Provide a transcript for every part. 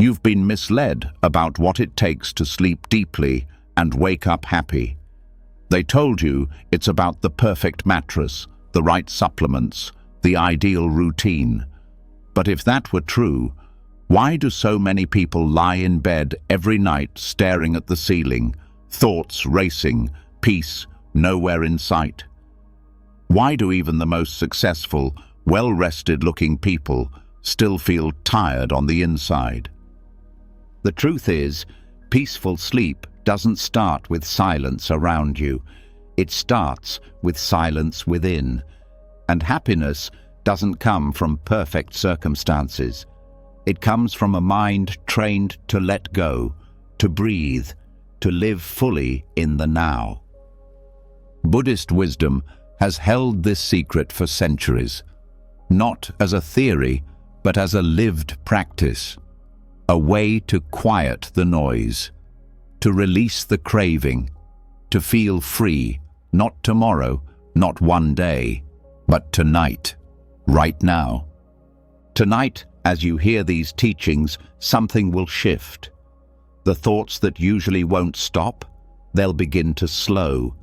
You've been misled about what it takes to sleep deeply and wake up happy. They told you it's about the perfect mattress, the right supplements, the ideal routine. But if that were true, why do so many people lie in bed every night staring at the ceiling, thoughts racing, peace nowhere in sight? Why do even the most successful, well-rested-looking people still feel tired on the inside? The truth is, peaceful sleep doesn't start with silence around you. It starts with silence within. And happiness doesn't come from perfect circumstances. It comes from a mind trained to let go, to breathe, to live fully in the now. Buddhist wisdom has held this secret for centuries, not as a theory, but as a lived practice, a way to quiet the noise, to release the craving, to feel free, not tomorrow, not one day, but tonight, right now. Tonight, as you hear these teachings, something will shift. The thoughts that usually won't stop, they'll begin to slow.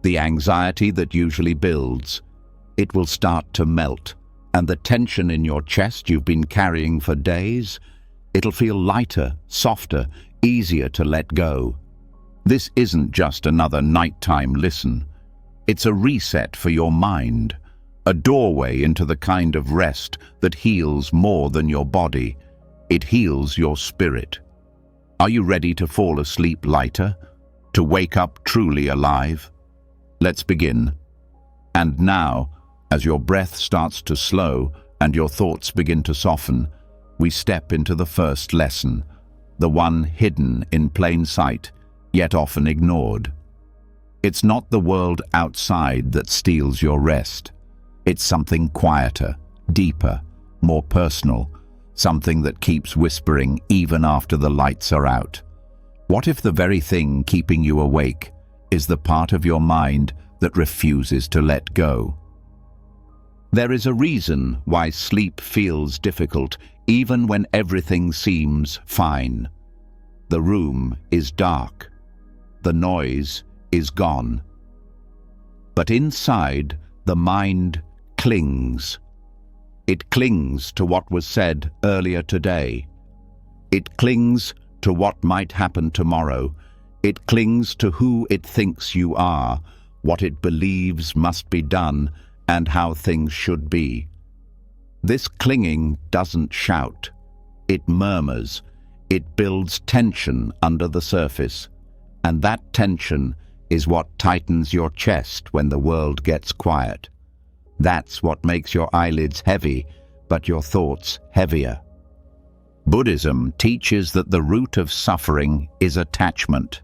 The anxiety that usually builds, it will start to melt. And the tension in your chest you've been carrying for days, it'll feel lighter, softer, easier to let go. This isn't just another nighttime listen. It's a reset for your mind, a doorway into the kind of rest that heals more than your body. It heals your spirit. Are you ready to fall asleep lighter, to wake up truly alive? Let's begin. And now, as your breath starts to slow and your thoughts begin to soften, we step into the first lesson, the one hidden in plain sight, yet often ignored. It's not the world outside that steals your rest. It's something quieter, deeper, more personal, something that keeps whispering even after the lights are out. What if the very thing keeping you awake is the part of your mind that refuses to let go? There is a reason why sleep feels difficult even when everything seems fine. The room is dark. The noise is gone. But inside, the mind clings. It clings to what was said earlier today. It clings to what might happen tomorrow. It clings to who it thinks you are, what it believes must be done, and how things should be. This clinging doesn't shout. It murmurs. It builds tension under the surface. And that tension is what tightens your chest when the world gets quiet. That's what makes your eyelids heavy, but your thoughts heavier. Buddhism teaches that the root of suffering is attachment.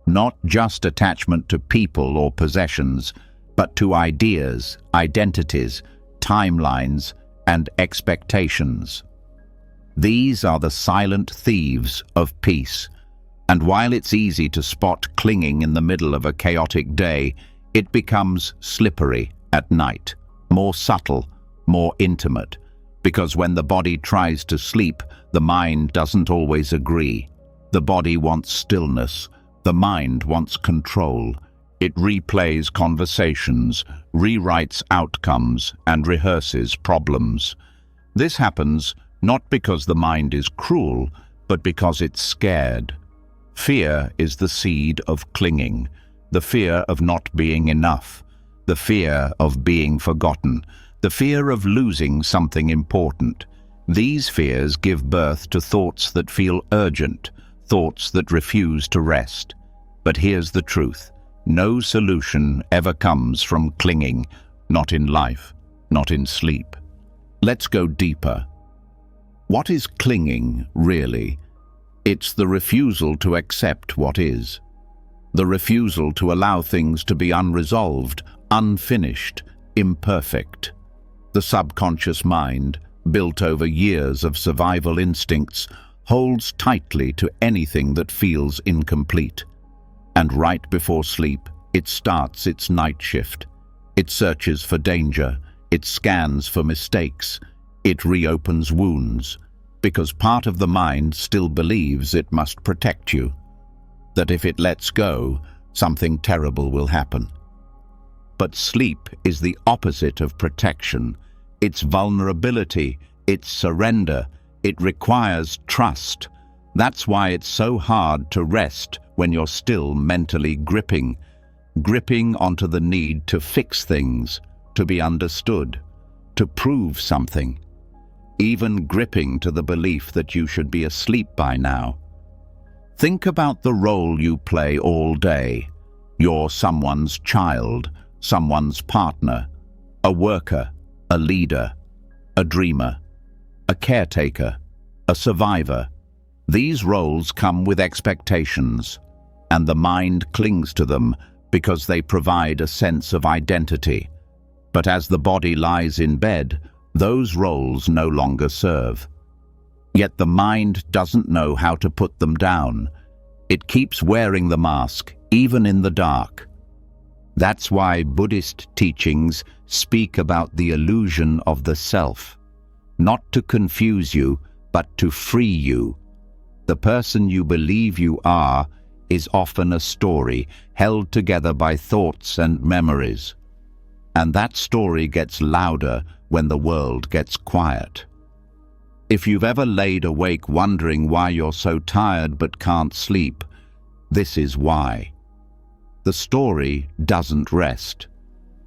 Not just attachment to people or possessions, but to ideas, identities, timelines, and expectations. These are the silent thieves of peace, and while it's easy to spot clinging in the middle of a chaotic day, it becomes slippery at night, more subtle, more intimate, because when the body tries to sleep, the mind doesn't always agree. The body wants stillness, the mind wants control. It replays conversations, rewrites outcomes, and rehearses problems. This happens not because the mind is cruel, but because it's scared. Fear is the seed of clinging, the fear of not being enough, the fear of being forgotten, the fear of losing something important. These fears give birth to thoughts that feel urgent, thoughts that refuse to rest. But here's the truth. No solution ever comes from clinging, not in life, not in sleep. Let's go deeper. What is clinging, really? It's the refusal to accept what is. The refusal to allow things to be unresolved, unfinished, imperfect. The subconscious mind, built over years of survival instincts, holds tightly to anything that feels incomplete. And right before sleep, it starts its night shift. It searches for danger. It scans for mistakes. It reopens wounds. because part of the mind still believes it must protect you, that if it lets go, something terrible will happen. But sleep is the opposite of protection. It's vulnerability, it's surrender, it requires trust. That's why it's so hard to rest when you're still mentally gripping onto the need to fix things, to be understood, to prove something, even gripping to the belief that you should be asleep by now. Think about the role you play all day. You're someone's child, someone's partner, a worker, a leader, a dreamer, a caretaker, a survivor. These roles come with expectations, and the mind clings to them because they provide a sense of identity. But as the body lies in bed, those roles no longer serve. Yet the mind doesn't know how to put them down. It keeps wearing the mask, even in the dark. That's why Buddhist teachings speak about the illusion of the self, not to confuse you, but to free you. The person you believe you are is often a story held together by thoughts and memories. And that story gets louder when the world gets quiet. If you've ever laid awake wondering why you're so tired but can't sleep, this is why. The story doesn't rest.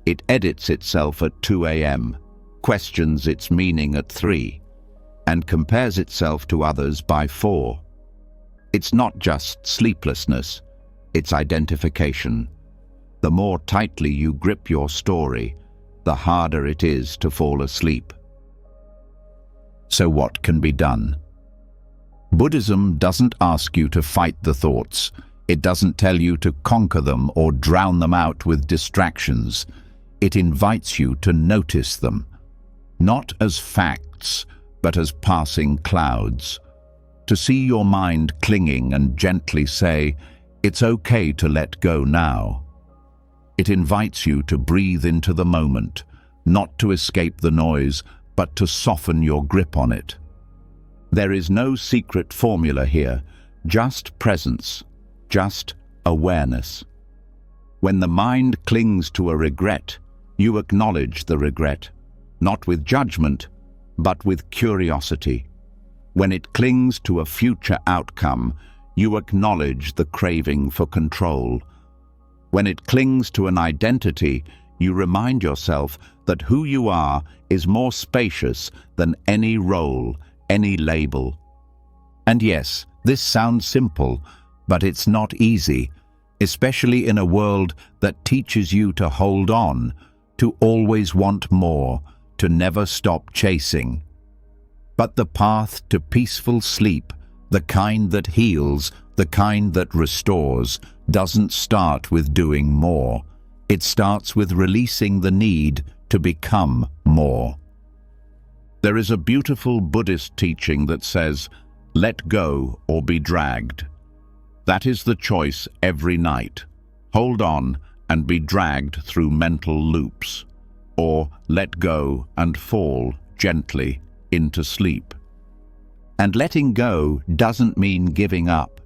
It edits itself at 2 a.m., questions its meaning at 3, and compares itself to others by 4. It's not just sleeplessness, it's identification. The more tightly you grip your story, the harder it is to fall asleep. So what can be done? Buddhism doesn't ask you to fight the thoughts. It doesn't tell you to conquer them or drown them out with distractions. It invites you to notice them, not as facts, but as passing clouds. To see your mind clinging and gently say, "It's okay to let go now." It invites you to breathe into the moment, not to escape the noise, but to soften your grip on it. There is no secret formula here, just presence, just awareness. When the mind clings to a regret, you acknowledge the regret, not with judgment, but with curiosity. When it clings to a future outcome, you acknowledge the craving for control. When it clings to an identity, you remind yourself that who you are is more spacious than any role, any label. And yes, this sounds simple, but it's not easy, especially in a world that teaches you to hold on, to always want more, to never stop chasing. But the path to peaceful sleep, the kind that heals, the kind that restores, doesn't start with doing more. It starts with releasing the need to become more. There is a beautiful Buddhist teaching that says, "Let go or be dragged." That is the choice every night. Hold on and be dragged through mental loops, or let go and fall gently into sleep. And letting go doesn't mean giving up.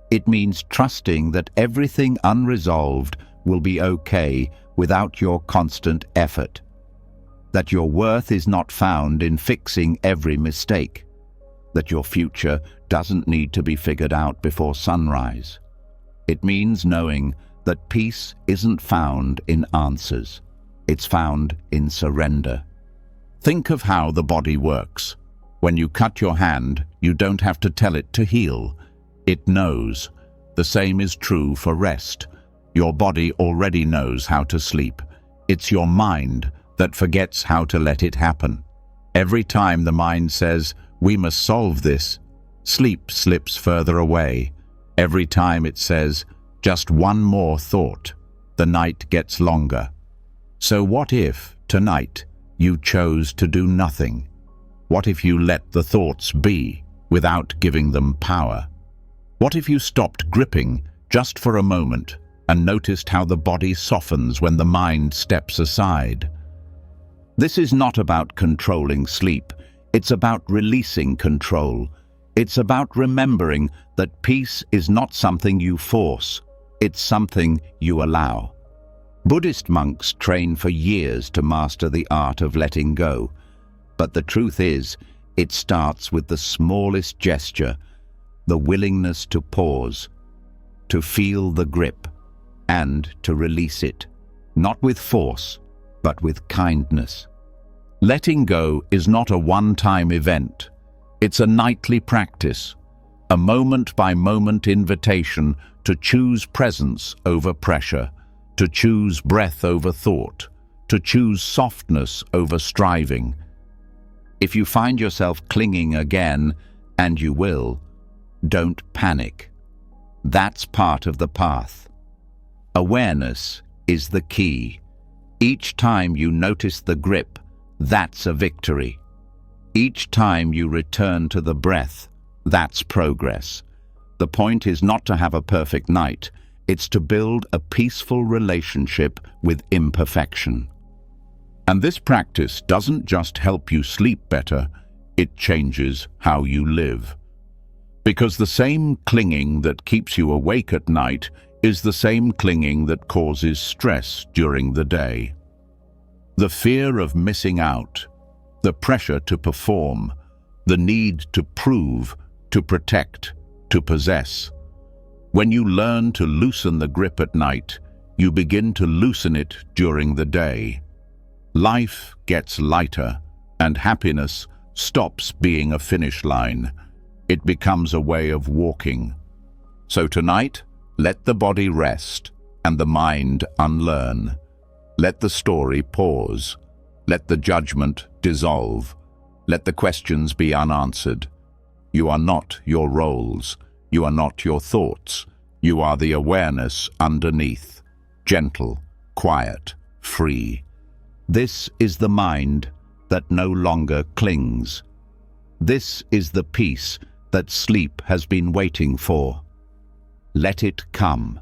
It means trusting that everything unresolved will be okay without your constant effort. That your worth is not found in fixing every mistake. That your future doesn't need to be figured out before sunrise. It means knowing that peace isn't found in answers. It's found in surrender. Think of how the body works. When you cut your hand, you don't have to tell it to heal. It knows. The same is true for rest. Your body already knows how to sleep. It's your mind that forgets how to let it happen. Every time the mind says, "We must solve this," sleep slips further away. Every time it says, "Just one more thought," the night gets longer. So what if, tonight, you chose to do nothing? What if you let the thoughts be without giving them power? What if you stopped gripping just for a moment and noticed how the body softens when the mind steps aside? This is not about controlling sleep. It's about releasing control. It's about remembering that peace is not something you force. It's something you allow. Buddhist monks train for years to master the art of letting go. But the truth is, it starts with the smallest gesture, the willingness to pause, to feel the grip, and to release it, not with force, but with kindness. Letting go is not a one-time event. It's a nightly practice, a moment-by-moment invitation to choose presence over pressure, to choose breath over thought, to choose softness over striving. If you find yourself clinging again, and you will, don't panic. That's part of the path. Awareness is the key. Each time you notice the grip, that's a victory. Each time you return to the breath, that's progress. The point is not to have a perfect night, it's to build a peaceful relationship with imperfection. And this practice doesn't just help you sleep better, it changes how you live. Because the same clinging that keeps you awake at night is the same clinging that causes stress during the day. The fear of missing out, the pressure to perform, the need to prove, to protect, to possess. When you learn to loosen the grip at night, you begin to loosen it during the day. Life gets lighter, and happiness stops being a finish line. It becomes a way of walking. So tonight, let the body rest and the mind unlearn. Let the story pause. Let the judgment dissolve. Let the questions be unanswered. You are not your roles. You are not your thoughts. You are the awareness underneath. Gentle, quiet, free. This is the mind that no longer clings. This is the peace that sleep has been waiting for. Let it come.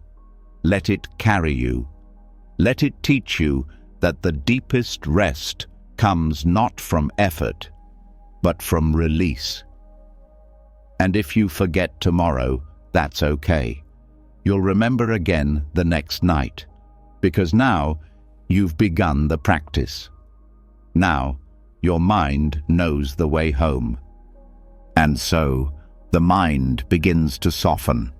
Let it carry you. Let it teach you that the deepest rest comes not from effort, but from release. And if you forget tomorrow, that's okay. You'll remember again the next night, because now you've begun the practice. Now your mind knows the way home. And so the mind begins to soften.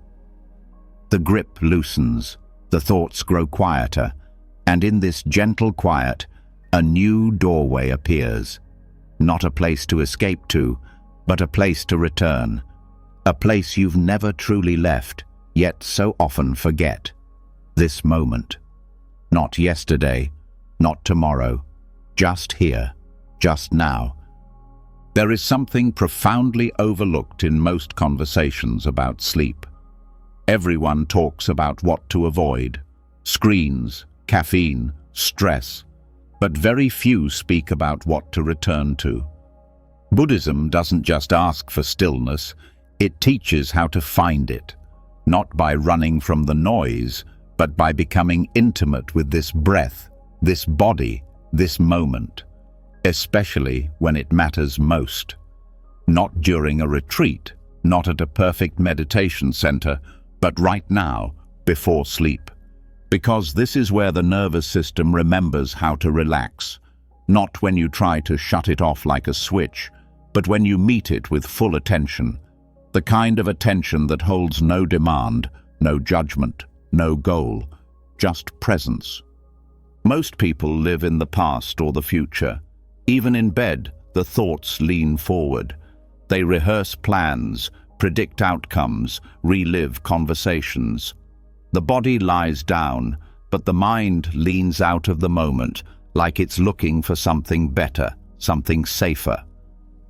The grip loosens, the thoughts grow quieter, and in this gentle quiet, a new doorway appears. Not a place to escape to, but a place to return. A place you've never truly left, yet so often forget. This moment. Not yesterday, not tomorrow, just here, just now. There is something profoundly overlooked in most conversations about sleep. Everyone talks about what to avoid: screens, caffeine, stress, but very few speak about what to return to. Buddhism doesn't just ask for stillness, it teaches how to find it, not by running from the noise, but by becoming intimate with this breath, this body, this moment, especially when it matters most. Not during a retreat, not at a perfect meditation center, but right now, before sleep. Because this is where the nervous system remembers how to relax, not when you try to shut it off like a switch, but when you meet it with full attention, the kind of attention that holds no demand, no judgment, no goal, just presence. Most people live in the past or the future. Even in bed, the thoughts lean forward. They rehearse plans, predict outcomes, relive conversations. The body lies down, but the mind leans out of the moment, like it's looking for something better, something safer.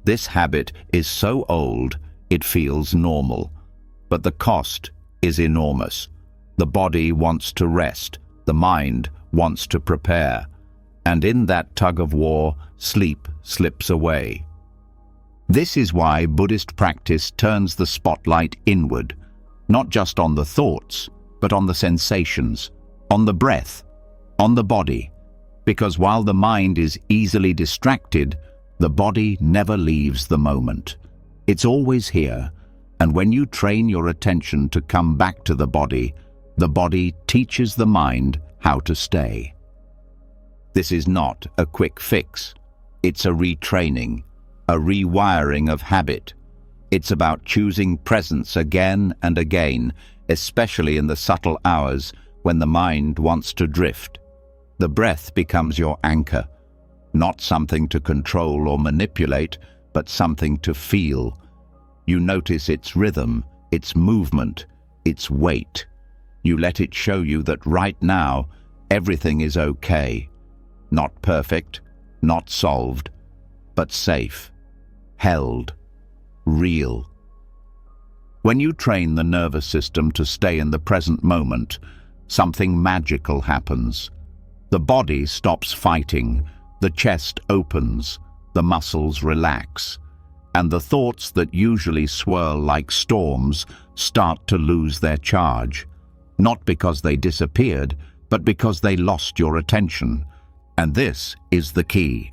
This habit is so old, it feels normal. But the cost is enormous. The body wants to rest, the mind wants to prepare. And in that tug of war, sleep slips away. This is why Buddhist practice turns the spotlight inward, not just on the thoughts, but on the sensations, on the breath, on the body. Because while the mind is easily distracted, The body never leaves the moment. It's always here, and when you train your attention to come back to the body teaches the mind how to stay. This is not a quick fix. It's a retraining, a rewiring of habit. It's about choosing presence again and again, especially in the subtle hours when the mind wants to drift. The breath becomes your anchor, not something to control or manipulate, but something to feel. You notice its rhythm, its movement, its weight. You let it show you that right now, everything is okay. Not perfect, not solved, but safe, held, real. When you train the nervous system to stay in the present moment, something magical happens. The body stops fighting, the chest opens, the muscles relax, and the thoughts that usually swirl like storms start to lose their charge, not because they disappeared, but because they lost your attention. And this is the key.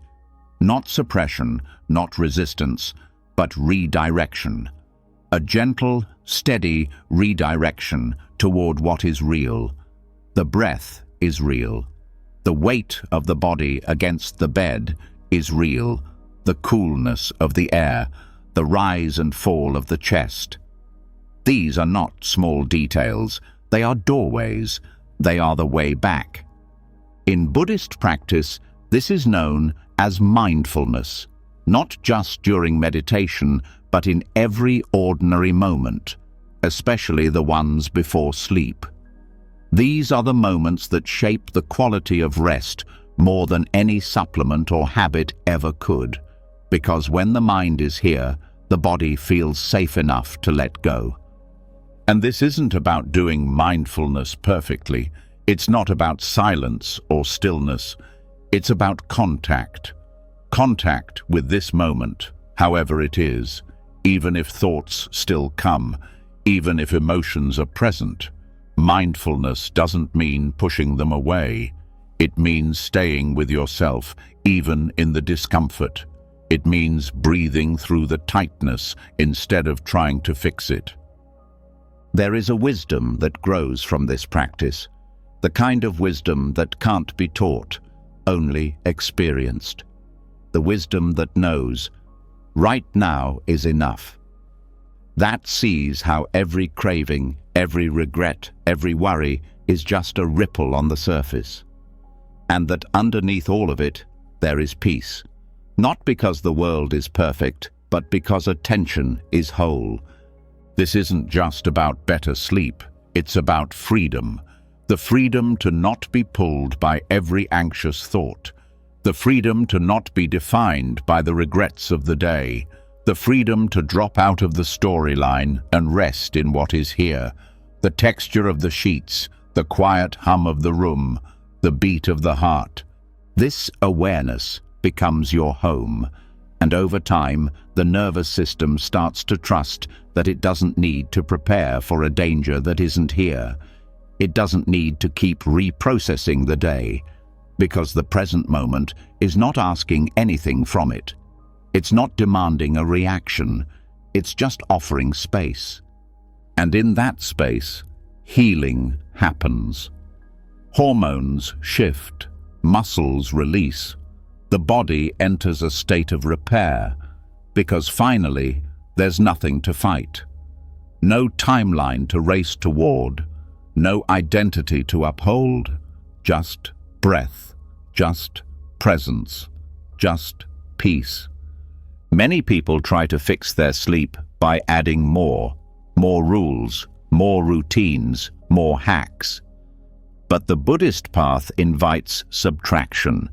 Not suppression, not resistance, but redirection. A gentle, steady redirection toward what is real. The breath is real. The weight of the body against the bed is real. The coolness of the air, the rise and fall of the chest. These are not small details. They are doorways. They are the way back. In Buddhist practice, this is known as mindfulness, not just during meditation, but in every ordinary moment, especially the ones before sleep. These are the moments that shape the quality of rest more than any supplement or habit ever could, because when the mind is here, the body feels safe enough to let go. And this isn't about doing mindfulness perfectly. It's not about silence or stillness. It's about contact. Contact with this moment, however it is, even if thoughts still come, even if emotions are present. Mindfulness doesn't mean pushing them away. It means staying with yourself, even in the discomfort. It means breathing through the tightness instead of trying to fix it. There is a wisdom that grows from this practice, the kind of wisdom that can't be taught, only experienced. The wisdom that knows, right now is enough. That sees how every craving, every regret, every worry is just a ripple on the surface. And that underneath all of it, there is peace. Not because the world is perfect, but because attention is whole. This isn't just about better sleep, it's about freedom. The freedom to not be pulled by every anxious thought. The freedom to not be defined by the regrets of the day. The freedom to drop out of the storyline and rest in what is here. The texture of the sheets, the quiet hum of the room, the beat of the heart. This awareness becomes your home, and over time, the nervous system starts to trust that it doesn't need to prepare for a danger that isn't here. It doesn't need to keep reprocessing the day, because the present moment is not asking anything from it. It's not demanding a reaction, it's just offering space. And in that space, healing happens. Hormones shift, muscles release. The body enters a state of repair, because finally, there's nothing to fight. No timeline to race toward, no identity to uphold, just breath, just presence, just peace. Many people try to fix their sleep by adding more rules, more routines, more hacks. But the Buddhist path invites subtraction.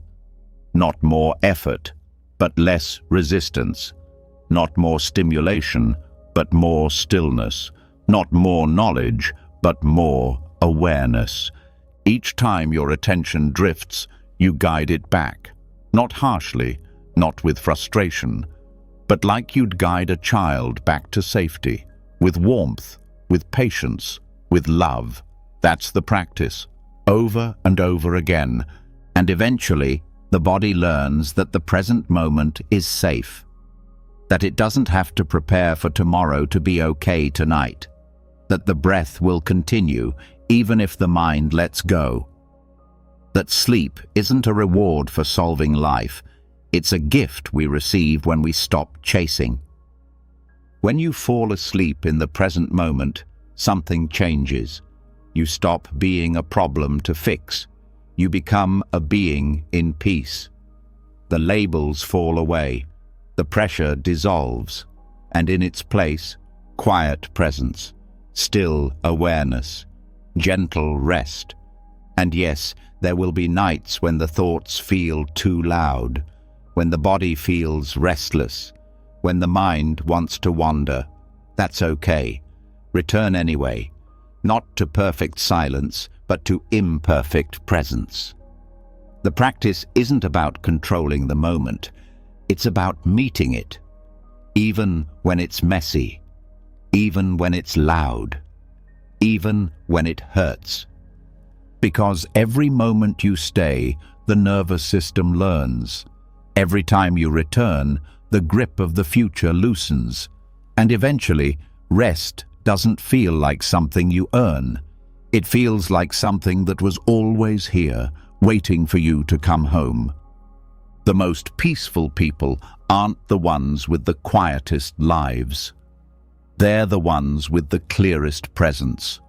Not more effort, but less resistance. Not more stimulation, but more stillness. Not more knowledge, but more awareness. Each time your attention drifts, you guide it back. Not harshly, not with frustration, but like you'd guide a child back to safety, with warmth, with patience, with love. That's the practice, over and over again, and eventually the body learns that the present moment is safe, that it doesn't have to prepare for tomorrow to be okay tonight, that the breath will continue even if the mind lets go, that sleep isn't a reward for solving life, it's a gift we receive when we stop chasing. When you fall asleep in the present moment, something changes. You stop being a problem to fix. You become a being in peace. The labels fall away. The pressure dissolves. And in its place, quiet presence, still awareness, gentle rest. And yes, there will be nights when the thoughts feel too loud, when the body feels restless, when the mind wants to wander. That's okay. Return anyway, not to perfect silence, but to imperfect presence. The practice isn't about controlling the moment. It's about meeting it, even when it's messy, even when it's loud, even when it hurts. Because every moment you stay, the nervous system learns. Every time you return, the grip of the future loosens, and eventually, rest doesn't feel like something you earn. It feels like something that was always here, waiting for you to come home. The most peaceful people aren't the ones with the quietest lives. They're the ones with the clearest presence.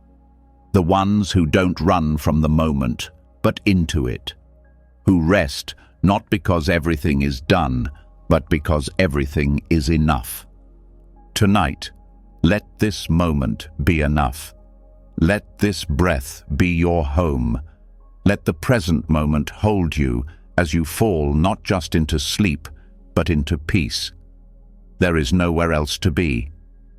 The ones who don't run from the moment, but into it. Who rest not because everything is done, but because everything is enough. Tonight, let this moment be enough. Let this breath be your home. Let the present moment hold you as you fall not just into sleep, but into peace. There is nowhere else to be,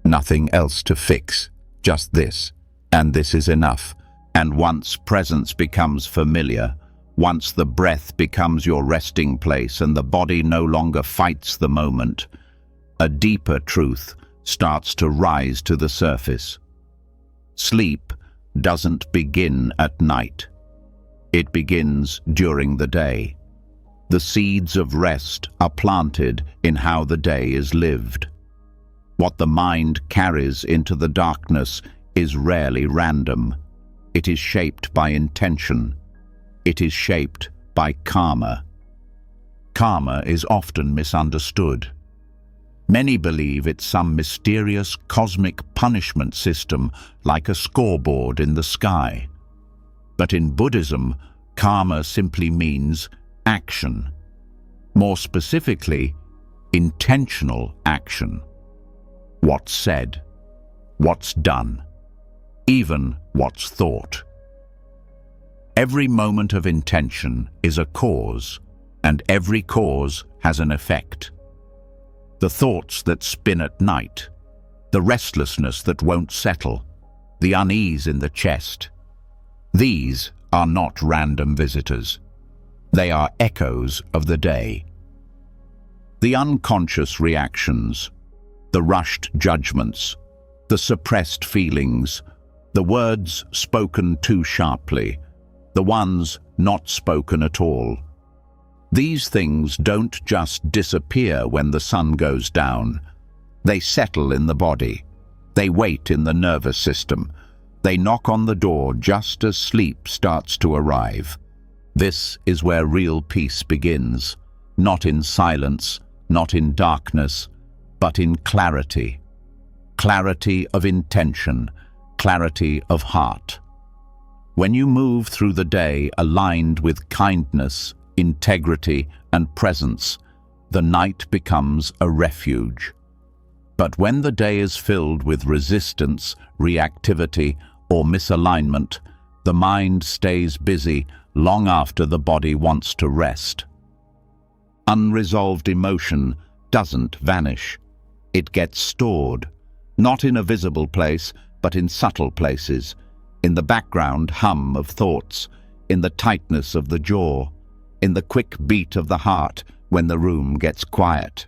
nothing else to fix, just this. And this is enough. And once presence becomes familiar, once the breath becomes your resting place and the body no longer fights the moment, a deeper truth starts to rise to the surface. Sleep doesn't begin at night. It begins during the day. The seeds of rest are planted in how the day is lived. What the mind carries into the darkness is rarely random. It is shaped by intention. It is shaped by karma. Karma is often misunderstood. Many believe it's some mysterious cosmic punishment system like a scoreboard in the sky. But in Buddhism, karma simply means action. More specifically, intentional action. What's said, what's done, even what's thought. Every moment of intention is a cause, and every cause has an effect. The thoughts that spin at night, the restlessness that won't settle, the unease in the chest. These are not random visitors. They are echoes of the day. The unconscious reactions, the rushed judgments, the suppressed feelings, the words spoken too sharply, the ones not spoken at all. These things don't just disappear when the sun goes down. They settle in the body. They wait in the nervous system. They knock on the door just as sleep starts to arrive. This is where real peace begins, not in silence, not in darkness, but in clarity. Clarity of intention, clarity of heart. When you move through the day aligned with kindness, integrity, and presence, the night becomes a refuge. But when the day is filled with resistance, reactivity, or misalignment, the mind stays busy long after the body wants to rest. Unresolved emotion doesn't vanish. It gets stored, not in a visible place, but in subtle places, in the background hum of thoughts, in the tightness of the jaw, in the quick beat of the heart when the room gets quiet.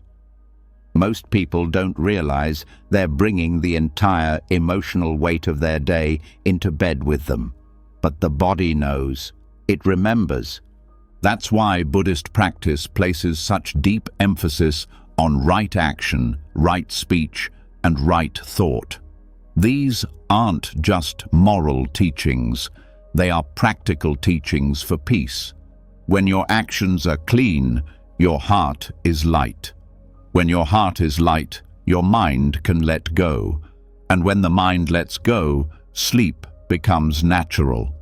Most people don't realize they're bringing the entire emotional weight of their day into bed with them. But the body knows. It remembers. That's why Buddhist practice places such deep emphasis on right action, right speech, and right thought. These aren't just moral teachings, they are practical teachings for peace. When your actions are clean, your heart is light. When your heart is light, your mind can let go. And when the mind lets go, sleep becomes natural.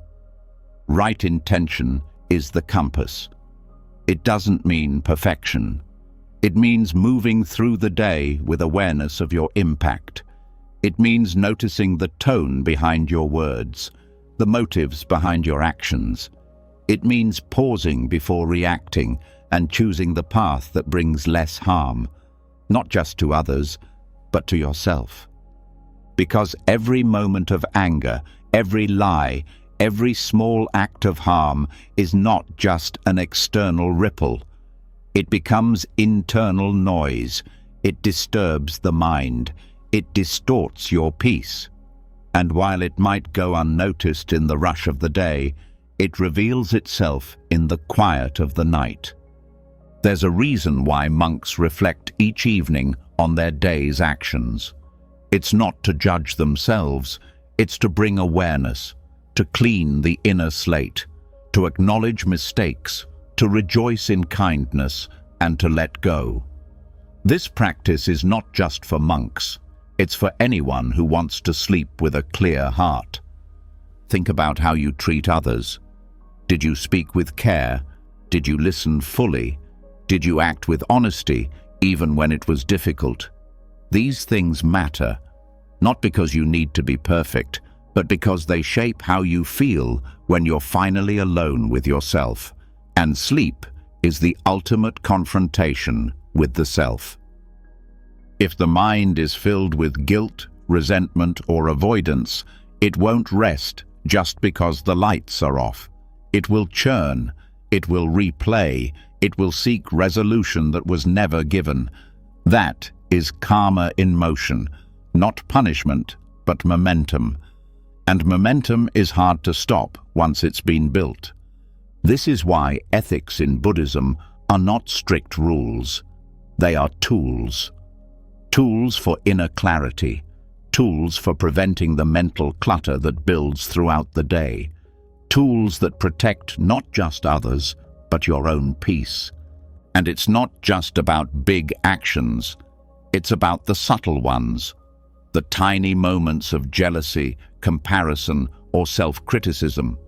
Right intention is the compass. It doesn't mean perfection. It means moving through the day with awareness of your impact. It means noticing the tone behind your words, the motives behind your actions. It means pausing before reacting and choosing the path that brings less harm, not just to others, but to yourself. Because every moment of anger, every lie, every small act of harm is not just an external ripple. It becomes internal noise. It disturbs the mind. It distorts your peace. And while it might go unnoticed in the rush of the day, it reveals itself in the quiet of the night. There's a reason why monks reflect each evening on their day's actions. It's not to judge themselves, it's to bring awareness, to clean the inner slate, to acknowledge mistakes, to rejoice in kindness, and to let go. This practice is not just for monks, it's for anyone who wants to sleep with a clear heart. Think about how you treat others. Did you speak with care? Did you listen fully? Did you act with honesty, even when it was difficult? These things matter, not because you need to be perfect, but because they shape how you feel when you're finally alone with yourself. And sleep is the ultimate confrontation with the self. If the mind is filled with guilt, resentment, or avoidance, it won't rest just because the lights are off. It will churn, it will replay, it will seek resolution that was never given. That is karma in motion, not punishment, but momentum. And momentum is hard to stop once it's been built. This is why ethics in Buddhism are not strict rules. They are tools. Tools for inner clarity. Tools for preventing the mental clutter that builds throughout the day. Tools that protect not just others, but your own peace. And it's not just about big actions. It's about the subtle ones. The tiny moments of jealousy, comparison, or self-criticism.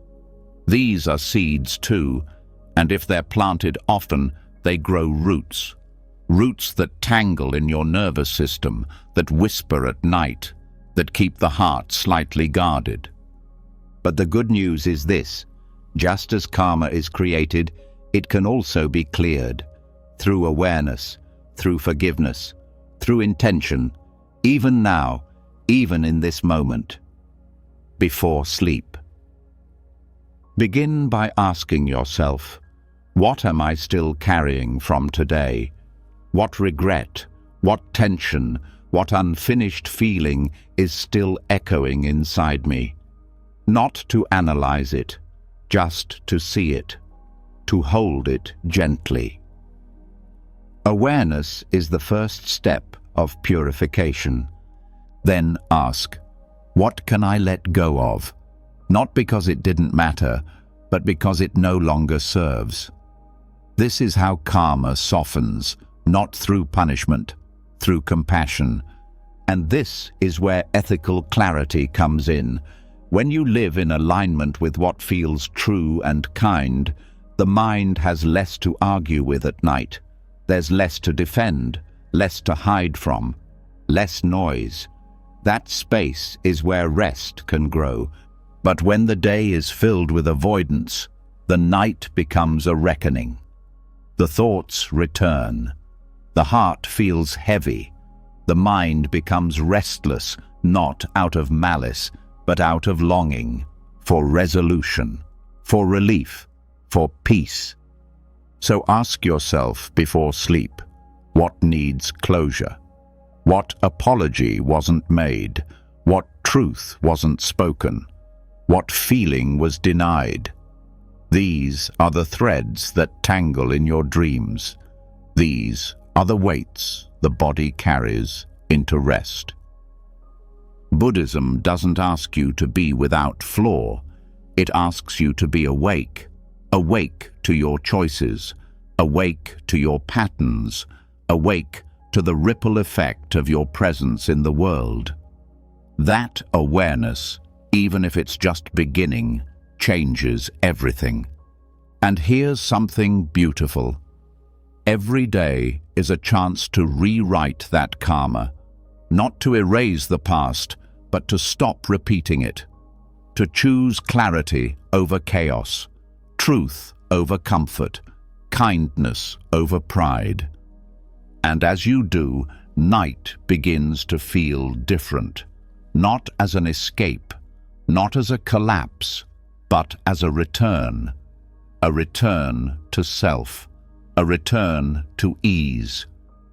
These are seeds too, and if they're planted often, they grow roots. Roots that tangle in your nervous system, that whisper at night, that keep the heart slightly guarded. But the good news is this: just as karma is created, it can also be cleared. Through awareness, through forgiveness, through intention, even now, even in this moment. Before sleep. Begin by asking yourself, what am I still carrying from today? What regret, what tension, what unfinished feeling is still echoing inside me? Not to analyze it, just to see it, to hold it gently. Awareness is the first step of purification. Then ask, what can I let go of? Not because it didn't matter, but because it no longer serves. This is how karma softens, not through punishment, through compassion. And this is where ethical clarity comes in. When you live in alignment with what feels true and kind, the mind has less to argue with at night. There's less to defend, less to hide from, less noise. That space is where rest can grow. But when the day is filled with avoidance, the night becomes a reckoning. The thoughts return. The heart feels heavy. The mind becomes restless, not out of malice, but out of longing for resolution, for relief, for peace. So ask yourself before sleep, what needs closure? What apology wasn't made? What truth wasn't spoken? What feeling was denied? These are the threads that tangle in your dreams. These are the weights the body carries into rest. Buddhism doesn't ask you to be without flaw. It asks you to be awake, awake to your choices, awake to your patterns, awake to the ripple effect of your presence in the world. That awareness, even if it's just beginning, changes everything. And here's something beautiful. Every day is a chance to rewrite that karma, not to erase the past, but to stop repeating it, to choose clarity over chaos, truth over comfort, kindness over pride. And as you do, night begins to feel different, not as an escape, not as a collapse, but as a return to self, a return to ease,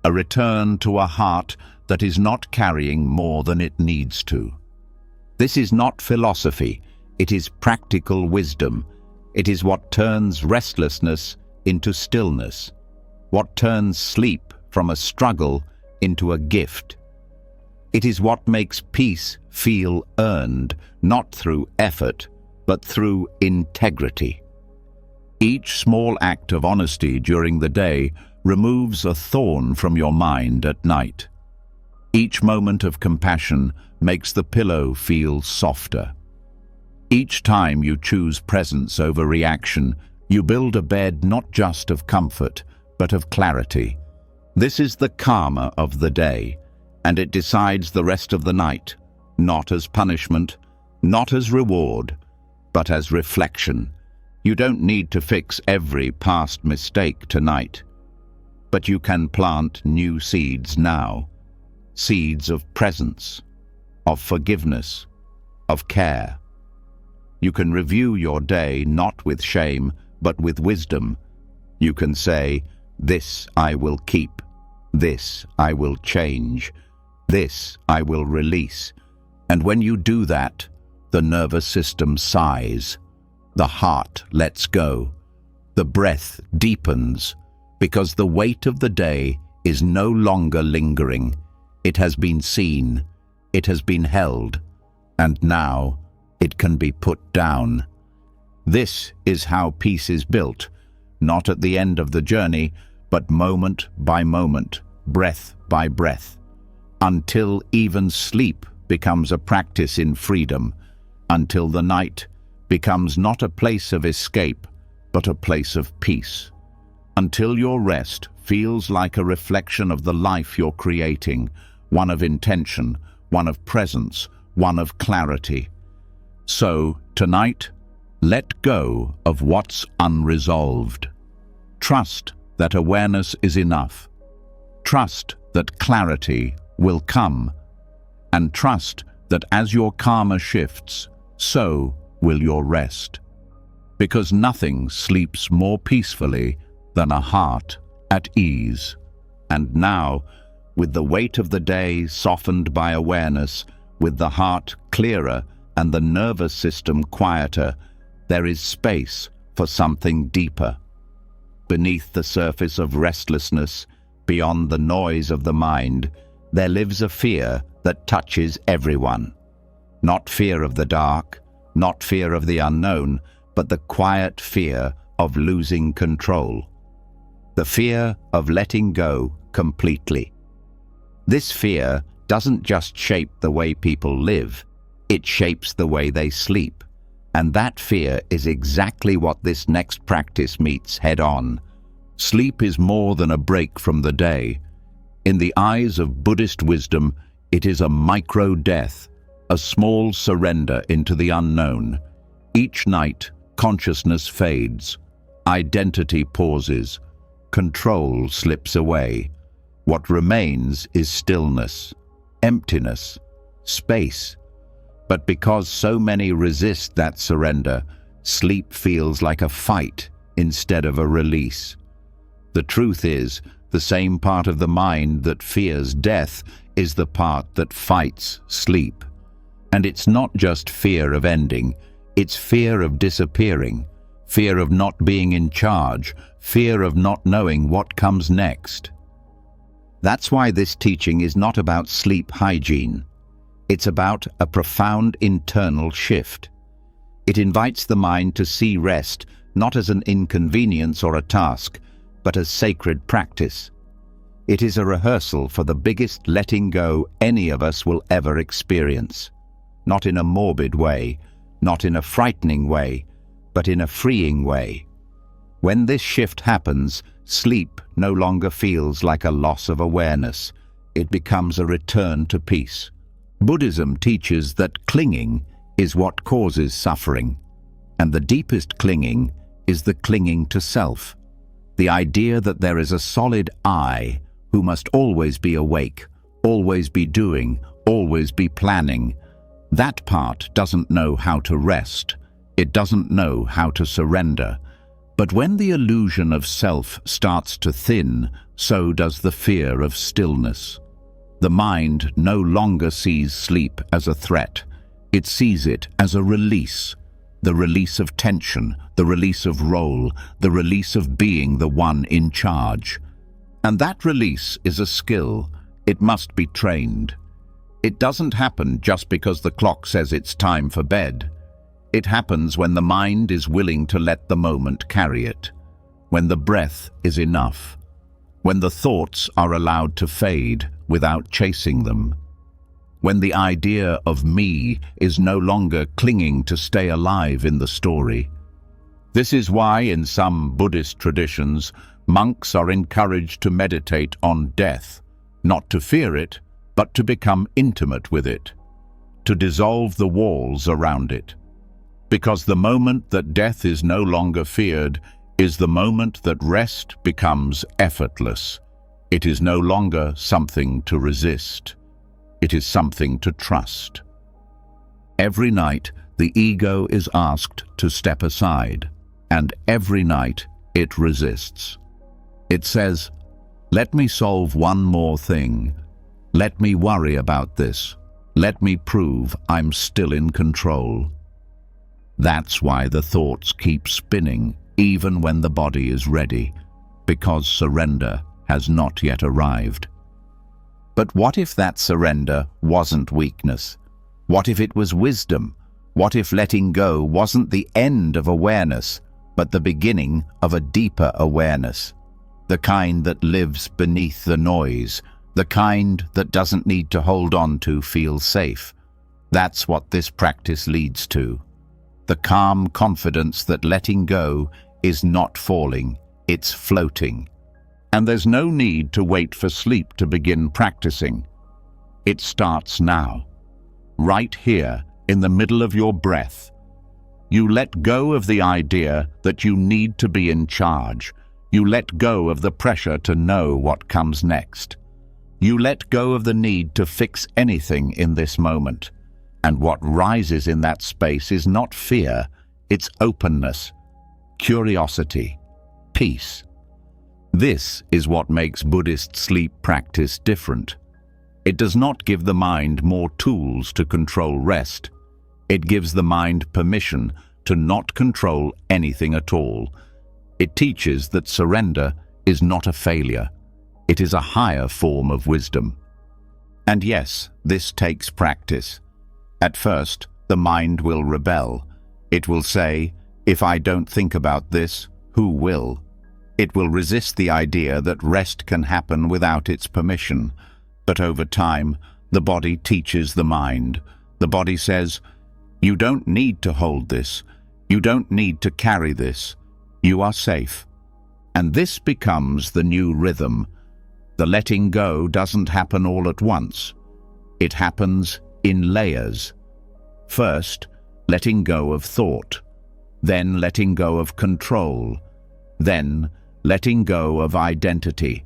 a return to a heart that is not carrying more than it needs to. This is not philosophy, it is practical wisdom. It is what turns restlessness into stillness, what turns sleep from a struggle into a gift. It is what makes peace feel earned, not through effort, but through integrity. Each small act of honesty during the day removes a thorn from your mind at night. Each moment of compassion makes the pillow feel softer. Each time you choose presence over reaction, you build a bed not just of comfort, but of clarity. This is the karma of the day, and it decides the rest of the night, not as punishment, not as reward, but as reflection. You don't need to fix every past mistake tonight, but you can plant new seeds now, seeds of presence, of forgiveness, of care. You can review your day not with shame, but with wisdom. You can say, "This I will keep, this I will change, this I will release." And when you do that, the nervous system sighs, the heart lets go, the breath deepens, because the weight of the day is no longer lingering. It has been seen, it has been held, and now it can be put down. This is how peace is built, not at the end of the journey, but moment by moment, breath by breath, until even sleep becomes a practice in freedom, until the night becomes not a place of escape, but a place of peace, until your rest feels like a reflection of the life you're creating, one of intention, one of presence, one of clarity. So, tonight, let go of what's unresolved. Trust that awareness is enough. Trust that clarity will come. And trust that as your karma shifts, so will your rest. Because nothing sleeps more peacefully than a heart at ease. And now, with the weight of the day softened by awareness, with the heart clearer and the nervous system quieter, there is space for something deeper. Beneath the surface of restlessness, beyond the noise of the mind, there lives a fear that touches everyone. Not fear of the dark, not fear of the unknown, but the quiet fear of losing control. The fear of letting go completely. This fear doesn't just shape the way people live, it shapes the way they sleep. And that fear is exactly what this next practice meets head-on. Sleep is more than a break from the day. In the eyes of Buddhist wisdom, it is a micro-death, a small surrender into the unknown. Each night, consciousness fades, identity pauses, control slips away. What remains is stillness, emptiness, space. But because so many resist that surrender, sleep feels like a fight instead of a release. The truth is, the same part of the mind that fears death is the part that fights sleep. And it's not just fear of ending, it's fear of disappearing, fear of not being in charge, fear of not knowing what comes next. That's why this teaching is not about sleep hygiene. It's about a profound internal shift. It invites the mind to see rest not as an inconvenience or a task, but as sacred practice. It is a rehearsal for the biggest letting go any of us will ever experience. Not in a morbid way, not in a frightening way, but in a freeing way. When this shift happens, sleep no longer feels like a loss of awareness. It becomes a return to peace. Buddhism teaches that clinging is what causes suffering, and the deepest clinging is the clinging to self. The idea that there is a solid I who must always be awake, always be doing, always be planning. That part doesn't know how to rest. It doesn't know how to surrender. But when the illusion of self starts to thin, so does the fear of stillness. The mind no longer sees sleep as a threat. It sees it as a release. The release of tension, the release of role, the release of being the one in charge. And that release is a skill. It must be trained. It doesn't happen just because the clock says it's time for bed. It happens when the mind is willing to let the moment carry it, when the breath is enough, when the thoughts are allowed to fade without chasing them, when the idea of me is no longer clinging to stay alive in the story. This is why in some Buddhist traditions, monks are encouraged to meditate on death, not to fear it, but to become intimate with it, to dissolve the walls around it. Because the moment that death is no longer feared is the moment that rest becomes effortless. It is no longer something to resist. It is something to trust. Every night, the ego is asked to step aside, and every night it resists. It says, "Let me solve one more thing. Let me worry about this. Let me prove I'm still in control." That's why the thoughts keep spinning, even when the body is ready, because surrender has not yet arrived. But what if that surrender wasn't weakness? What if it was wisdom? What if letting go wasn't the end of awareness, but the beginning of a deeper awareness? The kind that lives beneath the noise, the kind that doesn't need to hold on to feel safe. That's what this practice leads to. The calm confidence that letting go is not falling, it's floating. And there's no need to wait for sleep to begin practicing. It starts now, right here in the middle of your breath. You let go of the idea that you need to be in charge. You let go of the pressure to know what comes next. You let go of the need to fix anything in this moment. And what rises in that space is not fear, it's openness, curiosity, peace. This is what makes Buddhist sleep practice different. It does not give the mind more tools to control rest. It gives the mind permission to not control anything at all. It teaches that surrender is not a failure. It is a higher form of wisdom. And yes, this takes practice. At first, the mind will rebel. It will say, "If I don't think about this, who will?" It will resist the idea that rest can happen without its permission. But over time, the body teaches the mind. The body says, "You don't need to hold this. You don't need to carry this. You are safe." And this becomes the new rhythm. The letting go doesn't happen all at once. It happens in layers. First, letting go of thought, then letting go of control, then letting go of identity,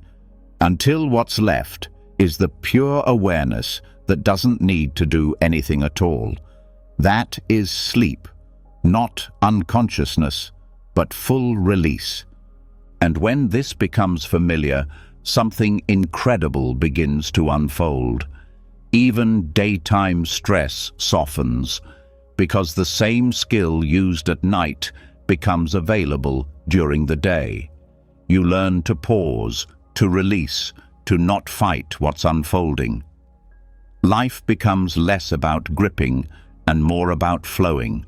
until what's left is the pure awareness that doesn't need to do anything at all. That is sleep, not unconsciousness, but full release. And when this becomes familiar, something incredible begins to unfold. Even daytime stress softens, because the same skill used at night becomes available during the day. You learn to pause, to release, to not fight what's unfolding. Life becomes less about gripping and more about flowing.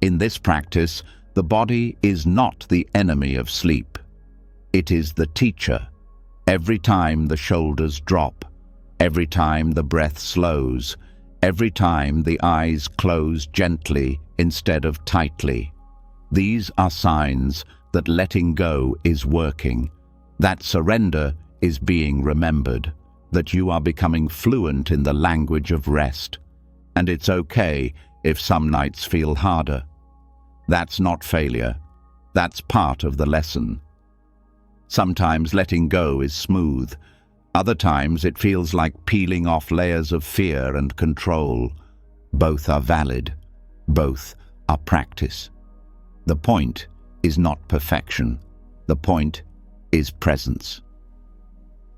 In this practice, the body is not the enemy of sleep. It is the teacher. Every time the shoulders drop, every time the breath slows, every time the eyes close gently instead of tightly, these are signs that letting go is working, that surrender is being remembered, that you are becoming fluent in the language of rest. And it's okay if some nights feel harder. That's not failure. That's part of the lesson. Sometimes letting go is smooth. Other times it feels like peeling off layers of fear and control. Both are valid. Both are practice. The point is not perfection. The point is presence.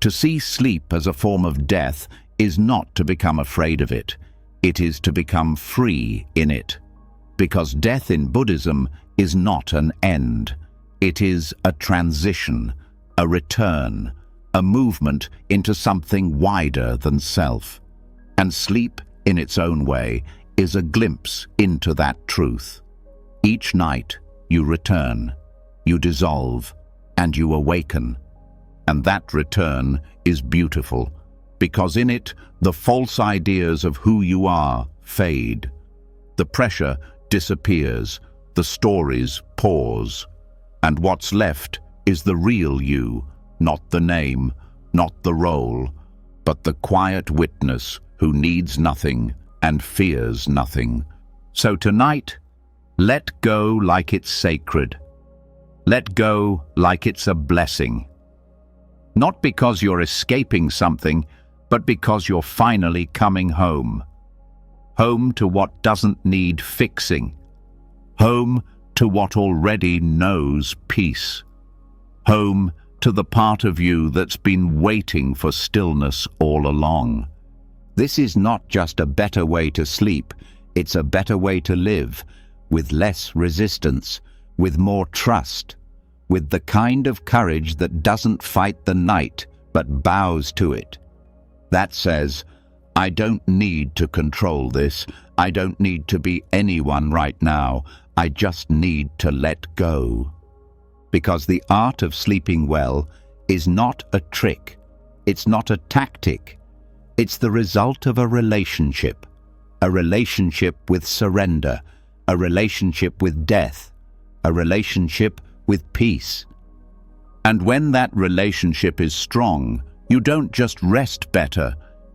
To see sleep as a form of death is not to become afraid of it. It is to become free in it. Because death in Buddhism is not an end. It is a transition, a return, a movement into something wider than self. And sleep, in its own way, is a glimpse into that truth. Each night, you return, you dissolve, and you awaken. And that return is beautiful, because in it, the false ideas of who you are fade. The pressure disappears, the stories pause, and what's left is the real you, not the name, not the role, but the quiet witness who needs nothing and fears nothing. So tonight, let go like it's sacred. Let go like it's a blessing. Not because you're escaping something, but because you're finally coming home. Home to what doesn't need fixing. Home to what already knows peace. Home to the part of you that's been waiting for stillness all along. This is not just a better way to sleep, it's a better way to live, with less resistance, with more trust, with the kind of courage that doesn't fight the night, but bows to it. That says, I don't need to control this, I don't need to be anyone right now, I just need to let go. Because the art of sleeping well is not a trick, it's not a tactic, it's the result of a relationship with surrender, a relationship with death, a relationship with peace. And when that relationship is strong, you don't just rest better,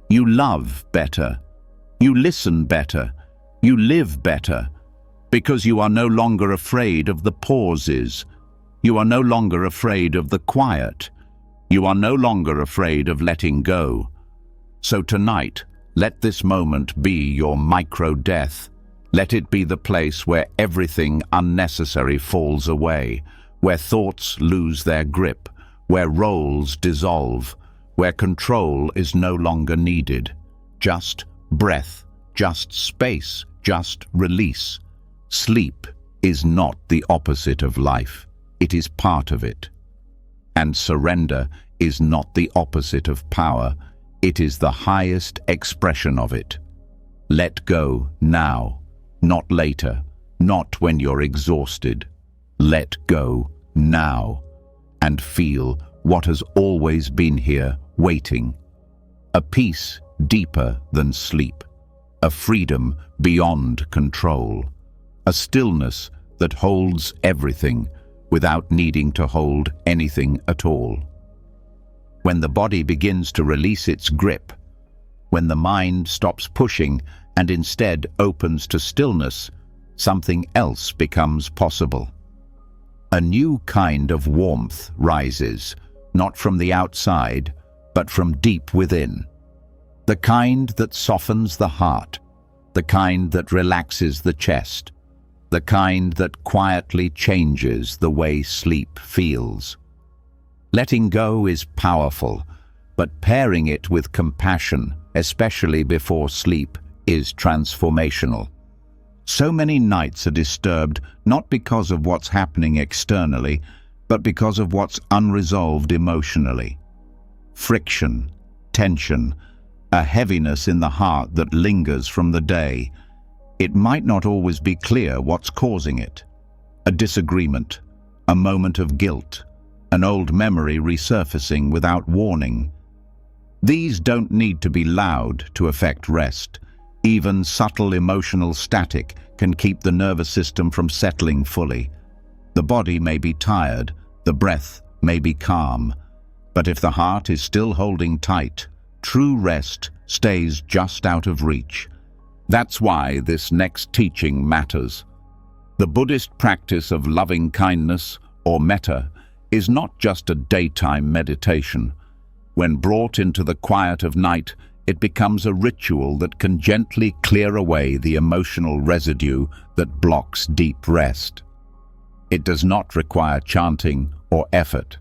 you love better, you listen better, you live better, because you are no longer afraid of the pauses, you are no longer afraid of the quiet, you are no longer afraid of letting go. So tonight, let this moment be your micro-death. Let it be the place where everything unnecessary falls away, where thoughts lose their grip, where roles dissolve, where control is no longer needed. Just breath, just space, just release. Sleep is not the opposite of life. It is part of it. And surrender is not the opposite of power. It is the highest expression of it. Let go now, not later, not when you're exhausted. Let go now and feel what has always been here waiting. A peace deeper than sleep, a freedom beyond control, a stillness that holds everything without needing to hold anything at all. When the body begins to release its grip, when the mind stops pushing and instead opens to stillness, something else becomes possible. A new kind of warmth rises, not from the outside, but from deep within. The kind that softens the heart, the kind that relaxes the chest, the kind that quietly changes the way sleep feels. Letting go is powerful, but pairing it with compassion, especially before sleep, is transformational. So many nights are disturbed not because of what's happening externally, but because of what's unresolved emotionally. Friction, tension, a heaviness in the heart that lingers from the day. It might not always be clear what's causing it. A disagreement, a moment of guilt, an old memory resurfacing without warning. These don't need to be loud to affect rest. Even subtle emotional static can keep the nervous system from settling fully. The body may be tired, the breath may be calm, but if the heart is still holding tight, true rest stays just out of reach. That's why this next teaching matters. The Buddhist practice of loving kindness, or metta, is not just a daytime meditation. When brought into the quiet of night, it becomes a ritual that can gently clear away the emotional residue that blocks deep rest. It does not require chanting or effort.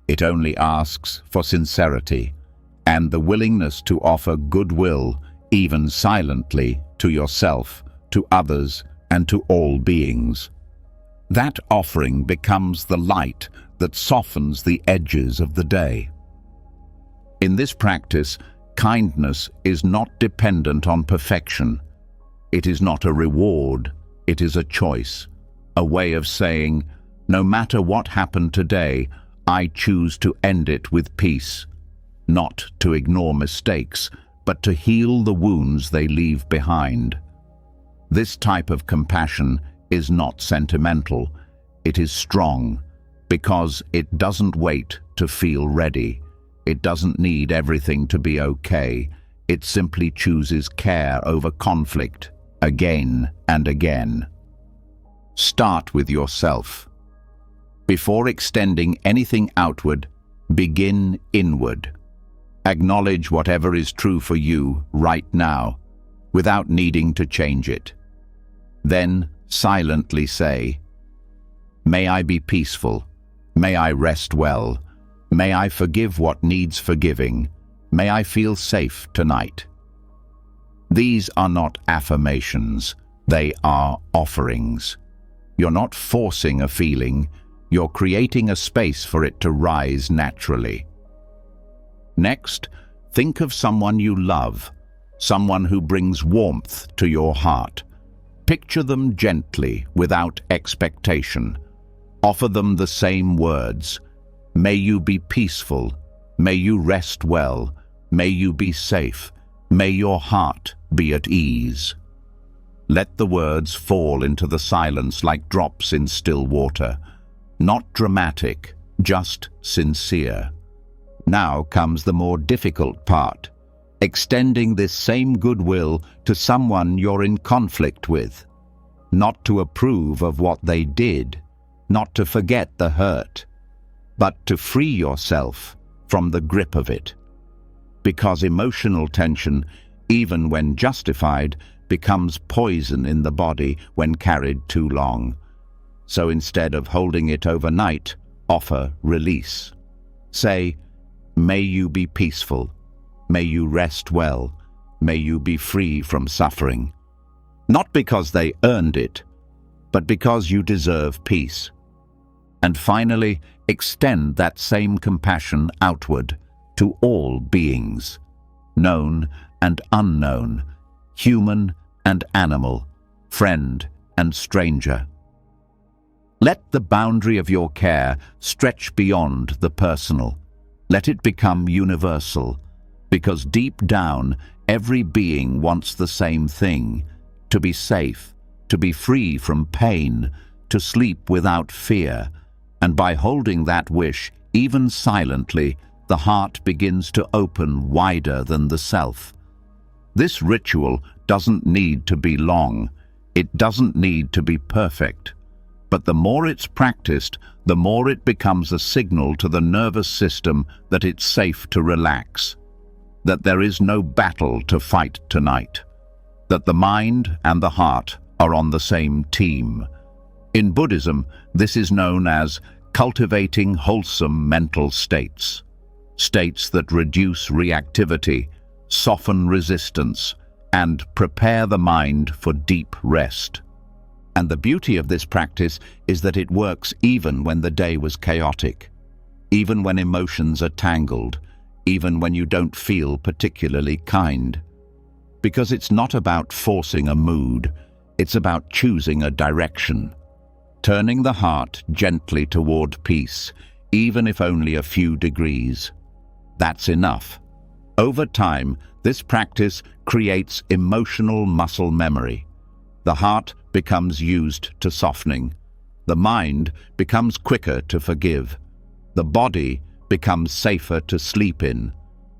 It only asks for sincerity and the willingness to offer goodwill, even silently, to yourself, to others, and to all beings. That offering becomes the light that softens the edges of the day. In this practice, kindness is not dependent on perfection. It is not a reward, it is a choice, a way of saying, no matter what happened today, I choose to end it with peace, not to ignore mistakes, but to heal the wounds they leave behind. This type of compassion is not sentimental, it is strong, because it doesn't wait to feel ready. It doesn't need everything to be okay. It simply chooses care over conflict, again and again. Start with yourself. Before extending anything outward, begin inward. Acknowledge whatever is true for you right now, without needing to change it. Then silently say, may I be peaceful, may I rest well, may I forgive what needs forgiving, may I feel safe tonight. These are not affirmations, they are offerings. You're not forcing a feeling, you're creating a space for it to rise naturally. Next, think of someone you love, someone who brings warmth to your heart. Picture them gently, without expectation. Offer them the same words. May you be peaceful. May you rest well. May you be safe. May your heart be at ease. Let the words fall into the silence like drops in still water. Not dramatic, just sincere. Now comes the more difficult part, extending this same goodwill to someone you're in conflict with. Not to approve of what they did, not to forget the hurt, but to free yourself from the grip of it. Because emotional tension, even when justified, becomes poison in the body when carried too long. So instead of holding it overnight, offer release. Say, may you be peaceful, may you rest well, may you be free from suffering. Not because they earned it, but because you deserve peace. And finally, extend that same compassion outward to all beings, known and unknown, human and animal, friend and stranger. Let the boundary of your care stretch beyond the personal. Let it become universal, because deep down, every being wants the same thing: to be safe, to be free from pain, to sleep without fear. And by holding that wish, even silently, the heart begins to open wider than the self. This ritual doesn't need to be long. It doesn't need to be perfect. But the more it's practiced, the more it becomes a signal to the nervous system that it's safe to relax, that there is no battle to fight tonight, that the mind and the heart are on the same team. In Buddhism, this is known as cultivating wholesome mental states, states that reduce reactivity, soften resistance, and prepare the mind for deep rest. And the beauty of this practice is that it works even when the day was chaotic, even when emotions are tangled, even when you don't feel particularly kind. Because it's not about forcing a mood, it's about choosing a direction, turning the heart gently toward peace, even if only a few degrees. That's enough. Over time, this practice creates emotional muscle memory. The heart becomes used to softening. The mind becomes quicker to forgive. The body becomes safer to sleep in,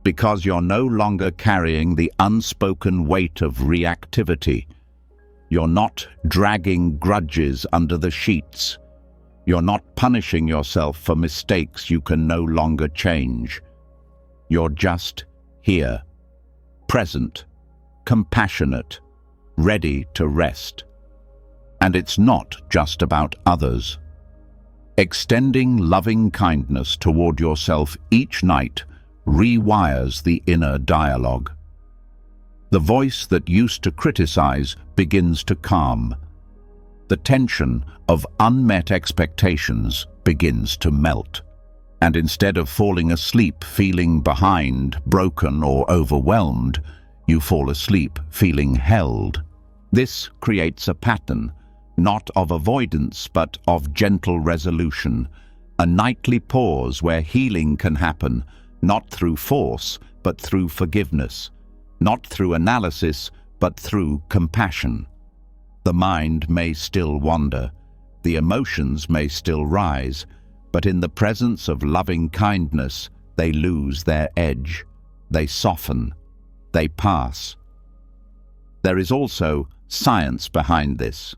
because you're no longer carrying the unspoken weight of reactivity. You're not dragging grudges under the sheets. You're not punishing yourself for mistakes you can no longer change. You're just here, present, compassionate, ready to rest. And it's not just about others. Extending loving kindness toward yourself each night rewires the inner dialogue. The voice that used to criticize begins to calm. The tension of unmet expectations begins to melt. And instead of falling asleep feeling behind, broken, or overwhelmed, you fall asleep feeling held. This creates a pattern, not of avoidance but of gentle resolution, a nightly pause where healing can happen, not through force but through forgiveness, not through analysis but through compassion. The mind may still wander, the emotions may still rise, but in the presence of loving kindness, they lose their edge, they soften, they pass. There is also science behind this.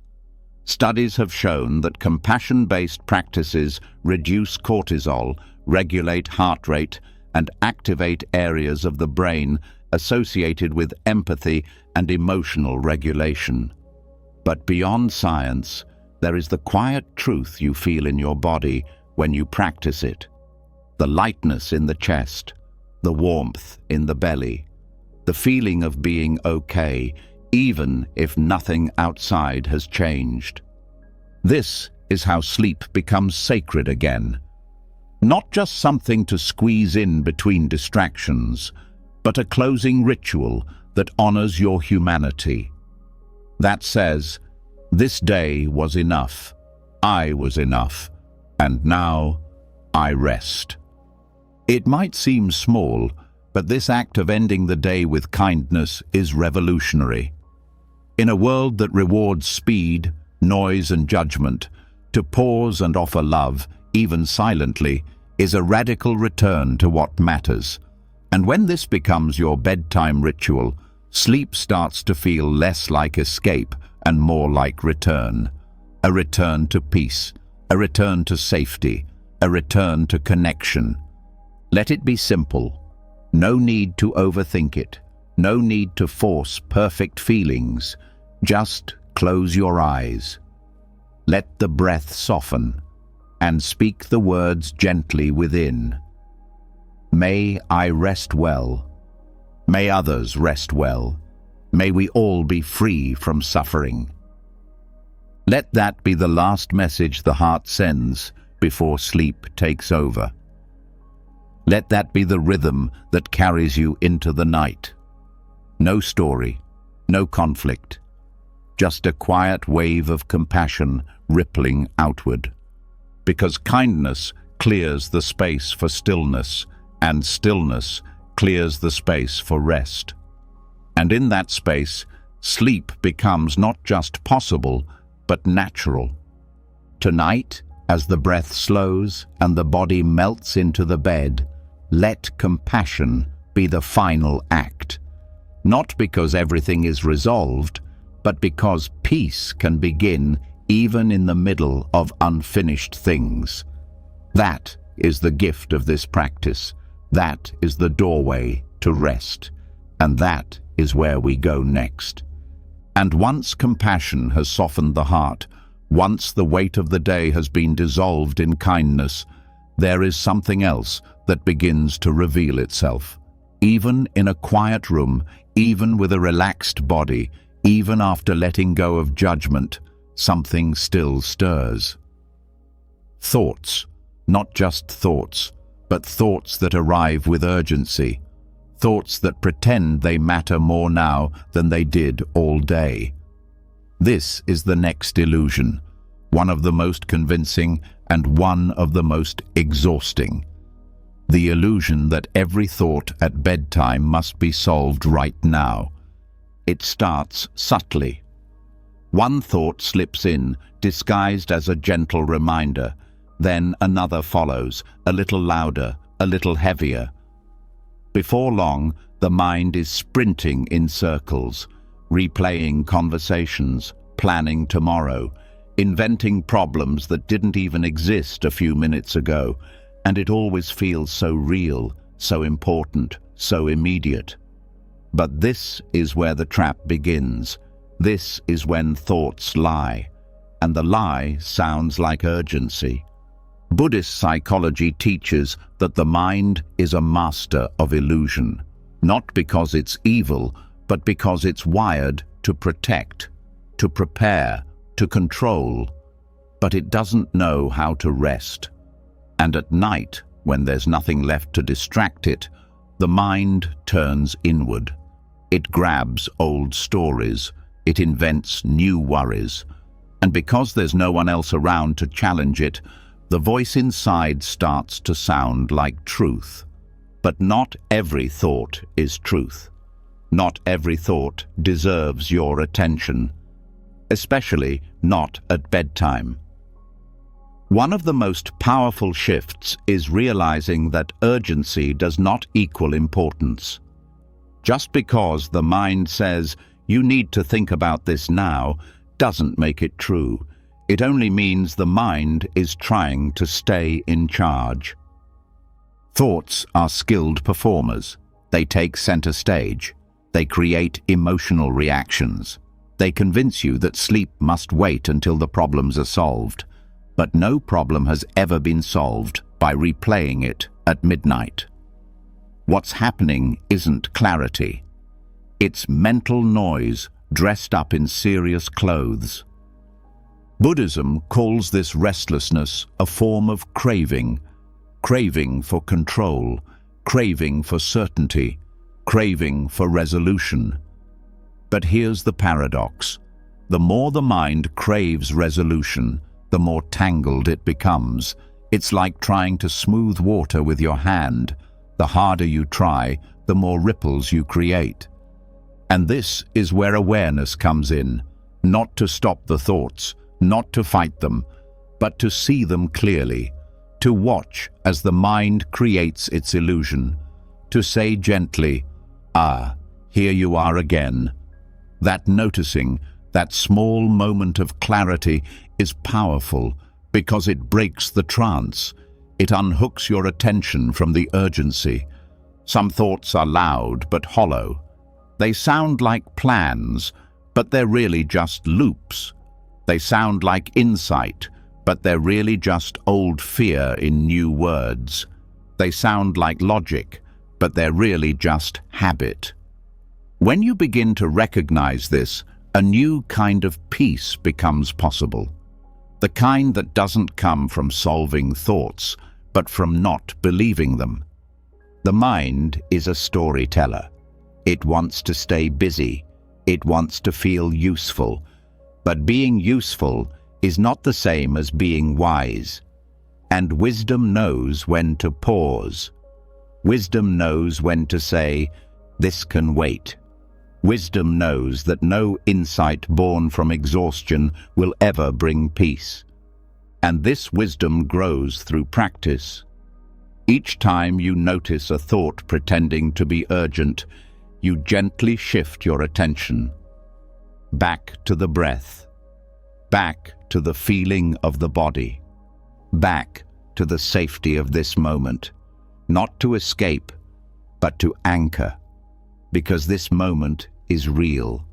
Studies have shown that compassion-based practices reduce cortisol, regulate heart rate, and activate areas of the brain associated with empathy and emotional regulation. But beyond science, there is the quiet truth you feel in your body when you practice it. The lightness in the chest, the warmth in the belly, the feeling of being okay, even if nothing outside has changed. This is how sleep becomes sacred again. Not just something to squeeze in between distractions, but a closing ritual that honors your humanity. That says, this day was enough, I was enough, and now I rest. It might seem small, but this act of ending the day with kindness is revolutionary. In a world that rewards speed, noise, and judgment, to pause and offer love, even silently, is a radical return to what matters. And when this becomes your bedtime ritual, sleep starts to feel less like escape and more like return. A return to peace, a return to safety, a return to connection. Let it be simple. No need to overthink it. No need to force perfect feelings. Just close your eyes. Let the breath soften, and speak the words gently within. May I rest well. May others rest well. May we all be free from suffering. Let that be the last message the heart sends before sleep takes over. Let that be the rhythm that carries you into the night. No story, no conflict, just a quiet wave of compassion rippling outward. Because kindness clears the space for stillness, and stillness clears the space for rest. And in that space, sleep becomes not just possible, but natural. Tonight, as the breath slows and the body melts into the bed, let compassion be the final act. Not because everything is resolved, but because peace can begin even in the middle of unfinished things. That is the gift of this practice. That is the doorway to rest. And that is where we go next. And once compassion has softened the heart, once the weight of the day has been dissolved in kindness, there is something else that begins to reveal itself. Even in a quiet room, even with a relaxed body, even after letting go of judgment, something still stirs. Thoughts, not just thoughts, but thoughts that arrive with urgency, thoughts that pretend they matter more now than they did all day. This is the next illusion, one of the most convincing and one of the most exhausting. The illusion that every thought at bedtime must be solved right now. It starts subtly. One thought slips in, disguised as a gentle reminder. Then another follows, a little louder, a little heavier. Before long, the mind is sprinting in circles, replaying conversations, planning tomorrow, inventing problems that didn't even exist a few minutes ago, and it always feels so real, so important, so immediate. But this is where the trap begins. This is when thoughts lie, and the lie sounds like urgency. Buddhist psychology teaches that the mind is a master of illusion, not because it's evil, but because it's wired to protect, to prepare, to control. But it doesn't know how to rest. And at night, when there's nothing left to distract it, the mind turns inward. It grabs old stories, it invents new worries. And because there's no one else around to challenge it, the voice inside starts to sound like truth. But not every thought is truth. Not every thought deserves your attention, especially not at bedtime. One of the most powerful shifts is realizing that urgency does not equal importance. Just because the mind says, "You need to think about this now," doesn't make it true. It only means the mind is trying to stay in charge. Thoughts are skilled performers. They take center stage. They create emotional reactions. They convince you that sleep must wait until the problems are solved. But no problem has ever been solved by replaying it at midnight. What's happening isn't clarity. It's mental noise dressed up in serious clothes. Buddhism calls this restlessness a form of craving. Craving for control, craving for certainty, craving for resolution. But here's the paradox. The more the mind craves resolution, the more tangled it becomes. It's like trying to smooth water with your hand. The harder you try, the more ripples you create. And this is where awareness comes in, not to stop the thoughts, not to fight them, but to see them clearly, to watch as the mind creates its illusion, to say gently, "Ah, here you are again." That noticing, that small moment of clarity is powerful because it breaks the trance. It unhooks your attention from the urgency. Some thoughts are loud but hollow. They sound like plans, but they're really just loops. They sound like insight, but they're really just old fear in new words. They sound like logic, but they're really just habit. When you begin to recognize this, a new kind of peace becomes possible. The kind that doesn't come from solving thoughts, but from not believing them. The mind is a storyteller. It wants to stay busy. It wants to feel useful. But being useful is not the same as being wise. And wisdom knows when to pause. Wisdom knows when to say, "This can wait." Wisdom knows that no insight born from exhaustion will ever bring peace. And this wisdom grows through practice. Each time you notice a thought pretending to be urgent, you gently shift your attention back to the breath, back to the feeling of the body, back to the safety of this moment, not to escape, but to anchor, because this moment is real.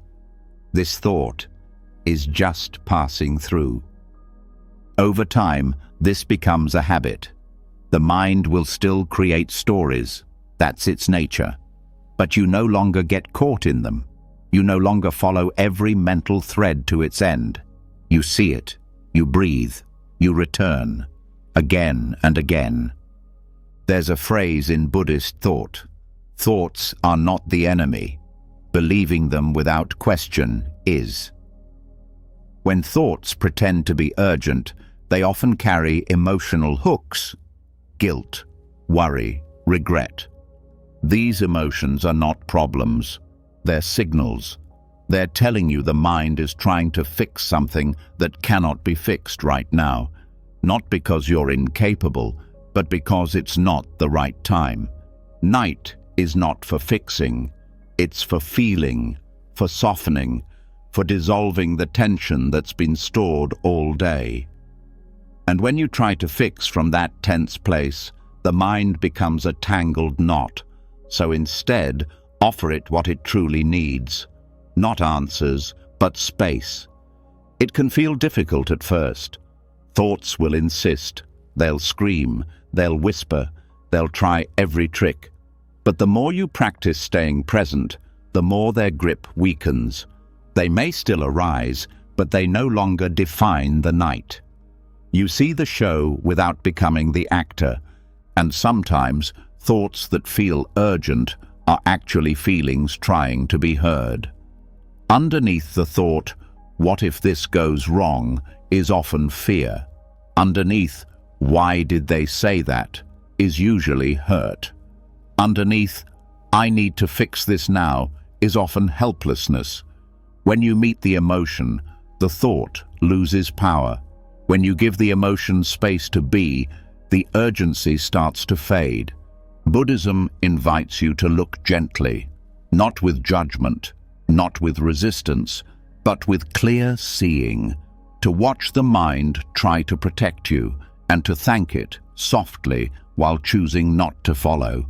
This thought is just passing through. Over time, this becomes a habit. The mind will still create stories. That's its nature. But you no longer get caught in them. You no longer follow every mental thread to its end. You see it, you breathe, you return, again and again. There's a phrase in Buddhist thought: thoughts are not the enemy. Believing them without question is. When thoughts pretend to be urgent, they often carry emotional hooks: guilt, worry, regret. These emotions are not problems. They're signals. They're telling you the mind is trying to fix something that cannot be fixed right now, not because you're incapable, but because it's not the right time. Night is not for fixing. It's for feeling, for softening, for dissolving the tension that's been stored all day. And when you try to fix from that tense place, the mind becomes a tangled knot. So instead, offer it what it truly needs. Not answers, but space. It can feel difficult at first. Thoughts will insist. They'll scream. They'll whisper. They'll try every trick. But the more you practice staying present, the more their grip weakens. They may still arise, but they no longer define the night. You see the show without becoming the actor, and sometimes thoughts that feel urgent are actually feelings trying to be heard. Underneath the thought, "What if this goes wrong?" is often fear. Underneath, "Why did they say that?" is usually hurt. Underneath, "I need to fix this now," is often helplessness. When you meet the emotion, the thought loses power. When you give the emotion space to be, the urgency starts to fade. Buddhism invites you to look gently, not with judgment, not with resistance, but with clear seeing, to watch the mind try to protect you, and to thank it softly while choosing not to follow.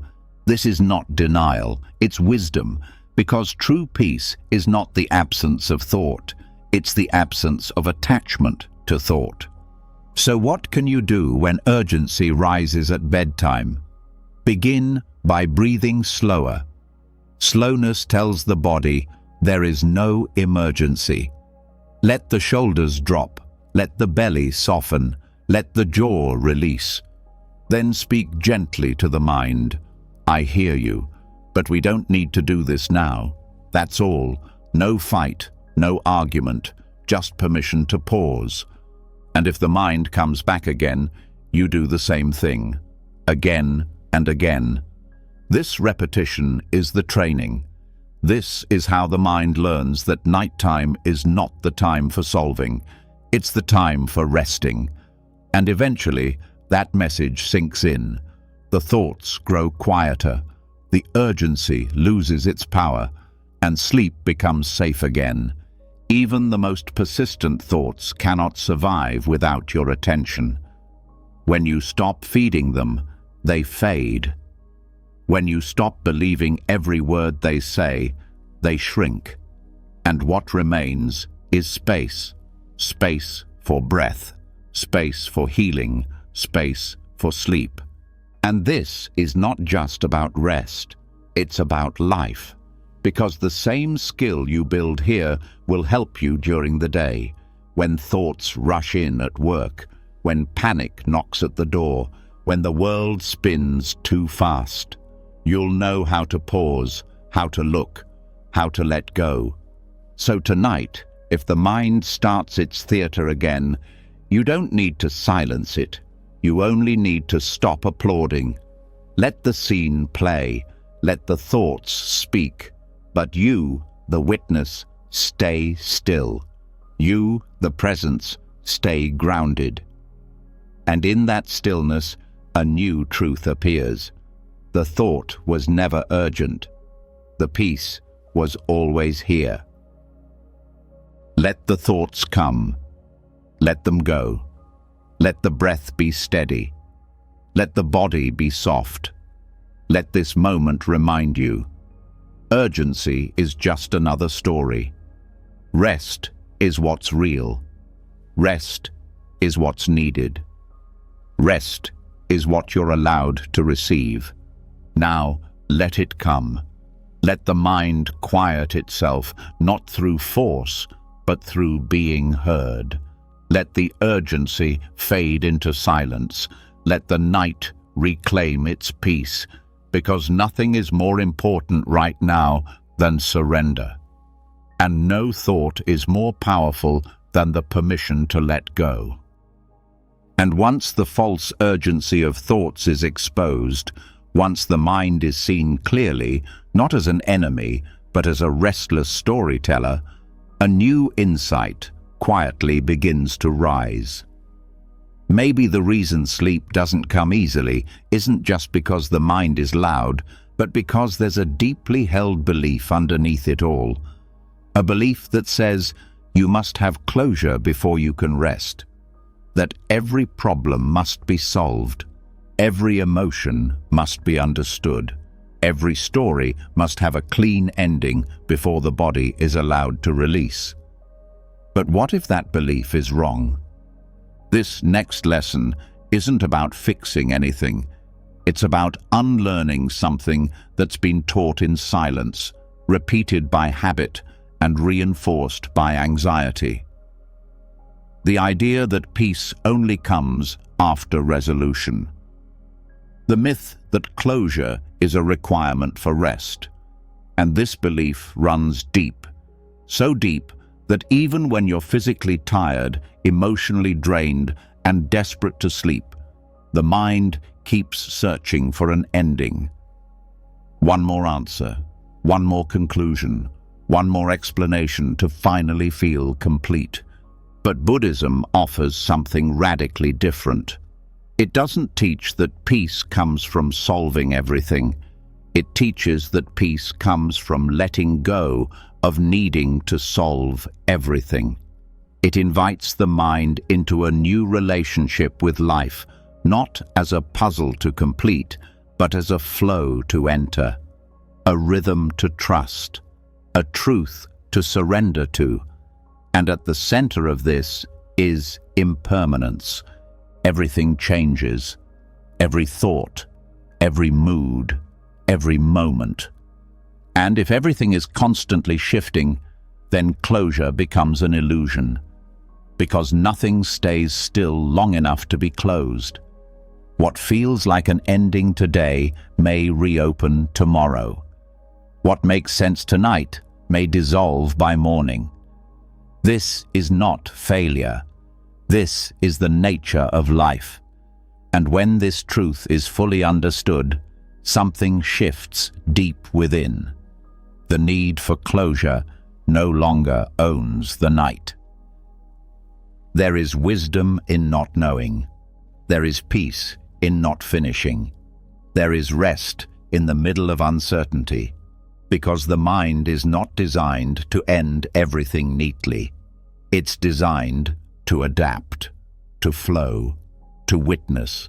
This is not denial, it's wisdom, because true peace is not the absence of thought, it's the absence of attachment to thought. So what can you do when urgency rises at bedtime? Begin by breathing slower. Slowness tells the body there is no emergency. Let the shoulders drop, let the belly soften, let the jaw release. Then speak gently to the mind. "I hear you, but we don't need to do this now." That's all. No fight, no argument, just permission to pause. And if the mind comes back again, you do the same thing, again and again. This repetition is the training. This is how the mind learns that nighttime is not the time for solving, it's the time for resting. And eventually, that message sinks in. The thoughts grow quieter, the urgency loses its power, and sleep becomes safe again. Even the most persistent thoughts cannot survive without your attention. When you stop feeding them, they fade. When you stop believing every word they say, they shrink. And what remains is space. Space for breath, space for healing, space for sleep. And this is not just about rest, it's about life. Because the same skill you build here will help you during the day, when thoughts rush in at work, when panic knocks at the door, when the world spins too fast. You'll know how to pause, how to look, how to let go. So tonight, if the mind starts its theater again, you don't need to silence it. You only need to stop applauding. Let the scene play, let the thoughts speak. But you, the witness, stay still. You, the presence, stay grounded. And in that stillness, a new truth appears. The thought was never urgent. The peace was always here. Let the thoughts come. Let them go. Let the breath be steady. Let the body be soft. Let this moment remind you. Urgency is just another story. Rest is what's real. Rest is what's needed. Rest is what you're allowed to receive. Now, let it come. Let the mind quiet itself, not through force, but through being heard. Let the urgency fade into silence. Let the night reclaim its peace, because nothing is more important right now than surrender. And no thought is more powerful than the permission to let go. And once the false urgency of thoughts is exposed, once the mind is seen clearly, not as an enemy, but as a restless storyteller, a new insight quietly begins to rise. Maybe the reason sleep doesn't come easily isn't just because the mind is loud, but because there's a deeply held belief underneath it all. A belief that says you must have closure before you can rest. That every problem must be solved. Every emotion must be understood. Every story must have a clean ending before the body is allowed to release. But what if that belief is wrong? This next lesson isn't about fixing anything. It's about unlearning something that's been taught in silence, repeated by habit, and reinforced by anxiety. The idea that peace only comes after resolution. The myth that closure is a requirement for rest. And this belief runs deep, so deep that even when you're physically tired, emotionally drained, and desperate to sleep, the mind keeps searching for an ending. One more answer, one more conclusion, one more explanation to finally feel complete. But Buddhism offers something radically different. It doesn't teach that peace comes from solving everything. It teaches that peace comes from letting go of needing to solve everything. It invites the mind into a new relationship with life, not as a puzzle to complete, but as a flow to enter, a rhythm to trust, a truth to surrender to. And at the center of this is impermanence. Everything changes, every thought, every mood, every moment. And if everything is constantly shifting, then closure becomes an illusion, because nothing stays still long enough to be closed. What feels like an ending today may reopen tomorrow. What makes sense tonight may dissolve by morning. This is not failure. This is the nature of life. And when this truth is fully understood, something shifts deep within. The need for closure no longer owns the night. There is wisdom in not knowing. There is peace in not finishing. There is rest in the middle of uncertainty, because the mind is not designed to end everything neatly. It's designed to adapt, to flow, to witness.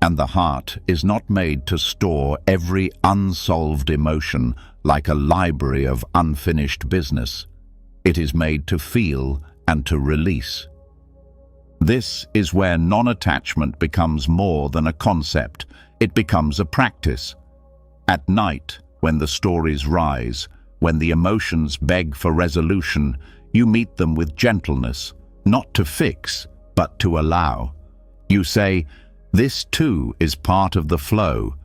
And the heart is not made to store every unsolved emotion like a library of unfinished business. It is made to feel and to release. This is where non-attachment becomes more than a concept. It becomes a practice. At night, when the stories rise, when the emotions beg for resolution, you meet them with gentleness, not to fix, but to allow. You say, this too is part of the flow.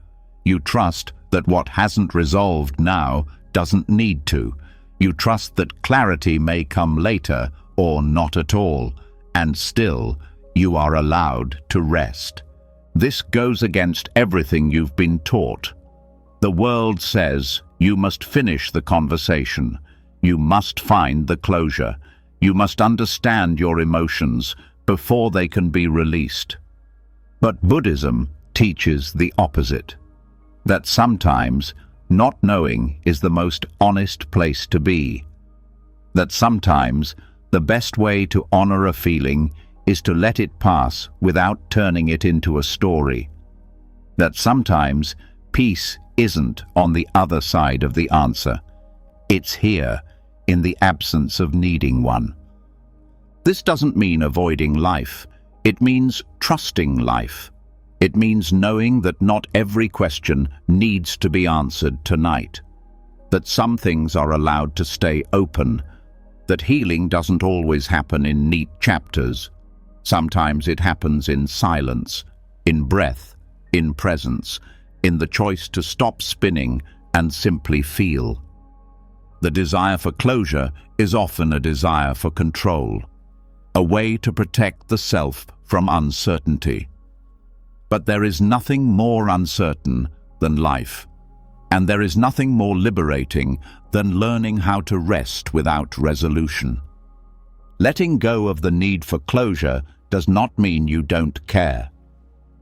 You trust that what hasn't resolved now doesn't need to. You trust that clarity may come later or not at all, and still you are allowed to rest. This goes against everything you've been taught. The world says you must finish the conversation. You must find the closure. You must understand your emotions before they can be released. But Buddhism teaches the opposite, that sometimes not knowing is the most honest place to be. That sometimes the best way to honor a feeling is to let it pass without turning it into a story. That sometimes peace isn't on the other side of the answer. It's here, in the absence of needing one. This doesn't mean avoiding life. It means trusting life. It means knowing that not every question needs to be answered tonight. That some things are allowed to stay open. That healing doesn't always happen in neat chapters, Sometimes it happens in silence, in breath, in presence, in the choice to stop spinning and simply feel. The desire for closure is often a desire for control, a way to protect the self from uncertainty. But there is nothing more uncertain than life, and there is nothing more liberating than learning how to rest without resolution. Letting go of the need for closure does not mean you don't care.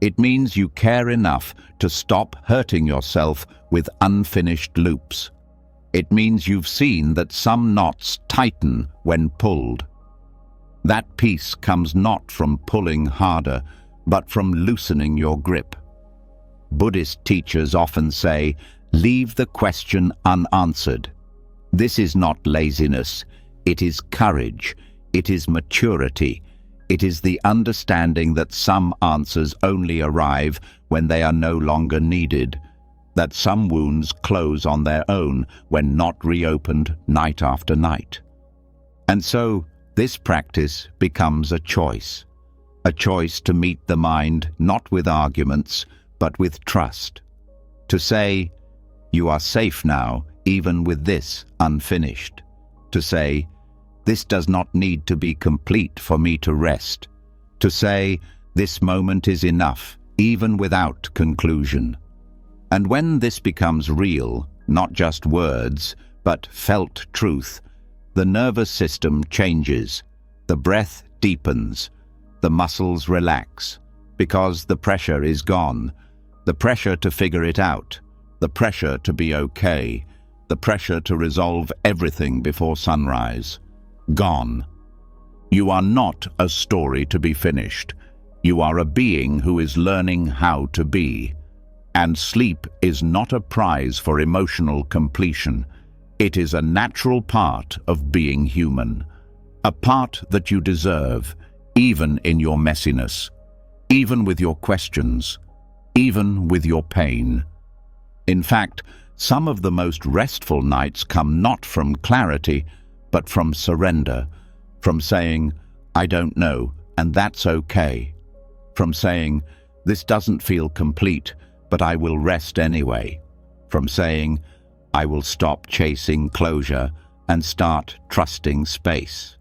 It means you care enough to stop hurting yourself with unfinished loops. It means you've seen that some knots tighten when pulled. That peace comes not from pulling harder, but from loosening your grip. Buddhist teachers often say, "Leave the question unanswered." This is not laziness, it is courage, it is maturity, it is the understanding that some answers only arrive when they are no longer needed, that some wounds close on their own when not reopened night after night. And so, this practice becomes a choice to meet the mind not with arguments, but with trust. To say, "You are safe now, even with this unfinished." To say, "This does not need to be complete for me to rest." To say, "This moment is enough, even without conclusion." And when this becomes real, not just words, but felt truth, the nervous system changes, the breath deepens, the muscles relax, because the pressure is gone, the pressure to figure it out, the pressure to be okay, the pressure to resolve everything before sunrise. Gone. You are not a story to be finished. You are a being who is learning how to be. And sleep is not a prize for emotional completion. It is a natural part of being human, a part that you deserve, even in your messiness, even with your questions, even with your pain. In fact, some of the most restful nights come not from clarity, but from surrender, from saying, "I don't know, and that's okay," from saying, "This doesn't feel complete, but I will rest anyway," from saying, "I will stop chasing closure and start trusting space."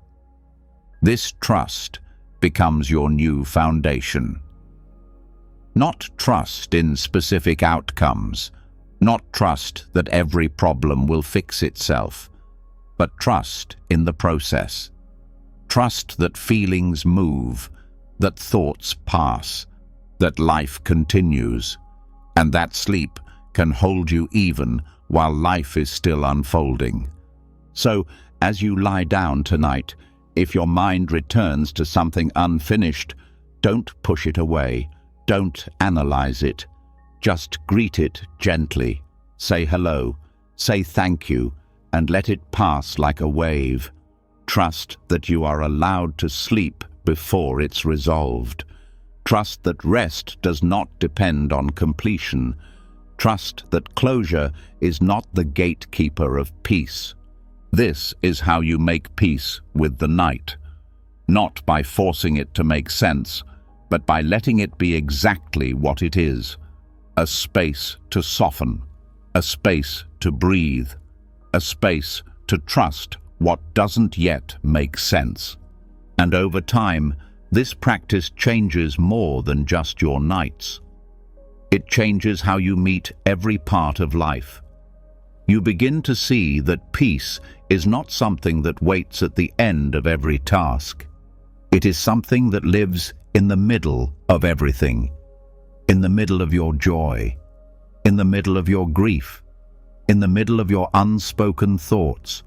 This trust becomes your new foundation. Not trust in specific outcomes, not trust that every problem will fix itself, but trust in the process. Trust that feelings move, that thoughts pass, that life continues, and that sleep can hold you even while life is still unfolding. So, as you lie down tonight, if your mind returns to something unfinished, don't push it away, don't analyze it. Just greet it gently, say hello, say thank you, and let it pass like a wave. Trust that you are allowed to sleep before it's resolved. Trust that rest does not depend on completion. Trust that closure is not the gatekeeper of peace. This is how you make peace with the night, not by forcing it to make sense, but by letting it be exactly what it is: a space to soften, a space to breathe, a space to trust what doesn't yet make sense. And over time, this practice changes more than just your nights. It changes how you meet every part of life. You begin to see that peace is not something that waits at the end of every task. It is something that lives in the middle of everything, in the middle of your joy, in the middle of your grief, in the middle of your unspoken thoughts,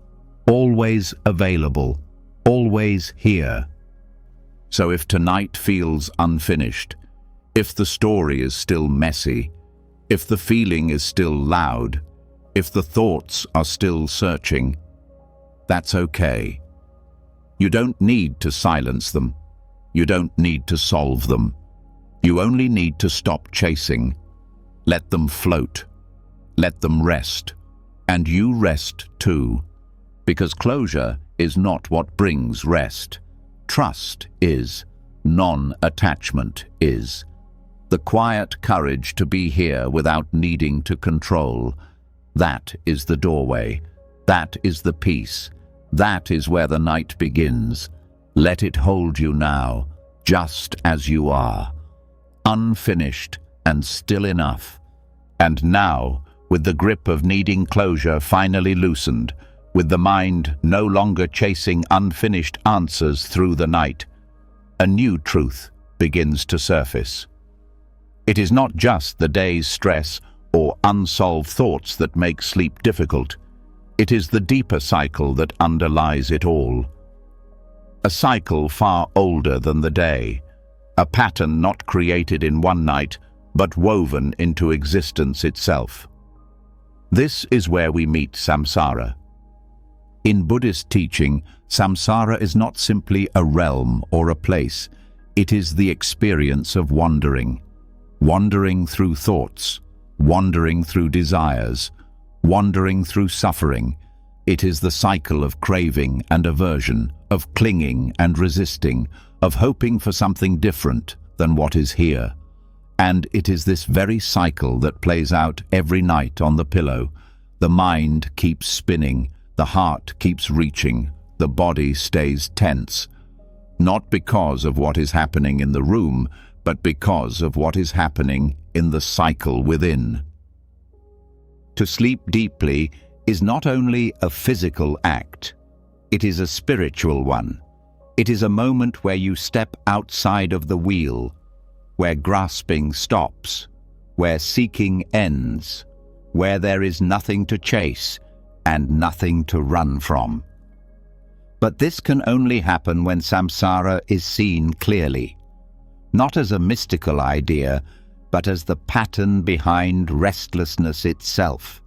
always available, always here. So if tonight feels unfinished, if the story is still messy, if the feeling is still loud, if the thoughts are still searching, that's okay. You don't need to silence them. You don't need to solve them. You only need to stop chasing. Let them float. Let them rest. And you rest too. Because closure is not what brings rest. Trust is. non-attachment is. The quiet courage to be here without needing to control. That is the doorway. That is the peace. That is where the night begins. Let it hold you now, just as you are. Unfinished and still enough. And now, with the grip of needing closure finally loosened, with the mind no longer chasing unfinished answers through the night, a new truth begins to surface. It is not just the day's stress or unsolved thoughts that make sleep difficult. It is the deeper cycle that underlies it all. A cycle far older than the day, a pattern not created in one night, but woven into existence itself. This is where we meet samsara. In Buddhist teaching, samsara is not simply a realm or a place. It is the experience of wandering. Wandering through thoughts, wandering through desires, wandering through suffering. It is the cycle of craving and aversion, of clinging and resisting, of hoping for something different than what is here. And it is this very cycle that plays out every night on the pillow. The mind keeps spinning, the heart keeps reaching, the body stays tense. Not because of what is happening in the room, but because of what is happening in the cycle within. To sleep deeply is not only a physical act, it is a spiritual one. It is a moment where you step outside of the wheel, where grasping stops, where seeking ends, where there is nothing to chase and nothing to run from. But this can only happen when samsara is seen clearly, not as a mystical idea, but as the pattern behind restlessness itself.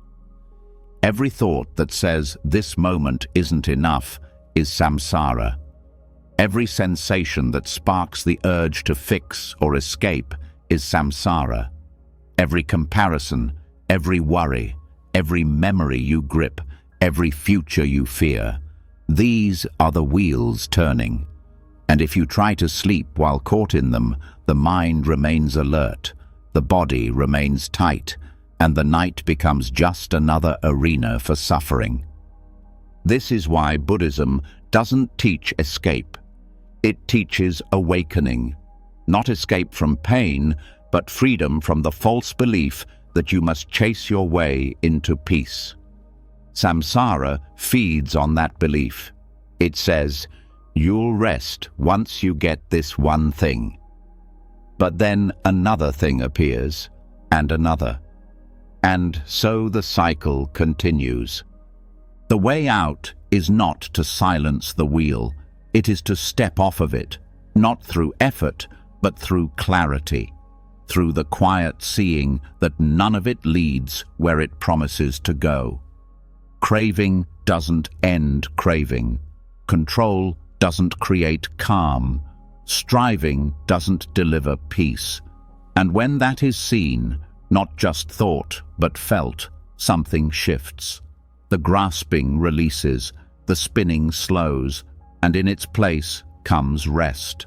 Every thought that says this moment isn't enough is samsara. Every sensation that sparks the urge to fix or escape is samsara. Every comparison, every worry, every memory you grip, every future you fear, these are the wheels turning. And if you try to sleep while caught in them, the mind remains alert, the body remains tight, and the night becomes just another arena for suffering. This is why Buddhism doesn't teach escape. It teaches awakening, not escape from pain, but freedom from the false belief that you must chase your way into peace. Samsara feeds on that belief. It says, you'll rest once you get this one thing. But then another thing appears, and another. And so the cycle continues. The way out is not to silence the wheel. It is to step off of it, not through effort, but through clarity, through the quiet seeing that none of it leads where it promises to go. Craving doesn't end craving. Control doesn't create calm. Striving doesn't deliver peace. And when that is seen, not just thought, but felt, something shifts. The grasping releases, the spinning slows, and in its place comes rest.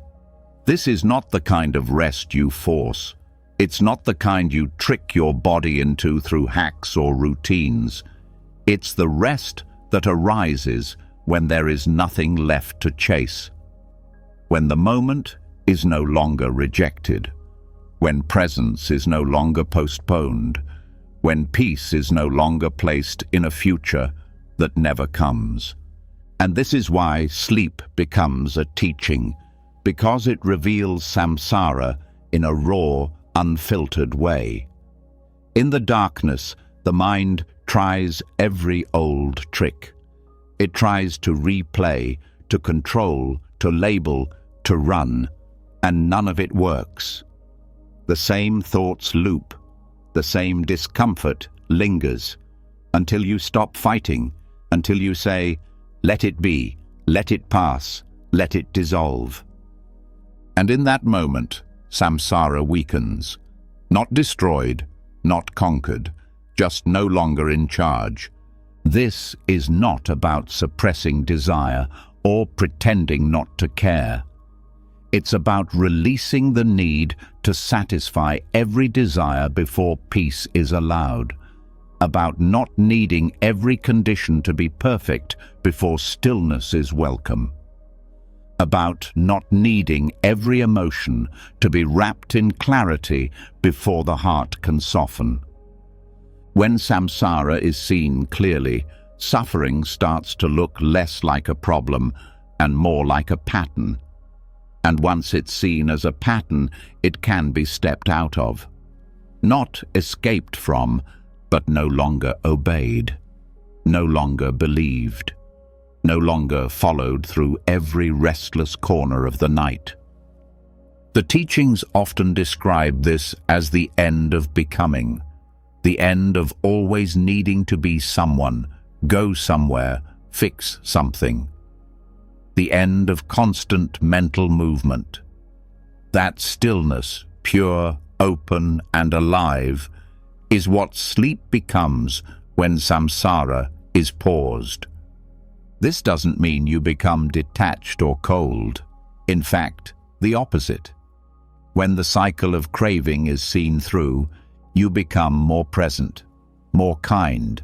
This is not the kind of rest you force. It's not the kind you trick your body into through hacks or routines. It's the rest that arises when there is nothing left to chase. When the moment is no longer rejected. When presence is no longer postponed. When peace is no longer placed in a future that never comes. And this is why sleep becomes a teaching, because it reveals samsara in a raw, unfiltered way. In the darkness, the mind tries every old trick. It tries to replay, to control, to label, to run, and none of it works. The same thoughts loop, the same discomfort lingers, until you stop fighting, until you say, let it be, let it pass, let it dissolve. And in that moment, samsara weakens, not destroyed, not conquered, just no longer in charge. This is not about suppressing desire or pretending not to care. It's about releasing the need to satisfy every desire before peace is allowed, about not needing every condition to be perfect before stillness is welcome, about not needing every emotion to be wrapped in clarity before the heart can soften. When samsara is seen clearly, suffering starts to look less like a problem and more like a pattern. And once it's seen as a pattern, it can be stepped out of. Not escaped from, but no longer obeyed, no longer believed, no longer followed through every restless corner of the night. The teachings often describe this as the end of becoming, the end of always needing to be someone, go somewhere, fix something. The end of constant mental movement. That stillness, pure, open, and alive, is what sleep becomes when samsara is paused. This doesn't mean you become detached or cold. In fact, the opposite. When the cycle of craving is seen through, you become more present, more kind,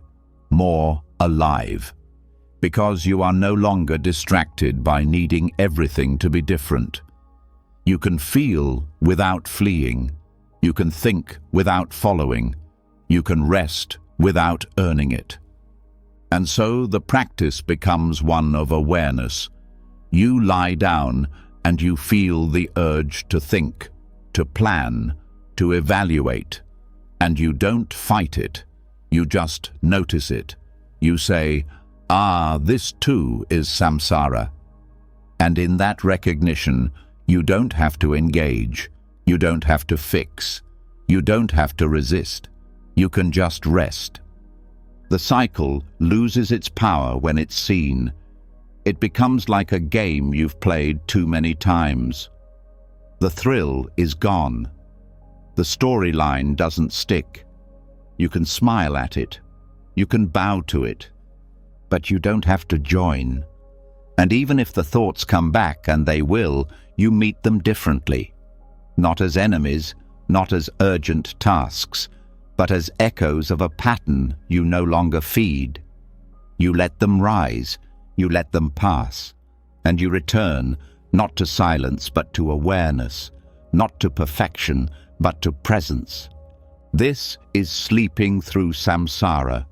more alive. Because you are no longer distracted by needing everything to be different. You can feel without fleeing. You can think without following. You can rest without earning it. And so the practice becomes one of awareness. You lie down and you feel the urge to think, to plan, to evaluate. And you don't fight it. You just notice it. You say, "Ah, this too is samsara." And in that recognition, you don't have to engage. You don't have to fix. You don't have to resist. You can just rest. The cycle loses its power when it's seen. It becomes like a game you've played too many times. The thrill is gone. The storyline doesn't stick. You can smile at it. You can bow to it. But you don't have to join. And even if the thoughts come back, and they will, you meet them differently. Not as enemies, not as urgent tasks, but as echoes of a pattern you no longer feed. You let them rise, you let them pass, and you return, not to silence but to awareness, not to perfection but to presence. This is sleeping through samsara,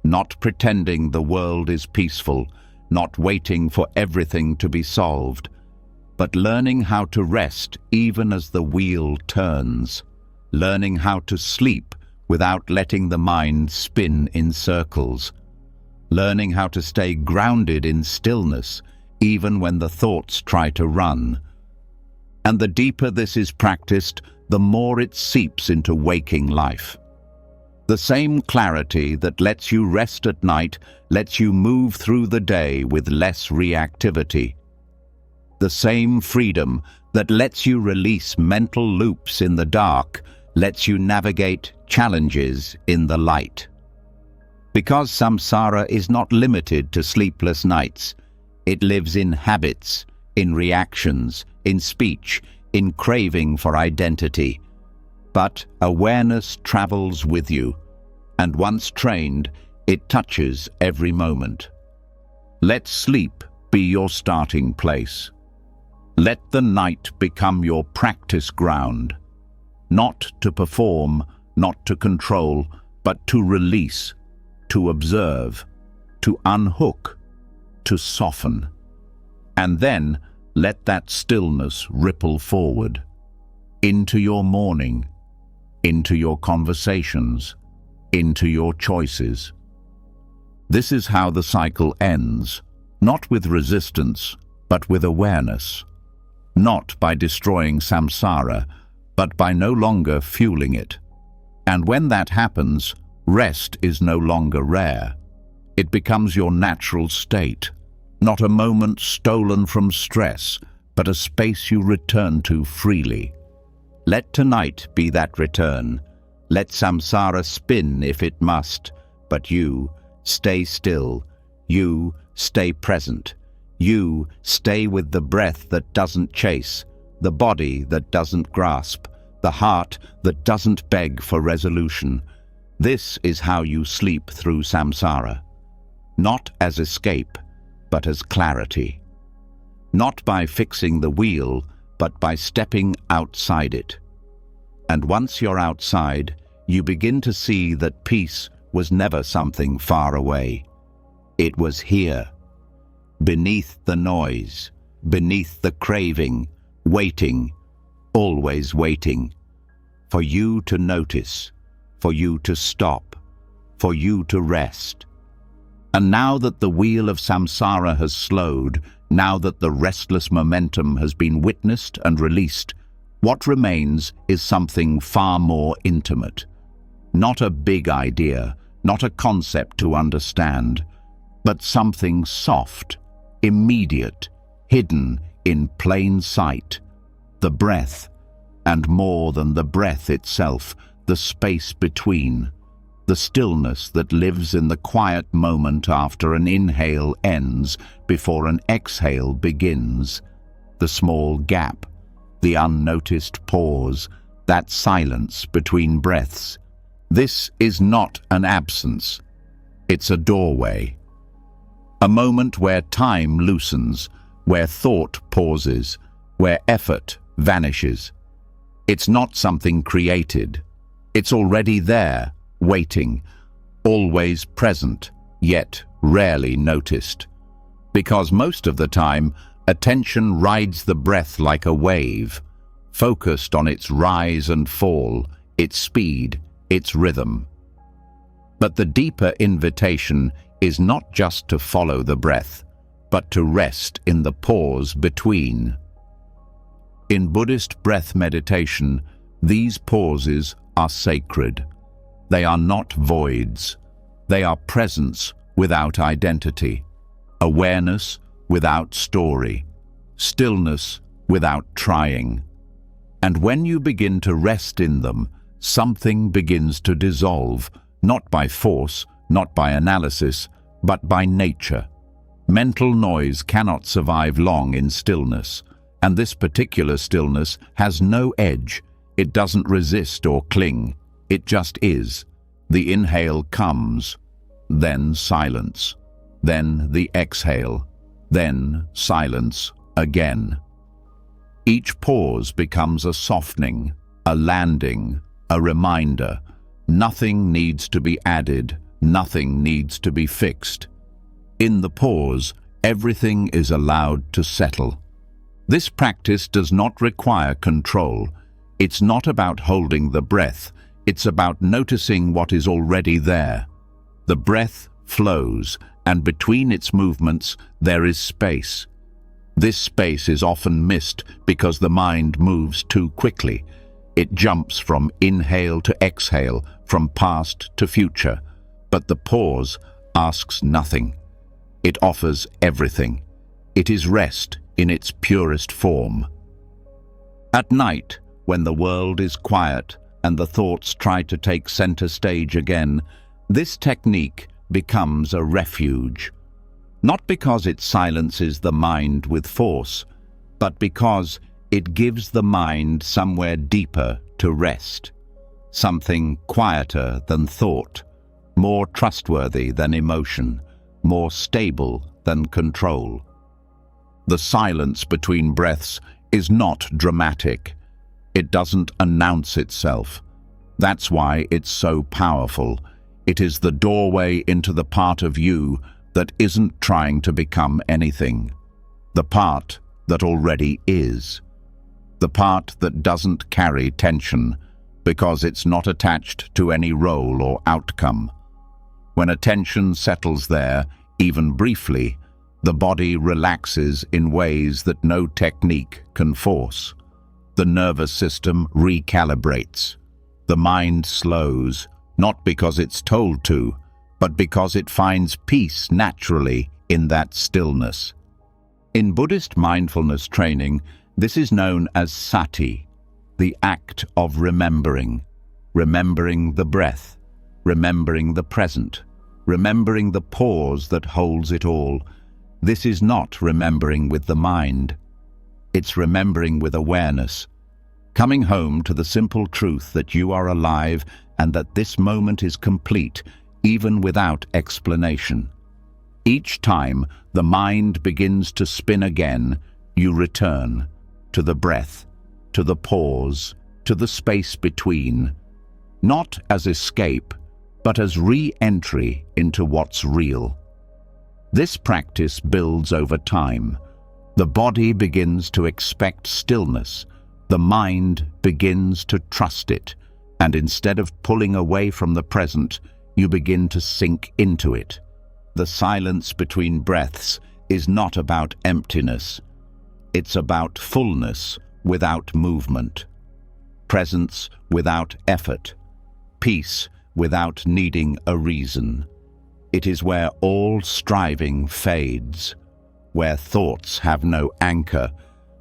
not pretending the world is peaceful, not waiting for everything to be solved, but learning how to rest even as the wheel turns, learning how to sleep without letting the mind spin in circles, learning how to stay grounded in stillness even when the thoughts try to run. And the deeper this is practiced, the more it seeps into waking life. The same clarity that lets you rest at night lets you move through the day with less reactivity. The same freedom that lets you release mental loops in the dark lets you navigate challenges in the light. Because samsara is not limited to sleepless nights, it lives in habits, in reactions, in speech, in craving for identity. But awareness travels with you, and once trained, it touches every moment. Let sleep be your starting place. Let the night become your practice ground, not to perform, not to control, but to release, to observe, to unhook, to soften. And then let that stillness ripple forward, into your morning, into your conversations, into your choices. This is how the cycle ends, not with resistance, but with awareness. Not by destroying samsara, but by no longer fueling it. And when that happens, rest is no longer rare. It becomes your natural state, not a moment stolen from stress, but a space you return to freely. Let tonight be that return. Let samsara spin if it must, but you stay still. You stay present. You stay with the breath that doesn't chase, the body that doesn't grasp, the heart that doesn't beg for resolution. This is how you sleep through samsara. Not as escape, but as clarity. Not by fixing the wheel, but by stepping outside it. And once you're outside, you begin to see that peace was never something far away. It was here, beneath the noise, beneath the craving, waiting, always waiting, for you to notice, for you to stop, for you to rest. And now that the wheel of samsara has slowed, now that the restless momentum has been witnessed and released, what remains is something far more intimate. Not a big idea, not a concept to understand, but something soft, immediate, hidden in plain sight. The breath, and more than the breath itself, the space between. The stillness that lives in the quiet moment after an inhale ends before an exhale begins. The small gap, the unnoticed pause, that silence between breaths. This is not an absence. It's a doorway. A moment where time loosens, where thought pauses, where effort vanishes. It's not something created. It's already there, waiting, always present, yet rarely noticed. Because most of the time, attention rides the breath like a wave, focused on its rise and fall, its speed, its rhythm. But the deeper invitation is not just to follow the breath, but to rest in the pause between. In Buddhist breath meditation, these pauses are sacred. They are not voids. They are presence without identity, awareness without story, stillness without trying. And when you begin to rest in them, something begins to dissolve, not by force, not by analysis, but by nature. Mental noise cannot survive long in stillness, and this particular stillness has no edge. It doesn't resist or cling. It just is. The inhale comes, then silence, then the exhale, then silence again. Each pause becomes a softening, a landing, a reminder. Nothing needs to be added, nothing needs to be fixed. In the pause, everything is allowed to settle. This practice does not require control. It's not about holding the breath. It's about noticing what is already there. The breath flows, and between its movements, there is space. This space is often missed because the mind moves too quickly. It jumps from inhale to exhale, from past to future. But the pause asks nothing. It offers everything. It is rest in its purest form. At night, when the world is quiet and the thoughts try to take center stage again, this technique becomes a refuge. Not because it silences the mind with force, but because it gives the mind somewhere deeper to rest. Something quieter than thought, more trustworthy than emotion, more stable than control. The silence between breaths is not dramatic. It doesn't announce itself. That's why it's so powerful. It is the doorway into the part of you that isn't trying to become anything. The part that already is. The part that doesn't carry tension because it's not attached to any role or outcome. When attention settles there, even briefly, the body relaxes in ways that no technique can force. The nervous system recalibrates. The mind slows, not because it's told to, but because it finds peace naturally in that stillness. In Buddhist mindfulness training, this is known as sati, the act of remembering. Remembering the breath, remembering the present, remembering the pause that holds it all. This is not remembering with the mind. It's remembering with awareness, coming home to the simple truth that you are alive and that this moment is complete, even without explanation. Each time the mind begins to spin again, you return to the breath, to the pause, to the space between, not as escape, but as re-entry into what's real. This practice builds over time. The body begins to expect stillness, the mind begins to trust it, and instead of pulling away from the present, you begin to sink into it. The silence between breaths is not about emptiness. It's about fullness without movement, presence without effort, peace without needing a reason. It is where all striving fades, where thoughts have no anchor,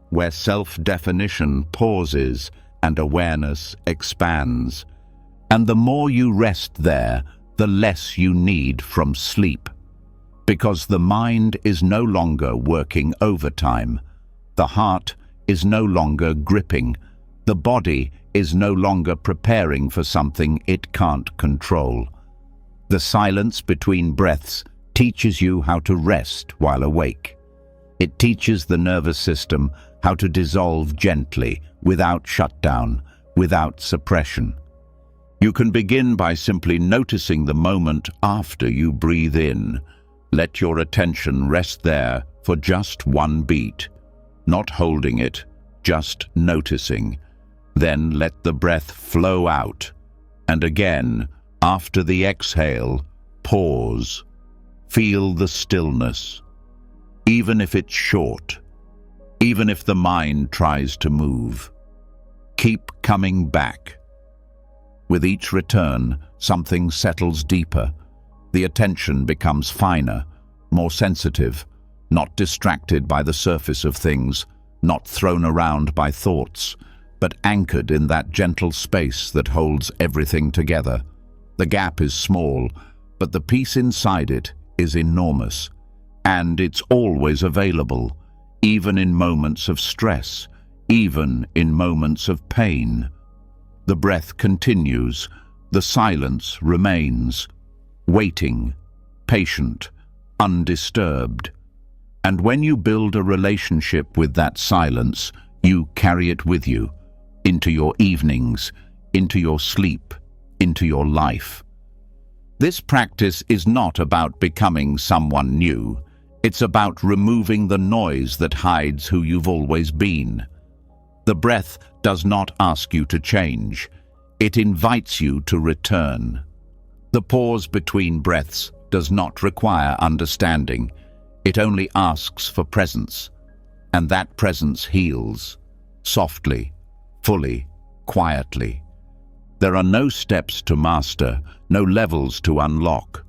where self-definition pauses and awareness expands. And the more you rest there, the less you need from sleep. Because the mind is no longer working overtime, the heart is no longer gripping, the body is no longer preparing for something it can't control. The silence between breaths teaches you how to rest while awake. It teaches the nervous system how to dissolve gently, without shutdown, without suppression. You can begin by simply noticing the moment after you breathe in. Let your attention rest there for just one beat, not holding it, just noticing. Then let the breath flow out, and again, after the exhale, pause. Feel the stillness, even if it's short, even if the mind tries to move. Keep coming back. With each return, something settles deeper. The attention becomes finer, more sensitive, not distracted by the surface of things, not thrown around by thoughts, but anchored in that gentle space that holds everything together. The gap is small, but the peace inside it is enormous, and it's always available, even in moments of stress, even in moments of pain. The breath continues, the silence remains, waiting, patient, undisturbed. And when you build a relationship with that silence, you carry it with you, into your evenings, into your sleep, into your life. This practice is not about becoming someone new. It's about removing the noise that hides who you've always been. The breath does not ask you to change. It invites you to return. The pause between breaths does not require understanding. It only asks for presence. And that presence heals, softly, fully, quietly. There are no steps to master, no levels to unlock.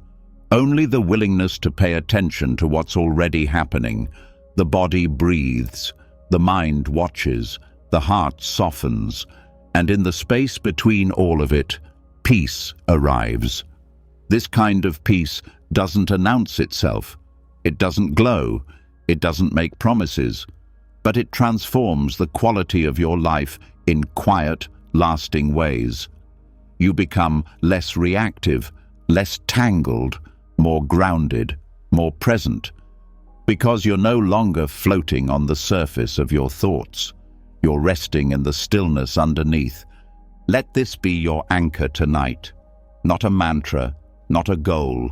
Only the willingness to pay attention to what's already happening. The body breathes, the mind watches, the heart softens, and in the space between all of it, peace arrives. This kind of peace doesn't announce itself. It doesn't glow. It doesn't make promises. But it transforms the quality of your life in quiet, lasting ways. You become less reactive, less tangled, more grounded, more present, because you're no longer floating on the surface of your thoughts. You're resting in the stillness underneath. Let this be your anchor tonight. Not a mantra, not a goal,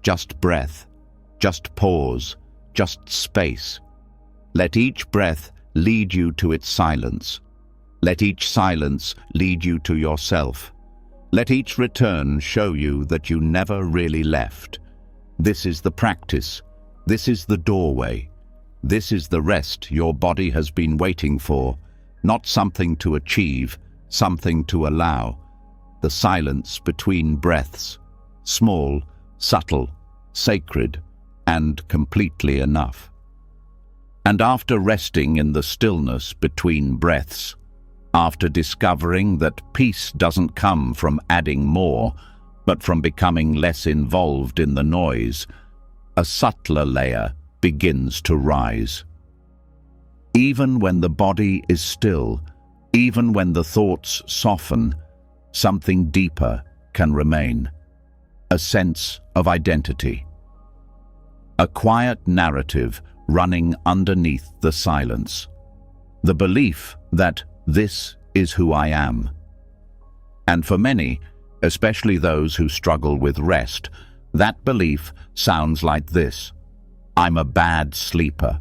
just breath, just pause, just space. Let each breath lead you to its silence. Let each silence lead you to yourself. Let each return show you that you never really left. This is the practice. This is the doorway. This is the rest your body has been waiting for, not something to achieve, something to allow. The silence between breaths, small, subtle, sacred, and completely enough. And after resting in the stillness between breaths, after discovering that peace doesn't come from adding more, but from becoming less involved in the noise, a subtler layer begins to rise. Even when the body is still, even when the thoughts soften, something deeper can remain. A sense of identity. A quiet narrative running underneath the silence. The belief that this is who I am. And for many, especially those who struggle with rest, that belief sounds like this: I'm a bad sleeper.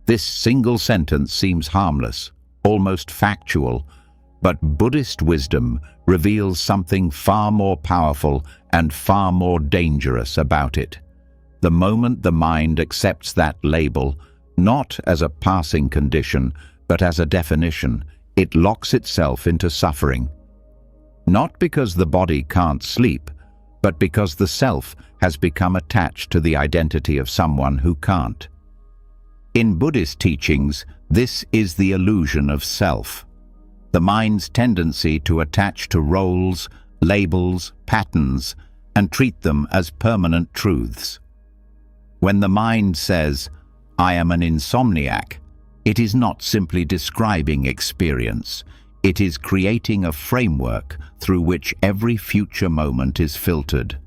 This single sentence seems harmless, almost factual, but Buddhist wisdom reveals something far more powerful and far more dangerous about it. The moment the mind accepts that label, not as a passing condition, but as a definition, it locks itself into suffering. Not because the body can't sleep, but because the self has become attached to the identity of someone who can't. In Buddhist teachings, this is the illusion of self, the mind's tendency to attach to roles, labels, patterns, and treat them as permanent truths. When the mind says, I am an insomniac, it is not simply describing experience. It is creating a framework through which every future moment is filtered.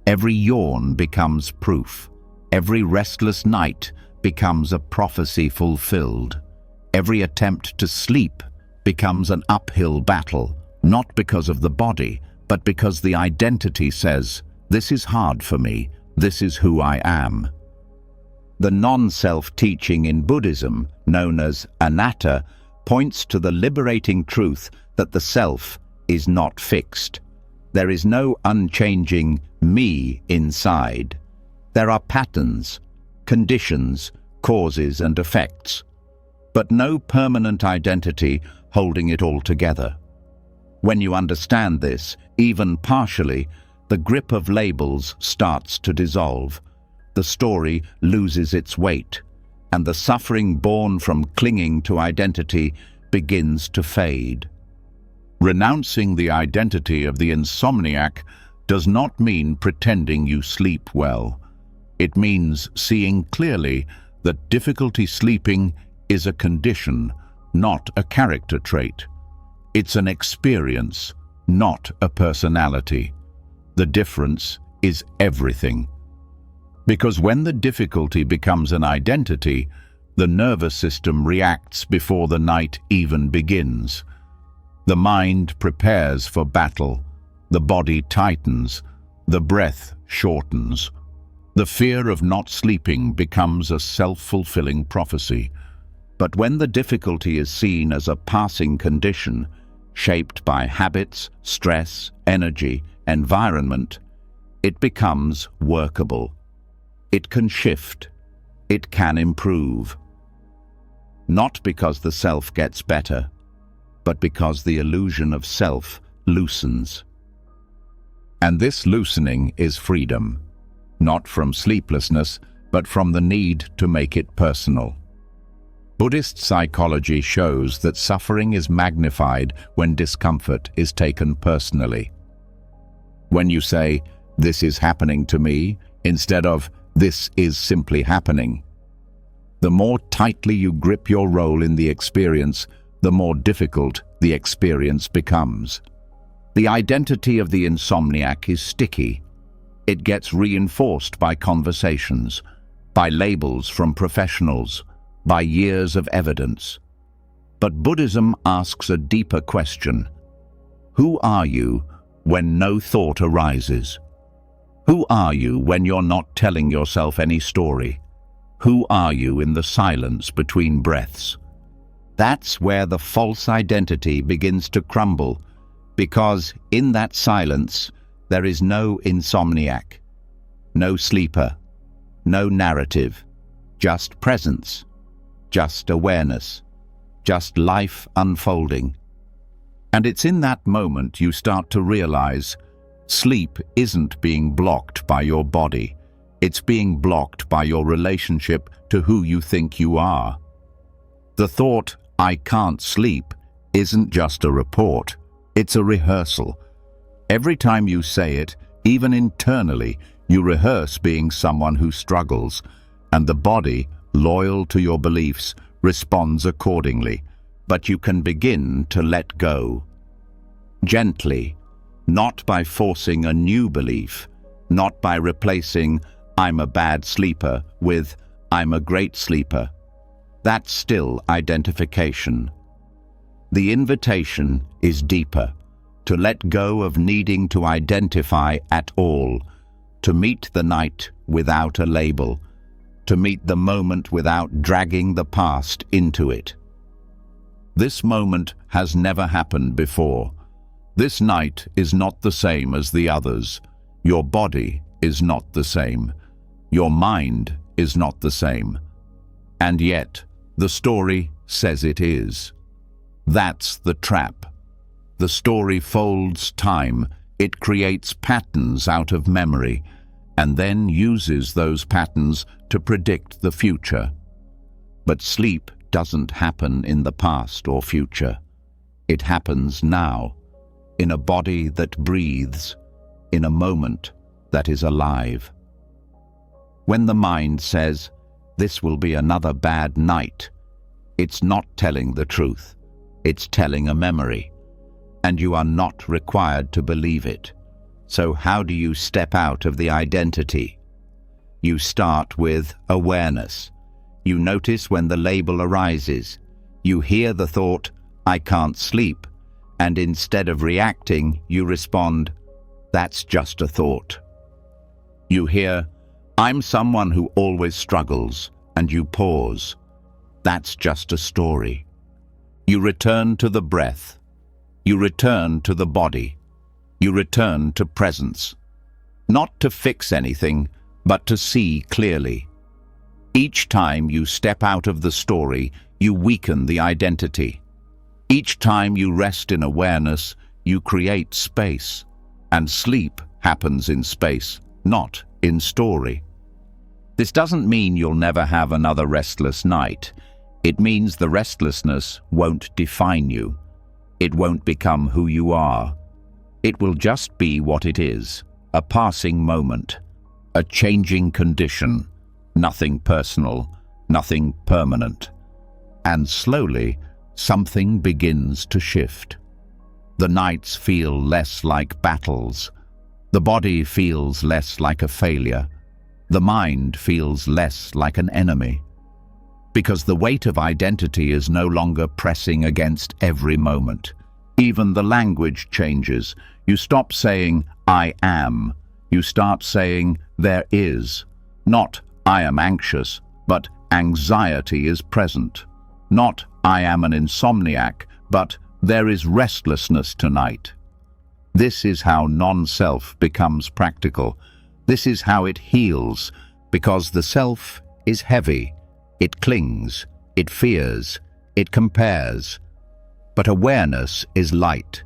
Every yawn becomes proof. Every restless night becomes a prophecy fulfilled. Every attempt to sleep becomes an uphill battle, not because of the body, but because the identity says, this is hard for me, this is who I am. The non-self teaching in Buddhism, known as anatta, points to the liberating truth that the self is not fixed. There is no unchanging me inside. There are patterns, conditions, causes and effects, but no permanent identity holding it all together. When you understand this, even partially, the grip of labels starts to dissolve. The story loses its weight, and the suffering born from clinging to identity begins to fade. Renouncing the identity of the insomniac does not mean pretending you sleep well. It means seeing clearly that difficulty sleeping is a condition, not a character trait. It's an experience, not a personality. The difference is everything. Because when the difficulty becomes an identity, the nervous system reacts before the night even begins. The mind prepares for battle, the body tightens, the breath shortens. The fear of not sleeping becomes a self-fulfilling prophecy. But when the difficulty is seen as a passing condition, shaped by habits, stress, energy, environment, it becomes workable. It can shift. It can improve. Not because the self gets better, but because the illusion of self loosens. And this loosening is freedom, not from sleeplessness, but from the need to make it personal. Buddhist psychology shows that suffering is magnified when discomfort is taken personally. When you say, "This is happening to me," instead of "This is simply happening," the more tightly you grip your role in the experience, the more difficult the experience becomes. The identity of the insomniac is sticky. It gets reinforced by conversations, by labels from professionals, by years of evidence. But Buddhism asks a deeper question. Who are you when no thought arises? Who are you when you're not telling yourself any story? Who are you in the silence between breaths? That's where the false identity begins to crumble, because in that silence there is no insomniac, no sleeper, no narrative, just presence, just awareness, just life unfolding. And it's in that moment you start to realize sleep isn't being blocked by your body. It's being blocked by your relationship to who you think you are. The thought, "I can't sleep," isn't just a report. It's a rehearsal. Every time you say it, even internally, you rehearse being someone who struggles, and the body, loyal to your beliefs, responds accordingly, but you can begin to let go. Gently, not by forcing a new belief, not by replacing "I'm a bad sleeper" with "I'm a great sleeper." That's still identification. The invitation is deeper, to let go of needing to identify at all, to meet the night without a label, to meet the moment without dragging the past into it. This moment has never happened before. This night is not the same as the others. Your body is not the same. Your mind is not the same. And yet, the story says it is. That's the trap. The story folds time. It creates patterns out of memory, and then uses those patterns to predict the future. But sleep doesn't happen in the past or future. It happens now, in a body that breathes, in a moment that is alive. When the mind says, "This will be another bad night," it's not telling the truth. It's telling a memory, and you are not required to believe it. So how do you step out of the identity? You start with awareness. You notice when the label arises. You hear the thought, "I can't sleep," and instead of reacting, you respond, "That's just a thought." You hear, "I'm someone who always struggles," and you pause. That's just a story. You return to the breath. You return to the body. You return to presence. Not to fix anything, but to see clearly. Each time you step out of the story, you weaken the identity. Each time you rest in awareness, you create space. And sleep happens in space, not in story. This doesn't mean you'll never have another restless night. It means the restlessness won't define you. It won't become who you are. It will just be what it is, a passing moment, a changing condition, nothing personal, nothing permanent. And slowly, something begins to shift. The nights feel less like battles. The body feels less like a failure. The mind feels less like an enemy. Because the weight of identity is no longer pressing against every moment. Even the language changes. You stop saying, "I am." You start saying, "There is." Not, "I am anxious," but "anxiety is present." Not, "I am an insomniac," but "there is restlessness tonight." This is how non-self becomes practical. This is how it heals, because the self is heavy. It clings, it fears, it compares. But awareness is light.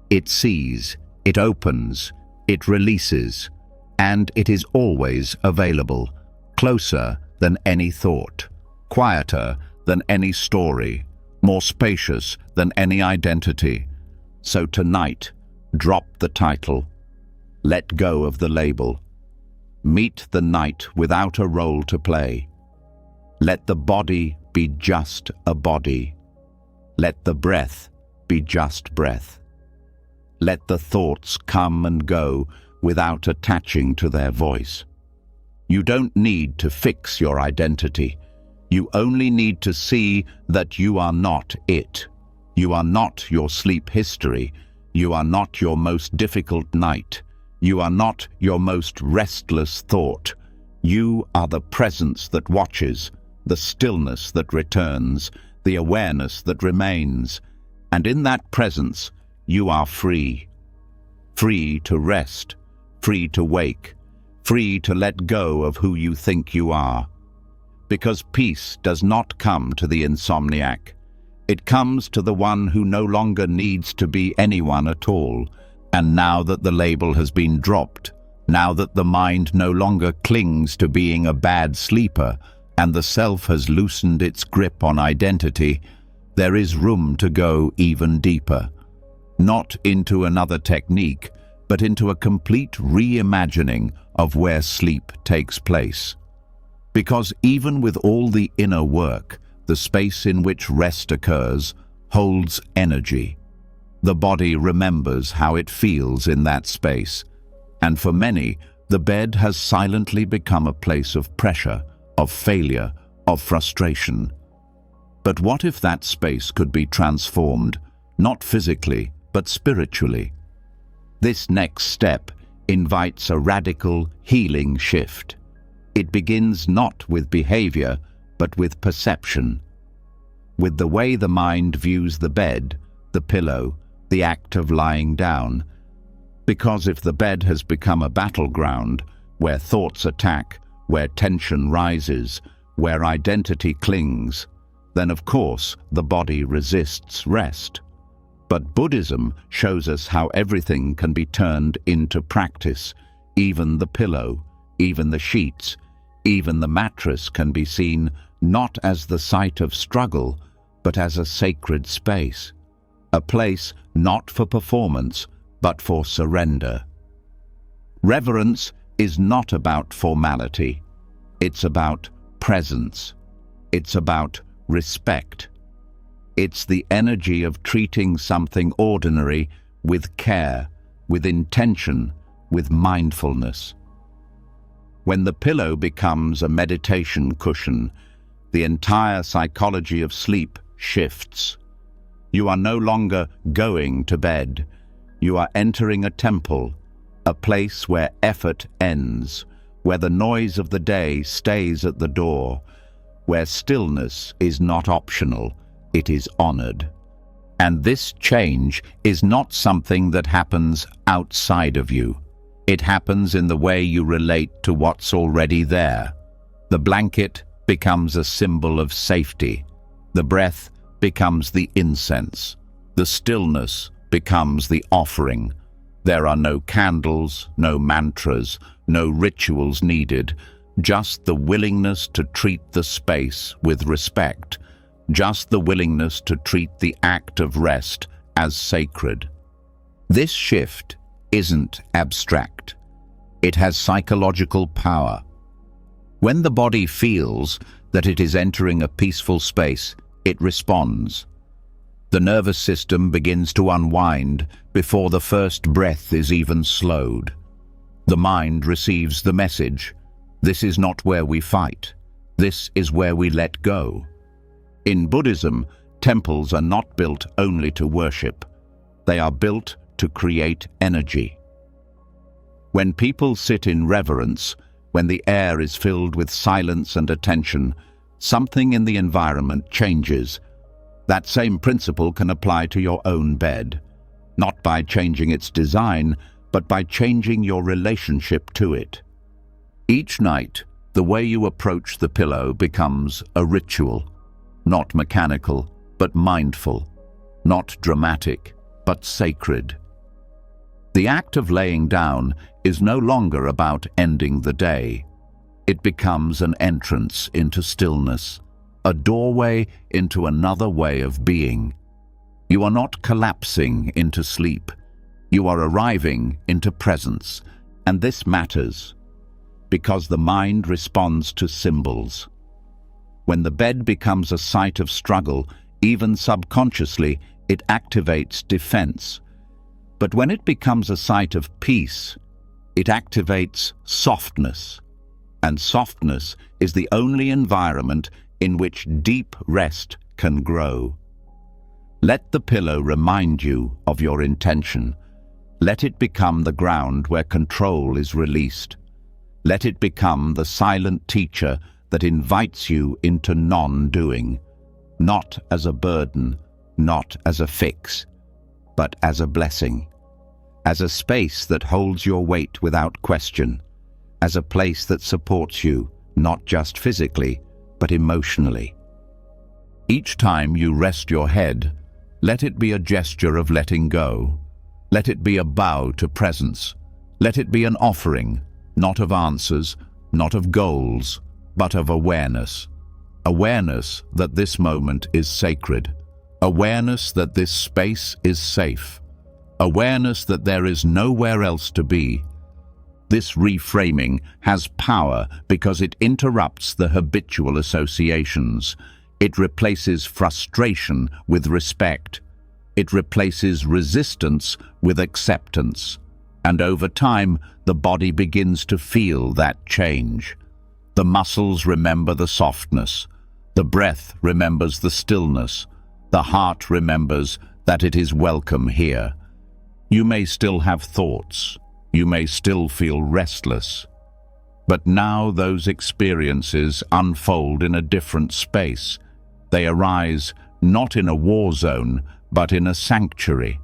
It sees, it opens, it releases, and it is always available, closer than any thought, quieter than any story, more spacious than any identity. So tonight, drop the title. Let go of the label. Meet the night without a role to play. Let the body be just a body. Let the breath be just breath. Let the thoughts come and go without attaching to their voice. You don't need to fix your identity. You only need to see that you are not it. You are not your sleep history. You are not your most difficult night. You are not your most restless thought. You are the presence that watches, the stillness that returns, the awareness that remains. And in that presence, you are free. Free to rest, free to wake, free to let go of who you think you are. Because peace does not come to the insomniac. It comes to the one who no longer needs to be anyone at all. And now that the label has been dropped, now that the mind no longer clings to being a bad sleeper, and the self has loosened its grip on identity, there is room to go even deeper. Not into another technique, but into a complete reimagining of where sleep takes place. Because even with all the inner work, the space in which rest occurs, holds energy. The body remembers how it feels in that space, and for many, the bed has silently become a place of pressure, of failure, of frustration. But what if that space could be transformed, not physically, but spiritually? This next step invites a radical, healing shift. It begins not with behavior, but with perception. With the way the mind views the bed, the pillow, the act of lying down. Because if the bed has become a battleground, where thoughts attack, where tension rises, where identity clings, then of course the body resists rest. But Buddhism shows us how everything can be turned into practice. Even the pillow, even the sheets, even the mattress can be seen not as the site of struggle, but as a sacred space. A place not for performance, but for surrender. Reverence is not about formality. It's about presence. It's about respect. It's the energy of treating something ordinary with care, with intention, with mindfulness. When the pillow becomes a meditation cushion, the entire psychology of sleep shifts. You are no longer going to bed. You are entering a temple, a place where effort ends, where the noise of the day stays at the door, where stillness is not optional, it is honored. And this change is not something that happens outside of you. It happens in the way you relate to what's already there. The blanket becomes a symbol of safety. The breath becomes the incense. The stillness becomes the offering. There are no candles, no mantras, no rituals needed, just the willingness to treat the space with respect, just the willingness to treat the act of rest as sacred. This shift isn't abstract. It has psychological power. When the body feels that it is entering a peaceful space, it responds. The nervous system begins to unwind before the first breath is even slowed. The mind receives the message. This is not where we fight. This is where we let go. In Buddhism, temples are not built only to worship. They are built to create energy. When people sit in reverence, when the air is filled with silence and attention, something in the environment changes. That same principle can apply to your own bed, not by changing its design, but by changing your relationship to it. Each night, the way you approach the pillow becomes a ritual, not mechanical, but mindful, not dramatic, but sacred. The act of laying down is no longer about ending the day. It becomes an entrance into stillness, a doorway into another way of being. You are not collapsing into sleep. You are arriving into presence, and this matters because the mind responds to symbols. When the bed becomes a site of struggle, even subconsciously, it activates defense. But when it becomes a site of peace, it activates softness. And softness is the only environment in which deep rest can grow. Let the pillow remind you of your intention. Let it become the ground where control is released. Let it become the silent teacher that invites you into non-doing, not as a burden, not as a fix, but as a blessing, as a space that holds your weight without question, as a place that supports you, not just physically, but emotionally. Each time you rest your head, let it be a gesture of letting go. Let it be a bow to presence. Let it be an offering, not of answers, not of goals, but of awareness. Awareness that this moment is sacred. Awareness that this space is safe. Awareness that there is nowhere else to be. This reframing has power because it interrupts the habitual associations. It replaces frustration with respect. It replaces resistance with acceptance. And over time, the body begins to feel that change. The muscles remember the softness. The breath remembers the stillness. The heart remembers that it is welcome here. You may still have thoughts. You may still feel restless. But now those experiences unfold in a different space. They arise not in a war zone, but in a sanctuary.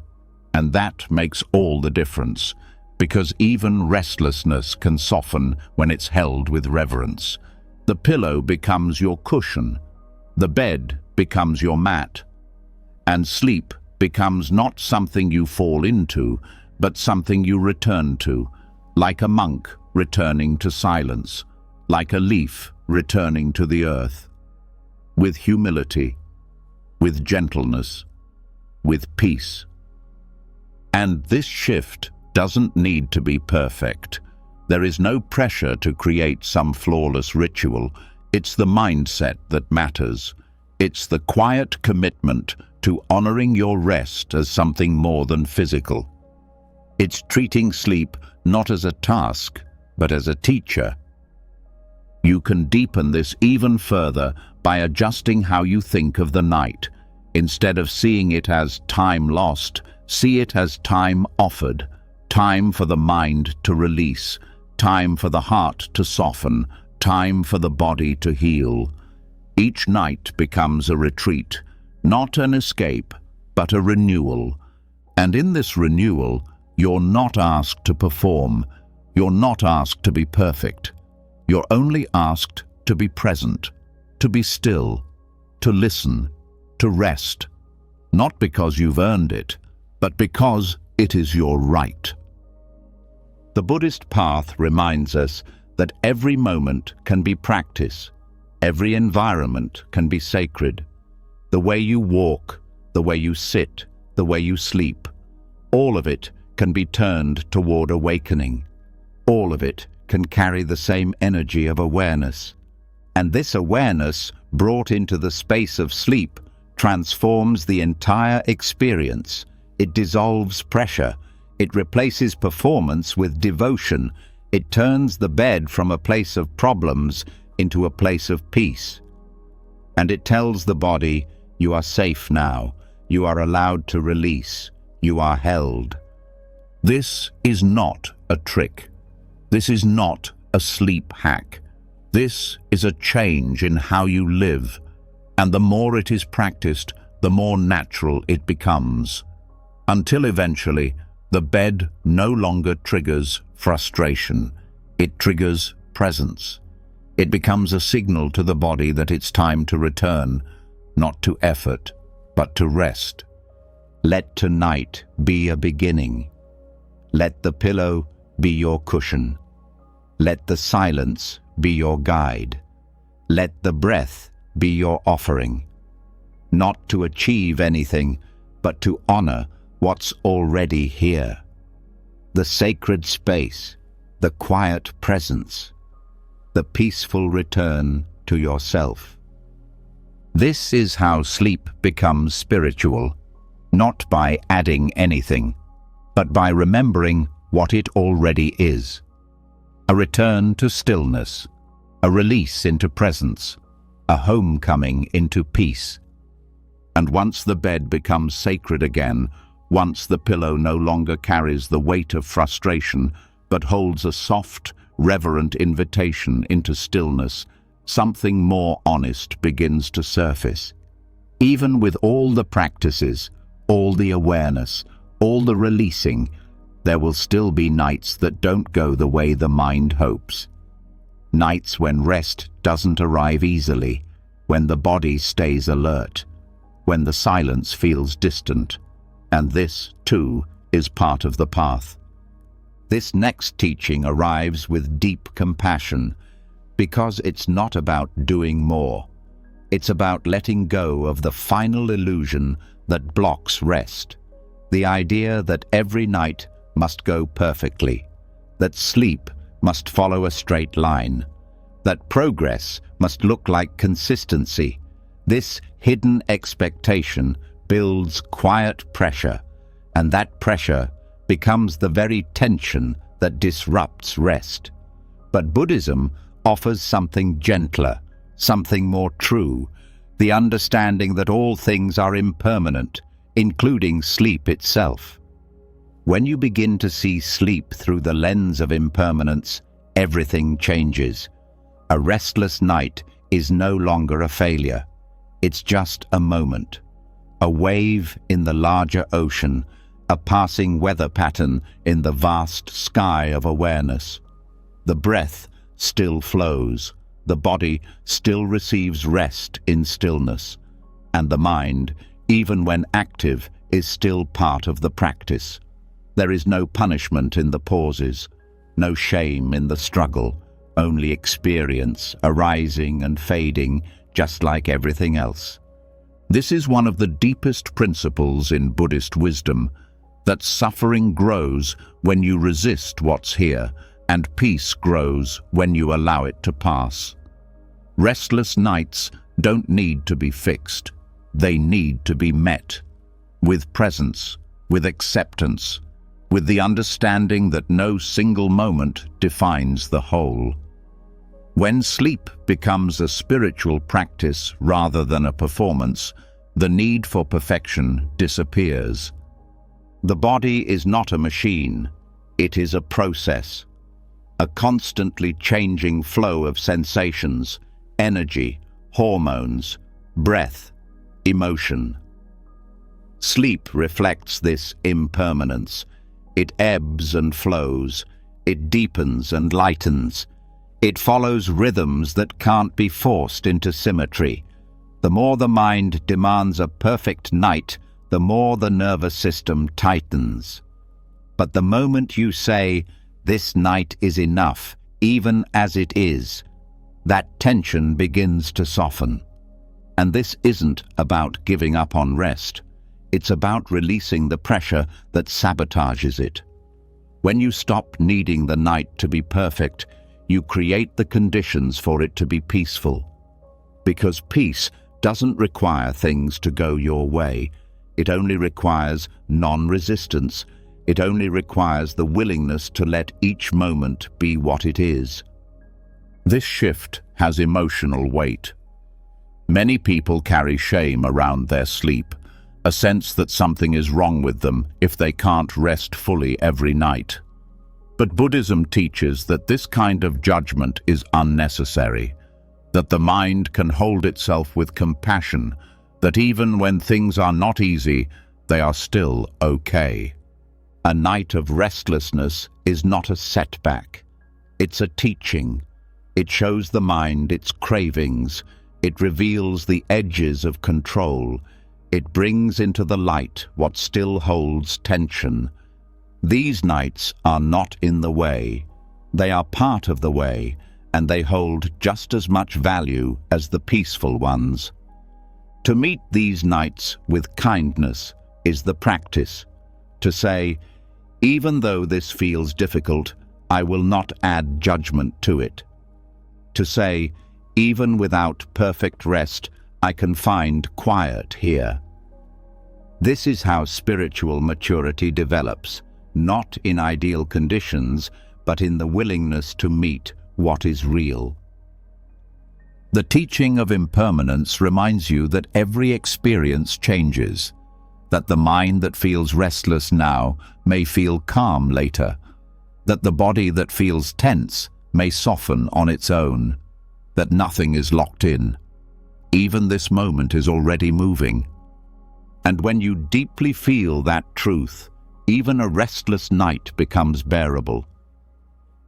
And that makes all the difference, because even restlessness can soften when it's held with reverence. The pillow becomes your cushion. The bed becomes your mat. And sleep becomes not something you fall into, but something you return to, like a monk returning to silence, like a leaf returning to the earth. With humility, with gentleness, with peace. And this shift doesn't need to be perfect. There is no pressure to create some flawless ritual. It's the mindset that matters. It's the quiet commitment to honoring your rest as something more than physical. It's treating sleep not as a task, but as a teacher. You can deepen this even further by adjusting how you think of the night. Instead of seeing it as time lost, see it as time offered, time for the mind to release, time for the heart to soften, time for the body to heal. Each night becomes a retreat, not an escape, but a renewal. And in this renewal, you're not asked to perform. You're not asked to be perfect. You're only asked to be present, to be still, to listen, to rest. Not because you've earned it, but because it is your right. The Buddhist path reminds us that every moment can be practice. Every environment can be sacred. The way you walk, the way you sit, the way you sleep, all of it can be turned toward awakening. All of it can carry the same energy of awareness. And this awareness, brought into the space of sleep, transforms the entire experience. It dissolves pressure. It replaces performance with devotion. It turns the bed from a place of problems into a place of peace. And it tells the body, you are safe now. You are allowed to release. You are held. This is not a trick. This is not a sleep hack. This is a change in how you live. And the more it is practiced, the more natural it becomes. Until eventually, the bed no longer triggers frustration. It triggers presence. It becomes a signal to the body that it's time to return, not to effort, but to rest. Let tonight be a beginning. Let the pillow be your cushion. Let the silence be your guide. Let the breath be your offering. Not to achieve anything, but to honor what's already here. The sacred space, the quiet presence, the peaceful return to yourself. This is how sleep becomes spiritual, not by adding anything, but by remembering what it already is. A return to stillness, a release into presence, a homecoming into peace. And once the bed becomes sacred again, once the pillow no longer carries the weight of frustration, but holds a soft, reverent invitation into stillness, something more honest begins to surface. Even with all the practices, all the awareness, all the releasing, there will still be nights that don't go the way the mind hopes. Nights when rest doesn't arrive easily, when the body stays alert, when the silence feels distant. And this, too, is part of the path. This next teaching arrives with deep compassion, because it's not about doing more. It's about letting go of the final illusion that blocks rest. The idea that every night must go perfectly, that sleep must follow a straight line, that progress must look like consistency, This hidden expectation builds quiet pressure, and that pressure becomes the very tension that disrupts rest. But Buddhism offers something gentler, something more true, the understanding that all things are impermanent, including sleep itself. When you begin to see sleep through the lens of impermanence, everything changes. A restless night is no longer a failure. It's just a moment, a wave in the larger ocean, a passing weather pattern in the vast sky of awareness. The breath still flows, the body still receives rest in stillness, and the mind, even when active, is still part of the practice. There is no punishment in the pauses, no shame in the struggle, only experience arising and fading, just like everything else. This is one of the deepest principles in Buddhist wisdom, that suffering grows when you resist what's here, and peace grows when you allow it to pass. Restless nights don't need to be fixed. They need to be met with presence, with acceptance, with the understanding that no single moment defines the whole. When sleep becomes a spiritual practice rather than a performance, the need for perfection disappears. The body is not a machine, it is a process, a constantly changing flow of sensations, energy, hormones, breath, emotion. Sleep reflects this impermanence. It ebbs and flows, it deepens and lightens. It follows rhythms that can't be forced into symmetry. The more the mind demands a perfect night, the more the nervous system tightens. But the moment you say, "This night is enough, even as it is," that tension begins to soften. And this isn't about giving up on rest. It's about releasing the pressure that sabotages it. When you stop needing the night to be perfect, you create the conditions for it to be peaceful. Because peace doesn't require things to go your way. It only requires non-resistance. It only requires the willingness to let each moment be what it is. This shift has emotional weight. Many people carry shame around their sleep, a sense that something is wrong with them if they can't rest fully every night. But Buddhism teaches that this kind of judgment is unnecessary, that the mind can hold itself with compassion, that even when things are not easy, they are still okay. A night of restlessness is not a setback. It's a teaching. It shows the mind its cravings. It reveals the edges of control. It brings into the light what still holds tension. These nights are not in the way. They are part of the way, and they hold just as much value as the peaceful ones. To meet these nights with kindness is the practice. To say, even though this feels difficult, I will not add judgment to it. To say, even without perfect rest, I can find quiet here. This is how spiritual maturity develops, not in ideal conditions, but in the willingness to meet what is real. The teaching of impermanence reminds you that every experience changes, that the mind that feels restless now may feel calm later, that the body that feels tense may soften on its own, that nothing is locked in. Even this moment is already moving. And when you deeply feel that truth, even a restless night becomes bearable.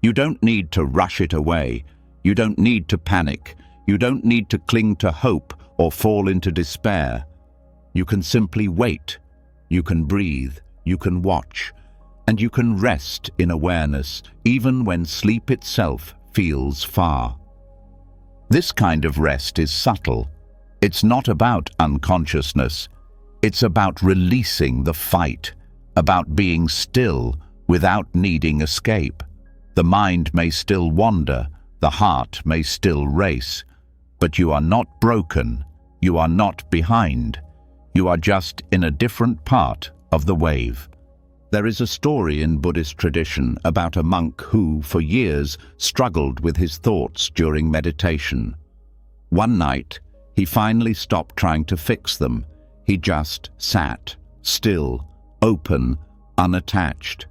You don't need to rush it away. You don't need to panic. You don't need to cling to hope or fall into despair. You can simply wait. You can breathe. You can watch. And you can rest in awareness, even when sleep itself feels far. This kind of rest is subtle. It's not about unconsciousness. It's about releasing the fight, about being still without needing escape. The mind may still wander, the heart may still race, but you are not broken, You are not behind. You are just in a different part of the wave. There is a story in Buddhist tradition about a monk who, for years, struggled with his thoughts during meditation. One night, he finally stopped trying to fix them. He just sat, still, open, unattached.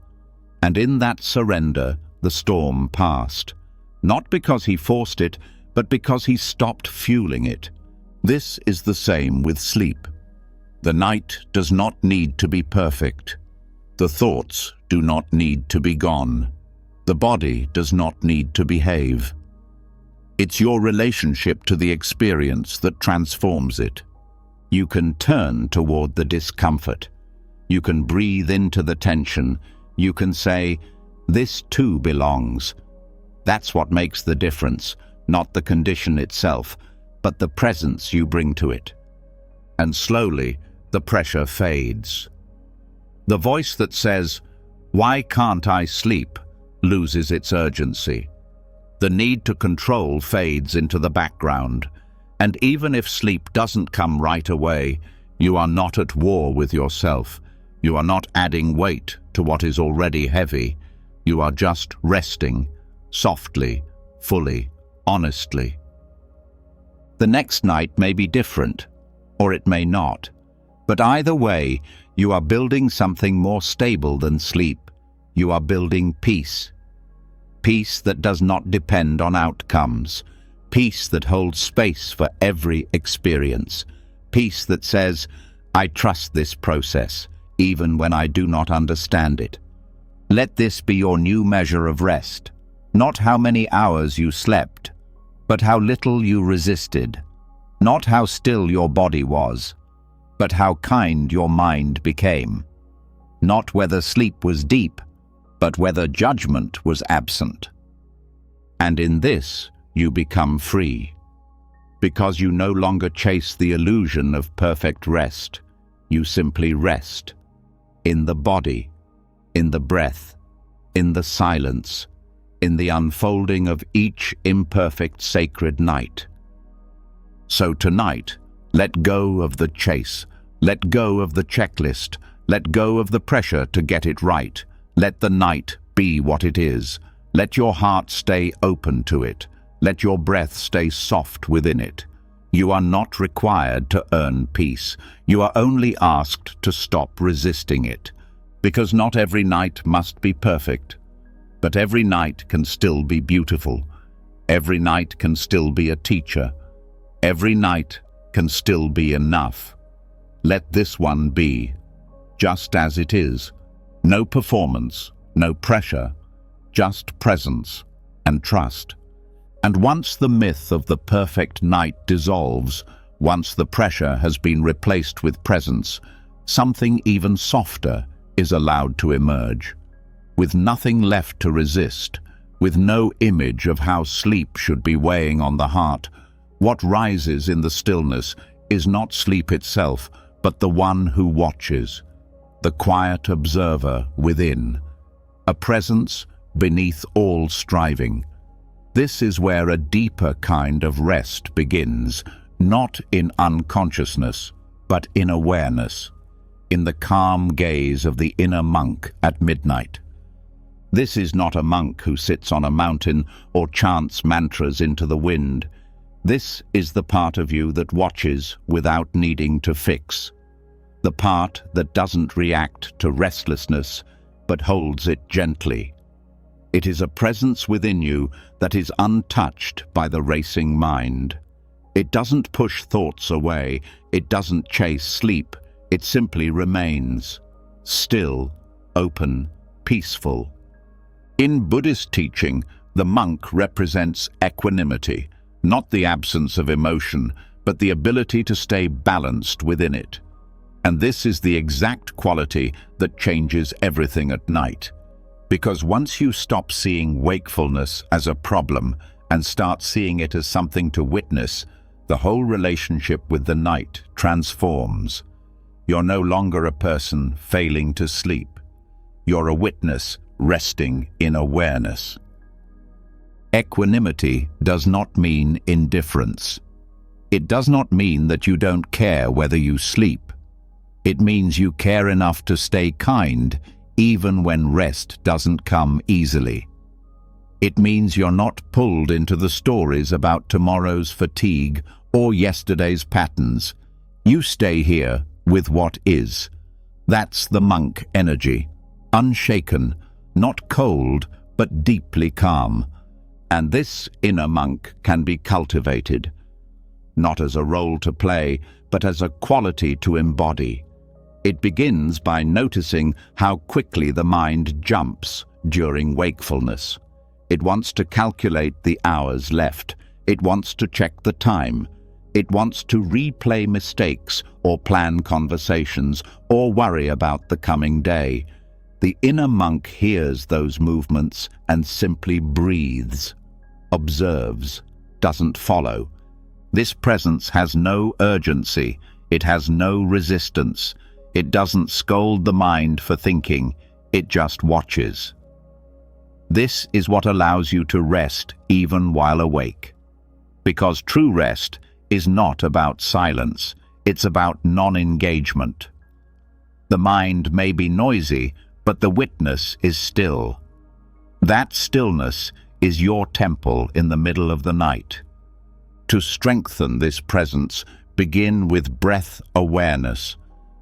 And in that surrender, the storm passed. Not because he forced it, but because he stopped fueling it. This is the same with sleep. The night does not need to be perfect. The thoughts do not need to be gone. The body does not need to behave. It's your relationship to the experience that transforms it. You can turn toward the discomfort. You can breathe into the tension. You can say, "This too belongs." That's what makes the difference, not the condition itself, but the presence you bring to it. And slowly, the pressure fades. The voice that says, "Why can't I sleep?" loses its urgency. The need to control fades into the background, and even if sleep doesn't come right away, you are not at war with yourself. You are not adding weight to what is already heavy. You are just resting, softly, fully, honestly. The next night may be different, or it may not. But either way, you are building something more stable than sleep. You are building peace. Peace that does not depend on outcomes. Peace that holds space for every experience. Peace that says, "I trust this process, even when I do not understand it." Let this be your new measure of rest. Not how many hours you slept, but how little you resisted. Not how still your body was, but how kind your mind became. Not whether sleep was deep, but whether judgment was absent. And in this, you become free. Because you no longer chase the illusion of perfect rest. You simply rest. In the body, in the breath, in the silence, in the unfolding of each imperfect sacred night. So tonight, let go of the chase. Let go of the checklist. Let go of the pressure to get it right. Let the night be what it is. Let your heart stay open to it. Let your breath stay soft within it. You are not required to earn peace. You are only asked to stop resisting it. Because not every night must be perfect. But every night can still be beautiful. Every night can still be a teacher. Every night can still be enough. Let this one be, just as it is. No performance, no pressure, just presence and trust. And once the myth of the perfect night dissolves, once the pressure has been replaced with presence, something even softer is allowed to emerge. With nothing left to resist, with no image of how sleep should be weighing on the heart, what rises in the stillness is not sleep itself, but the one who watches, the quiet observer within, a presence beneath all striving. This is where a deeper kind of rest begins, not in unconsciousness, but in awareness, in the calm gaze of the inner monk at midnight. This is not a monk who sits on a mountain or chants mantras into the wind. This is the part of you that watches without needing to fix. The part that doesn't react to restlessness, but holds it gently. It is a presence within you that is untouched by the racing mind. It doesn't push thoughts away. It doesn't chase sleep. It simply remains. Still, open, peaceful. In Buddhist teaching, the monk represents equanimity, not the absence of emotion, but the ability to stay balanced within it. And this is the exact quality that changes everything at night. Because once you stop seeing wakefulness as a problem and start seeing it as something to witness, the whole relationship with the night transforms. You're no longer a person failing to sleep. You're a witness resting in awareness. Equanimity does not mean indifference. It does not mean that you don't care whether you sleep. It means you care enough to stay kind, even when rest doesn't come easily. It means you're not pulled into the stories about tomorrow's fatigue or yesterday's patterns. You stay here with what is. That's the monk energy, unshaken, not cold, but deeply calm. And this inner monk can be cultivated, not as a role to play, but as a quality to embody. It begins by noticing how quickly the mind jumps during wakefulness. It wants to calculate the hours left. It wants to check the time. It wants to replay mistakes or plan conversations or worry about the coming day. The inner monk hears those movements and simply breathes, observes, doesn't follow. This presence has no urgency. It has no resistance. It doesn't scold the mind for thinking. It just watches. This is what allows you to rest even while awake. Because true rest is not about silence. It's about non-engagement. The mind may be noisy, but the witness is still. That stillness is your temple in the middle of the night. To strengthen this presence, begin with breath awareness,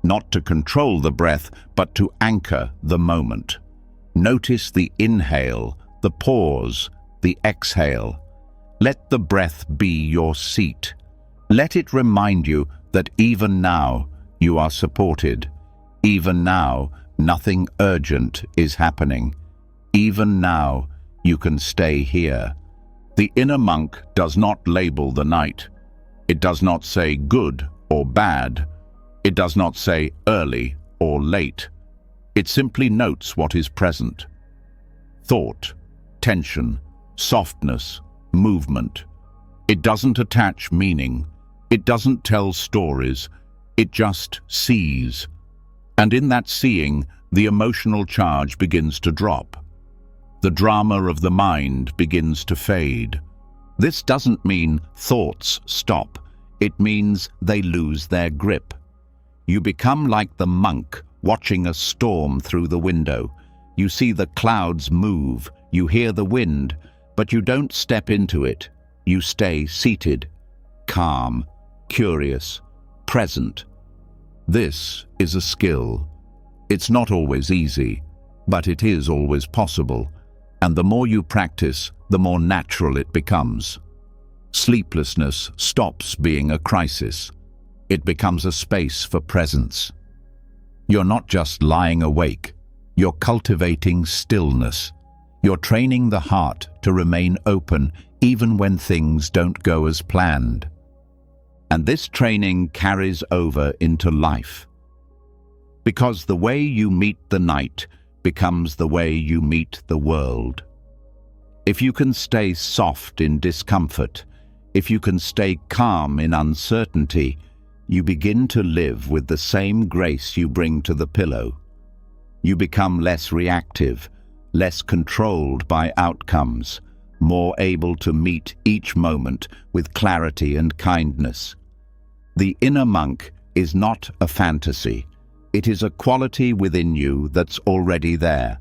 not to control the breath, but to anchor the moment. Notice the inhale, the pause, the exhale. Let the breath be your seat. Let it remind you that even now you are supported. Even now, nothing urgent is happening. Even now, you can stay here. The inner monk does not label the night. It does not say good or bad. It does not say early or late. It simply notes what is present. Thought, tension, softness, movement. It doesn't attach meaning. It doesn't tell stories. It just sees. And in that seeing, the emotional charge begins to drop. The drama of the mind begins to fade. This doesn't mean thoughts stop. It means they lose their grip. You become like the monk watching a storm through the window. You see the clouds move, you hear the wind, but you don't step into it. You stay seated, calm, curious, present. This is a skill. It's not always easy, but it is always possible. And the more you practice, the more natural it becomes. Sleeplessness stops being a crisis. It becomes a space for presence. You're not just lying awake. You're cultivating stillness. You're training the heart to remain open even when things don't go as planned. And this training carries over into life. Because the way you meet the night becomes the way you meet the world. If you can stay soft in discomfort, if you can stay calm in uncertainty, you begin to live with the same grace you bring to the pillow. You become less reactive, less controlled by outcomes, more able to meet each moment with clarity and kindness. The inner monk is not a fantasy. It is a quality within you that's already there.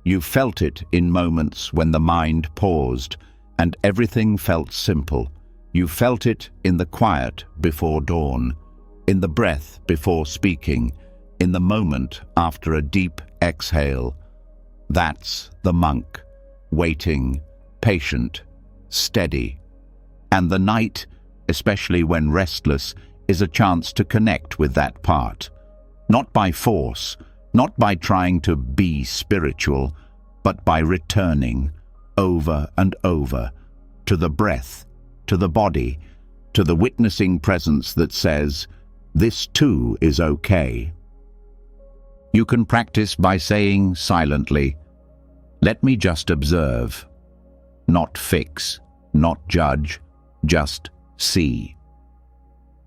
You felt it in moments when the mind paused and everything felt simple. You felt it in the quiet before dawn, in the breath before speaking, in the moment after a deep exhale. That's the monk, waiting, patient, steady. And the night, especially when restless, is a chance to connect with that part. Not by force, not by trying to be spiritual, but by returning over and over to the breath, to the body, to the witnessing presence that says, this too is okay. You can practice by saying silently, let me just observe, not fix, not judge, just see.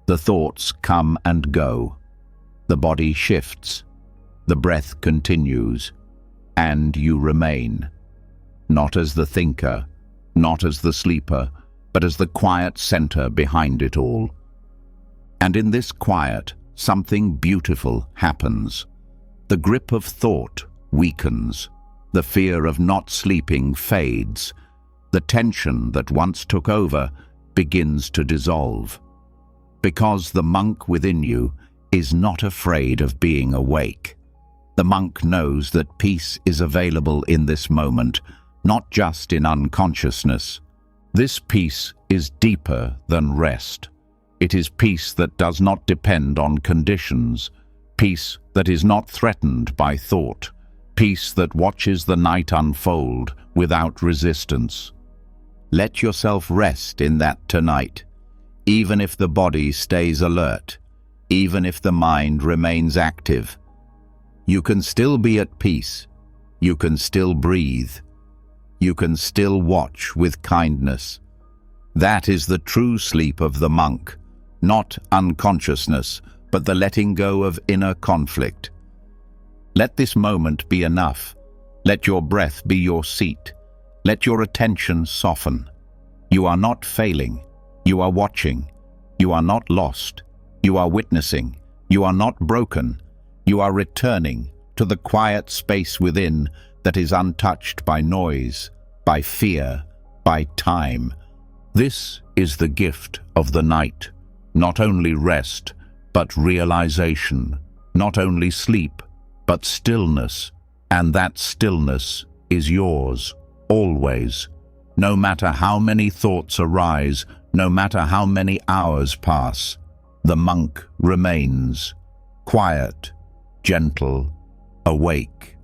The thoughts come and go. The body shifts, the breath continues, and you remain, not as the thinker, not as the sleeper, but as the quiet center behind it all. And in this quiet, something beautiful happens. The grip of thought weakens. The fear of not sleeping fades. The tension that once took over begins to dissolve. Because the monk within you is not afraid of being awake. The monk knows that peace is available in this moment, not just in unconsciousness. This peace is deeper than rest. It is peace that does not depend on conditions, peace that is not threatened by thought, peace that watches the night unfold without resistance. Let yourself rest in that tonight, even if the body stays alert, even if the mind remains active. You can still be at peace. You can still breathe. You can still watch with kindness. That is the true sleep of the monk, not unconsciousness, but the letting go of inner conflict. Let this moment be enough. Let your breath be your seat. Let your attention soften. You are not failing. You are watching. You are not lost. You are witnessing. You are not broken. You are returning to the quiet space within that is untouched by noise, by fear, by time. This is the gift of the night. Not only rest, but realization. Not only sleep, but stillness. And that stillness is yours, always. No matter how many thoughts arise, no matter how many hours pass, the monk remains, quiet, gentle, awake.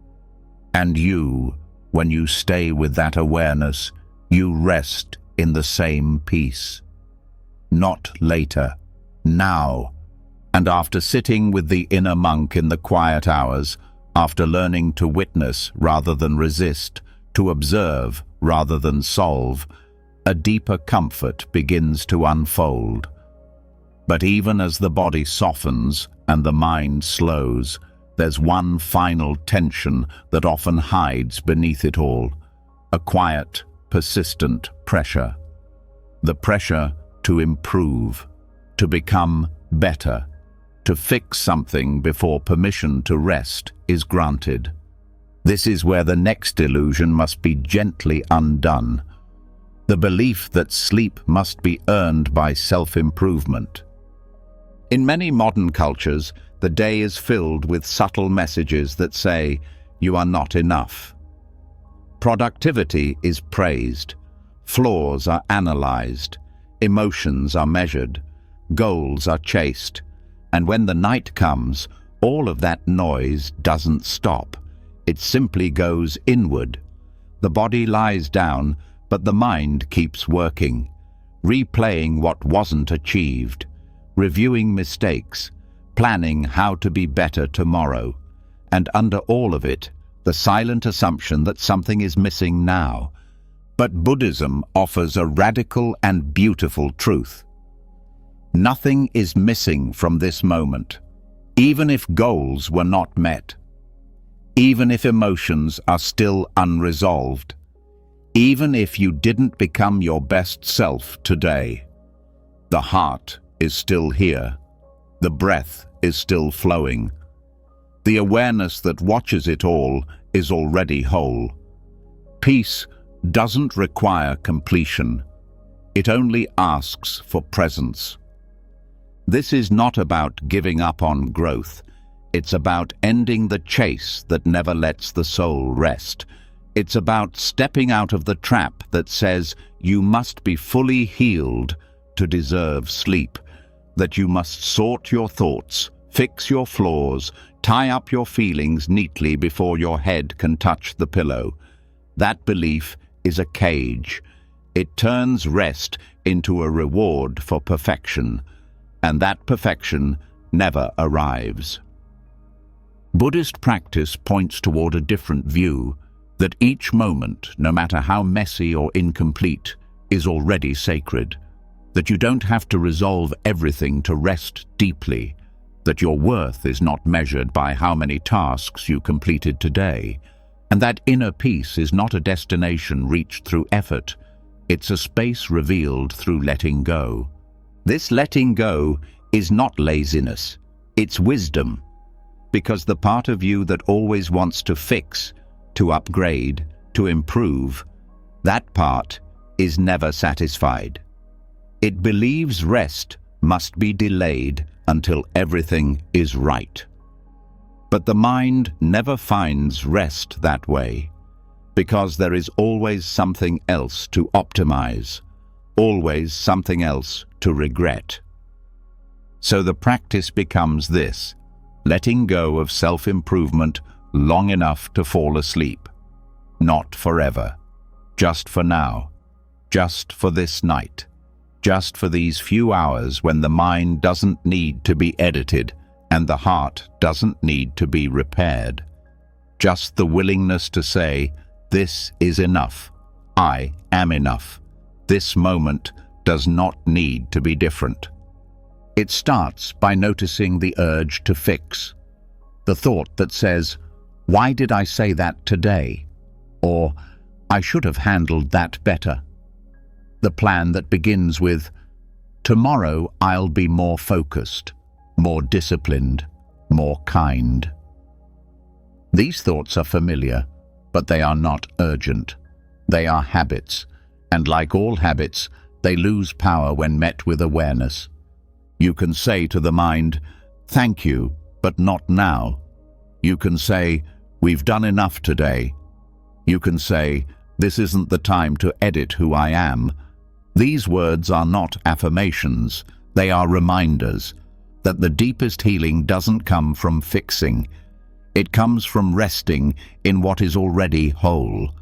And you, when you stay with that awareness, you rest in the same peace. Not later, now. And after sitting with the inner monk in the quiet hours, after learning to witness rather than resist, to observe rather than solve, a deeper comfort begins to unfold. But even as the body softens and the mind slows, there's one final tension that often hides beneath it all, a quiet, persistent pressure. The pressure to improve, to become better, to fix something before permission to rest is granted. This is where the next illusion must be gently undone. The belief that sleep must be earned by self-improvement. In many modern cultures, the day is filled with subtle messages that say, you are not enough. Productivity is praised. Flaws are analyzed. Emotions are measured. Goals are chased. And when the night comes, all of that noise doesn't stop. It simply goes inward. The body lies down, but the mind keeps working, replaying what wasn't achieved, reviewing mistakes, planning how to be better tomorrow. And under all of it, the silent assumption that something is missing now. But Buddhism offers a radical and beautiful truth. Nothing is missing from this moment, even if goals were not met. Even if emotions are still unresolved, even if you didn't become your best self today, the heart is still here, the breath is still flowing. The awareness that watches it all is already whole. Peace doesn't require completion, it only asks for presence. This is not about giving up on growth. It's about ending the chase that never lets the soul rest. It's about stepping out of the trap that says you must be fully healed to deserve sleep, that you must sort your thoughts, fix your flaws, tie up your feelings neatly before your head can touch the pillow. That belief is a cage. It turns rest into a reward for perfection, and that perfection never arrives. Buddhist practice points toward a different view, that each moment, no matter how messy or incomplete, is already sacred, that you don't have to resolve everything to rest deeply, that your worth is not measured by how many tasks you completed today, and that inner peace is not a destination reached through effort, it's a space revealed through letting go. This letting go is not laziness, it's wisdom. Because the part of you that always wants to fix, to upgrade, to improve, that part is never satisfied. It believes rest must be delayed until everything is right. But the mind never finds rest that way, because there is always something else to optimize, always something else to regret. So the practice becomes this: letting go of self-improvement long enough to fall asleep. Not forever, just for now, just for this night, just for these few hours when the mind doesn't need to be edited and the heart doesn't need to be repaired. Just the willingness to say, this is enough, I am enough. This moment does not need to be different. It starts by noticing the urge to fix. The thought that says, why did I say that today? Or, I should have handled that better. The plan that begins with, tomorrow I'll be more focused, more disciplined, more kind. These thoughts are familiar, but they are not urgent. They are habits, and like all habits, they lose power when met with awareness. You can say to the mind, thank you, but not now. You can say, we've done enough today. You can say, this isn't the time to edit who I am. These words are not affirmations, they are reminders that the deepest healing doesn't come from fixing. It comes from resting in what is already whole.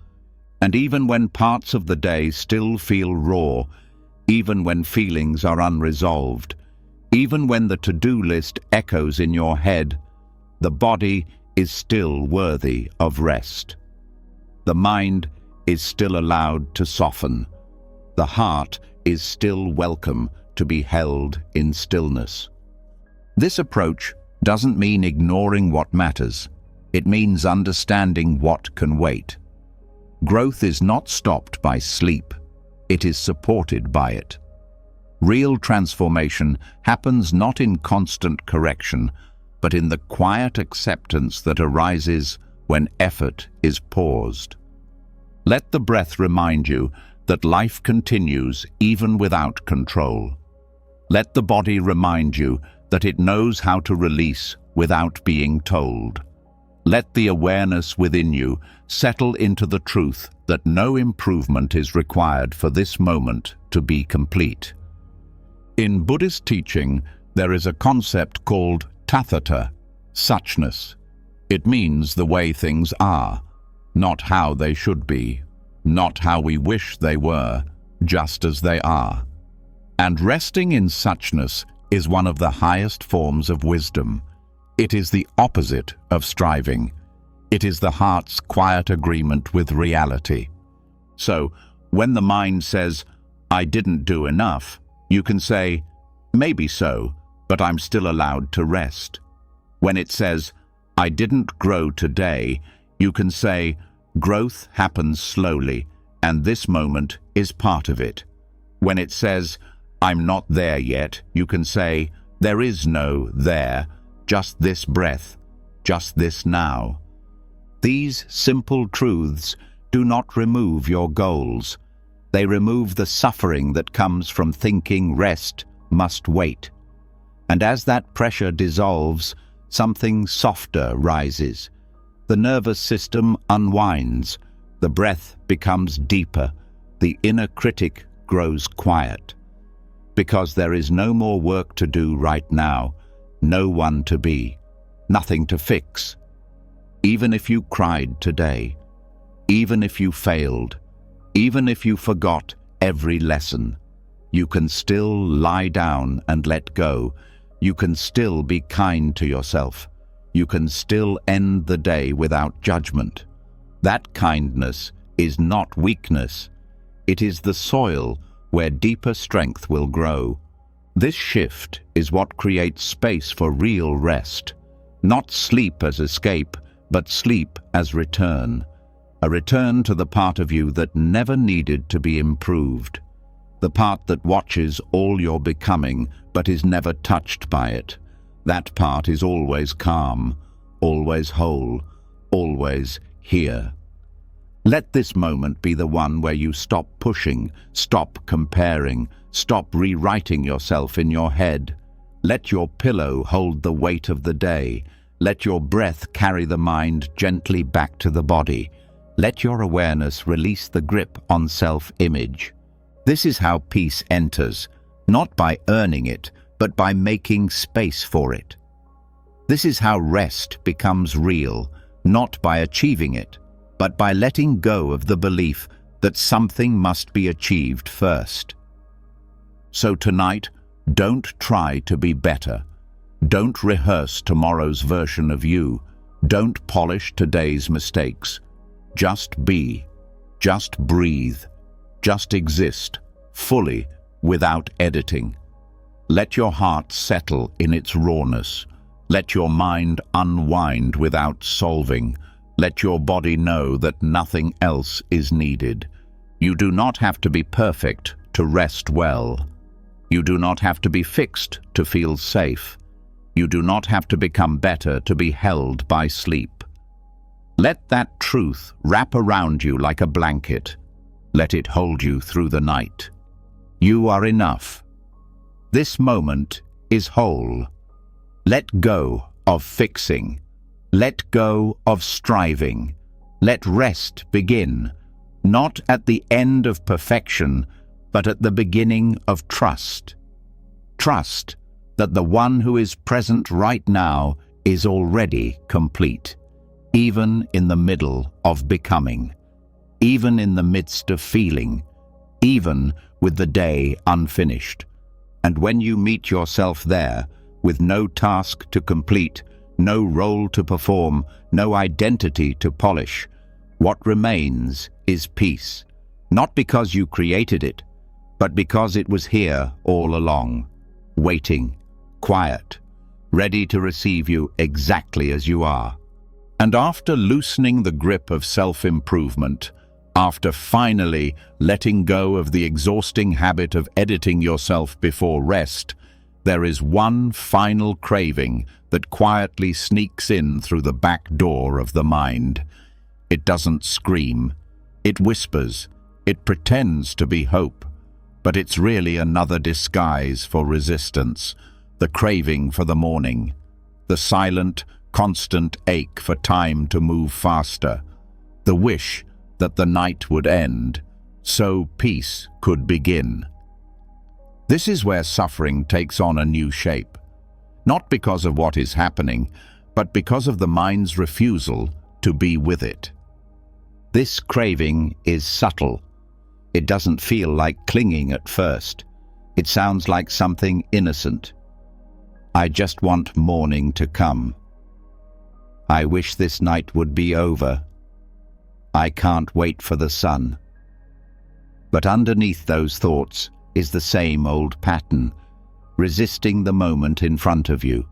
And even when parts of the day still feel raw, even when feelings are unresolved, even when the to-do list echoes in your head, the body is still worthy of rest. The mind is still allowed to soften. The heart is still welcome to be held in stillness. This approach doesn't mean ignoring what matters. It means understanding what can wait. Growth is not stopped by sleep. It is supported by it. Real transformation happens not in constant correction, but in the quiet acceptance that arises when effort is paused. Let the breath remind you that life continues even without control. Let the body remind you that it knows how to release without being told. Let the awareness within you settle into the truth that no improvement is required for this moment to be complete. In Buddhist teaching, there is a concept called tathata, suchness. It means the way things are, not how they should be, not how we wish they were, just as they are. And resting in suchness is one of the highest forms of wisdom. It is the opposite of striving. It is the heart's quiet agreement with reality. So, when the mind says, I didn't do enough, you can say, maybe so, but I'm still allowed to rest. When it says, I didn't grow today, you can say, growth happens slowly, and this moment is part of it. When it says, I'm not there yet, you can say, there is no there, just this breath, just this now. These simple truths do not remove your goals. They remove the suffering that comes from thinking rest must wait. And as that pressure dissolves, something softer rises. The nervous system unwinds, the breath becomes deeper, the inner critic grows quiet. Because there is no more work to do right now, no one to be, nothing to fix. Even if you cried today, even if you failed, even if you forgot every lesson, you can still lie down and let go. You can still be kind to yourself. You can still end the day without judgment. That kindness is not weakness. It is the soil where deeper strength will grow. This shift is what creates space for real rest. Not sleep as escape, but sleep as return. A return to the part of you that never needed to be improved. the part that watches all your becoming but is never touched by it. That part is always calm, always whole, always here. Let this moment be the one where you stop pushing, stop comparing, stop rewriting yourself in your head. Let your pillow hold the weight of the day. Let your breath carry the mind gently back to the body. Let your awareness release the grip on self-image. This is how peace enters, not by earning it, but by making space for it. This is how rest becomes real, not by achieving it, but by letting go of the belief that something must be achieved first. So tonight, don't try to be better. Don't rehearse tomorrow's version of you. Don't polish today's mistakes. Just be. Just breathe. Just exist, fully, without editing. Let your heart settle in its rawness. Let your mind unwind without solving. Let your body know that nothing else is needed. You do not have to be perfect to rest well. You do not have to be fixed to feel safe. You do not have to become better to be held by sleep. Let that truth wrap around you like a blanket. Let it hold you through the night. You are enough. This moment is whole. Let go of fixing. Let go of striving. Let rest begin, not at the end of perfection, but at the beginning of trust. Trust that the one who is present right now is already complete, even in the middle of becoming, even in the midst of feeling, even with the day unfinished. And when you meet yourself there, with no task to complete, no role to perform, no identity to polish, what remains is peace, not because you created it, but because it was here all along, waiting, quiet, ready to receive you exactly as you are. And after loosening the grip of self-improvement, after finally letting go of the exhausting habit of editing yourself before rest, there is one final craving that quietly sneaks in through the back door of the mind. It doesn't scream, it whispers, it pretends to be hope, but it's really another disguise for resistance, the craving for the morning, the silent, constant ache for time to move faster, the wish that the night would end, so peace could begin. This is where suffering takes on a new shape, not because of what is happening, but because of the mind's refusal to be with it. This craving is subtle. It doesn't feel like clinging at first. It sounds like something innocent. I just want morning to come. I wish this night would be over. I can't wait for the sun. But underneath those thoughts is the same old pattern, resisting the moment in front of you,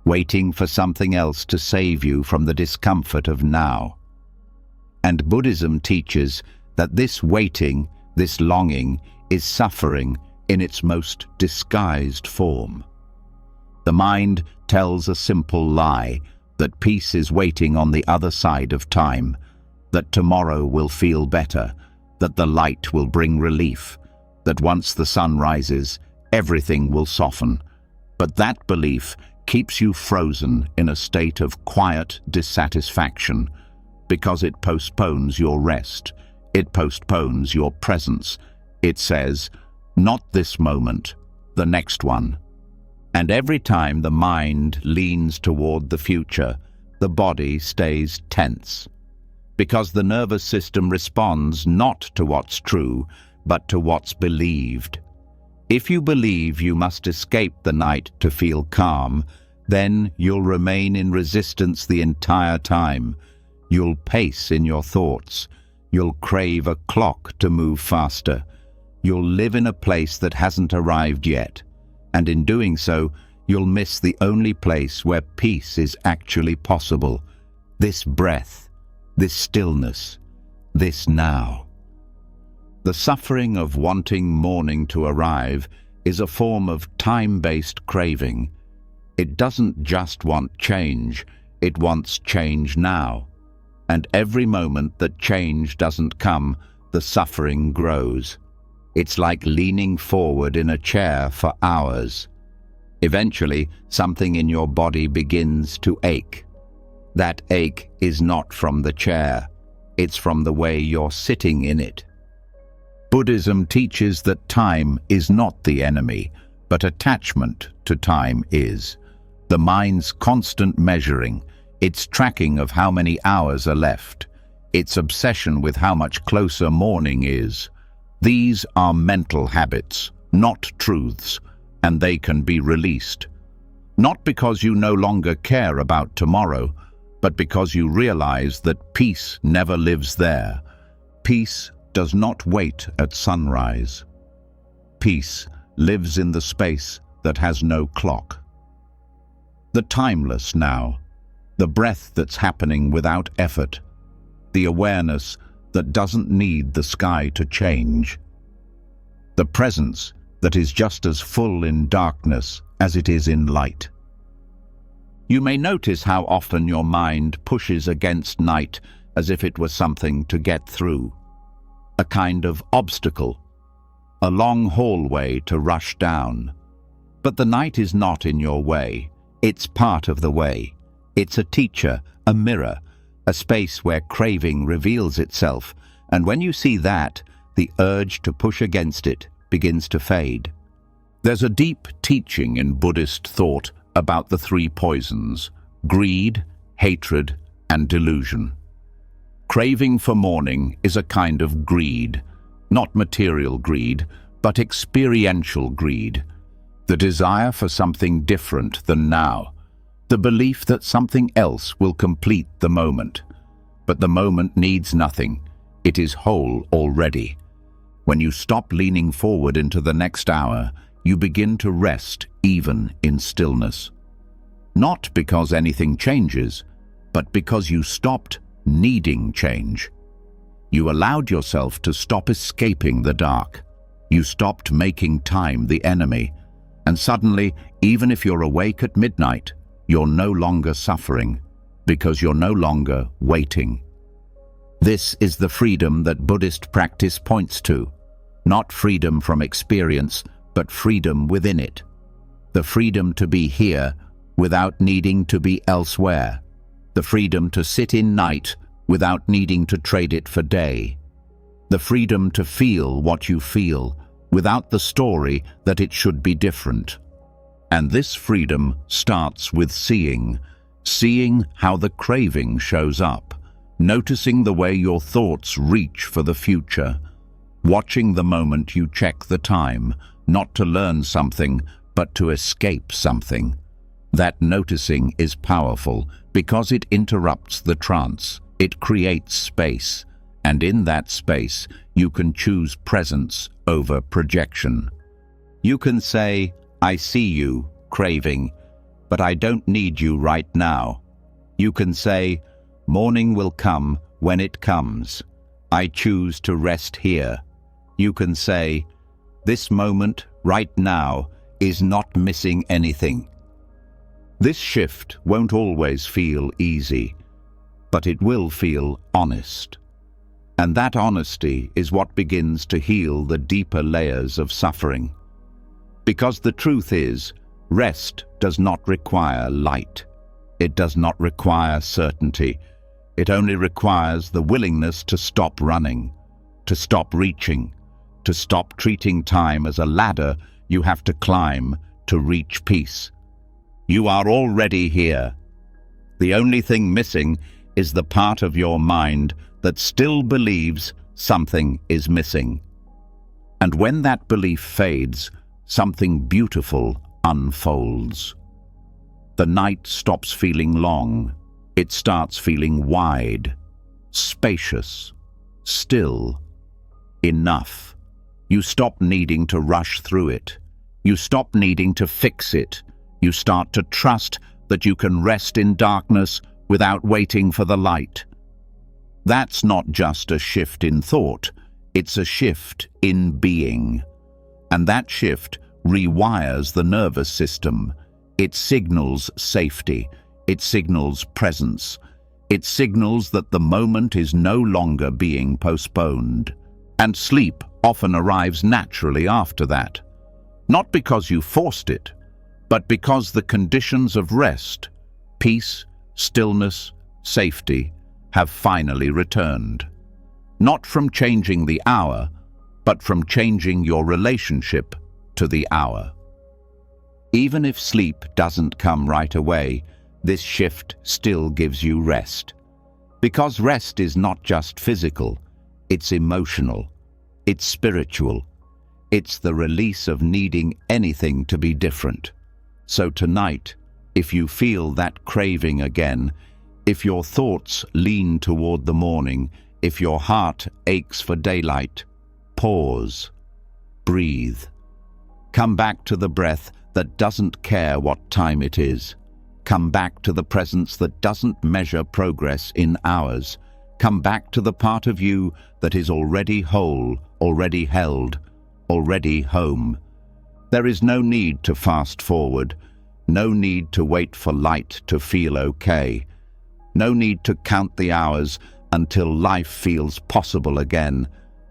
waiting for something else to save you from the discomfort of now. And Buddhism teaches that this waiting, this longing, is suffering in its most disguised form. The mind tells a simple lie, that peace is waiting on the other side of time, that tomorrow will feel better, that the light will bring relief, that once the sun rises, everything will soften. But that belief keeps you frozen in a state of quiet dissatisfaction, because it postpones your rest, it postpones your presence. It says, not this moment, the next one. And every time the mind leans toward the future, the body stays tense, because the nervous system responds not to what's true, but to what's believed. If you believe you must escape the night to feel calm, then you'll remain in resistance the entire time. You'll pace in your thoughts. You'll crave a clock to move faster. You'll live in a place that hasn't arrived yet. And in doing so, you'll miss the only place where peace is actually possible. This breath, this stillness, this now. The suffering of wanting morning to arrive is a form of time-based craving. It doesn't just want change, it wants change now. And every moment that change doesn't come, the suffering grows. It's like leaning forward in a chair for hours. Eventually, something in your body begins to ache. That ache is not from the chair, it's from the way you're sitting in it. Buddhism teaches that time is not the enemy, but attachment to time is. The mind's constant measuring, its tracking of how many hours are left, its obsession with how much closer morning is. These are mental habits, not truths, and they can be released. Not because you no longer care about tomorrow, but because you realize that peace never lives there. Peace does not wait at sunrise. Peace lives in the space that has no clock. The timeless now, the breath that's happening without effort, the awareness that doesn't need the sky to change, the presence that is just as full in darkness as it is in light. You may notice how often your mind pushes against night as if it was something to get through, a kind of obstacle, a long hallway to rush down. But the night is not in your way, it's part of the way. It's a teacher, a mirror, a space where craving reveals itself, and when you see that, the urge to push against it begins to fade. There's a deep teaching in Buddhist thought about the three poisons: greed, hatred, and delusion. Craving for morning is a kind of greed, not material greed, but experiential greed. The desire for something different than now, the belief that something else will complete the moment. But the moment needs nothing, it is whole already. When you stop leaning forward into the next hour, you begin to rest even in stillness. Not because anything changes, but because you stopped needing change. You allowed yourself to stop escaping the dark. You stopped making time the enemy. And suddenly, even if you're awake at midnight, you're no longer suffering, because you're no longer waiting. This is the freedom that Buddhist practice points to. Not freedom from experience, but freedom within it. The freedom to be here without needing to be elsewhere. The freedom to sit in night without needing to trade it for day. The freedom to feel what you feel without the story that it should be different. And this freedom starts with seeing how the craving shows up, noticing the way your thoughts reach for the future, watching the moment you check the time, not to learn something, but to escape something. That noticing is powerful because it interrupts the trance. It creates space, and in that space, you can choose presence over projection. You can say, "I see you, craving, but I don't need you right now." You can say, "Morning will come when it comes. I choose to rest here." You can say, "This moment, right now, is not missing anything." This shift won't always feel easy, but it will feel honest. And that honesty is what begins to heal the deeper layers of suffering. Because the truth is, rest does not require light. It does not require certainty. It only requires the willingness to stop running, to stop reaching, to stop treating time as a ladder you have to climb to reach peace. You are already here. The only thing missing is the part of your mind that still believes something is missing. And when that belief fades, something beautiful unfolds. The night stops feeling long. It starts feeling wide, spacious, still, enough. You stop needing to rush through it. You stop needing to fix it. You start to trust that you can rest in darkness without waiting for the light. That's not just a shift in thought, It's a shift in being. And that shift rewires the nervous system. It signals safety. It signals presence. It signals that the moment is no longer being postponed. And sleep often arrives naturally after that. Not because you forced it, but because the conditions of rest, peace, stillness, safety, have finally returned. Not from changing the hour, but from changing your relationship to the hour. Even if sleep doesn't come right away, this shift still gives you rest. Because rest is not just physical, it's emotional, it's spiritual. It's the release of needing anything to be different. So tonight, if you feel that craving again, if your thoughts lean toward the morning, if your heart aches for daylight, pause, breathe. Come back to the breath that doesn't care what time it is. Come back to the presence that doesn't measure progress in hours. Come back to the part of you that is already whole, already held, already home. There is no need to fast forward, no need to wait for light to feel okay, no need to count the hours until life feels possible again.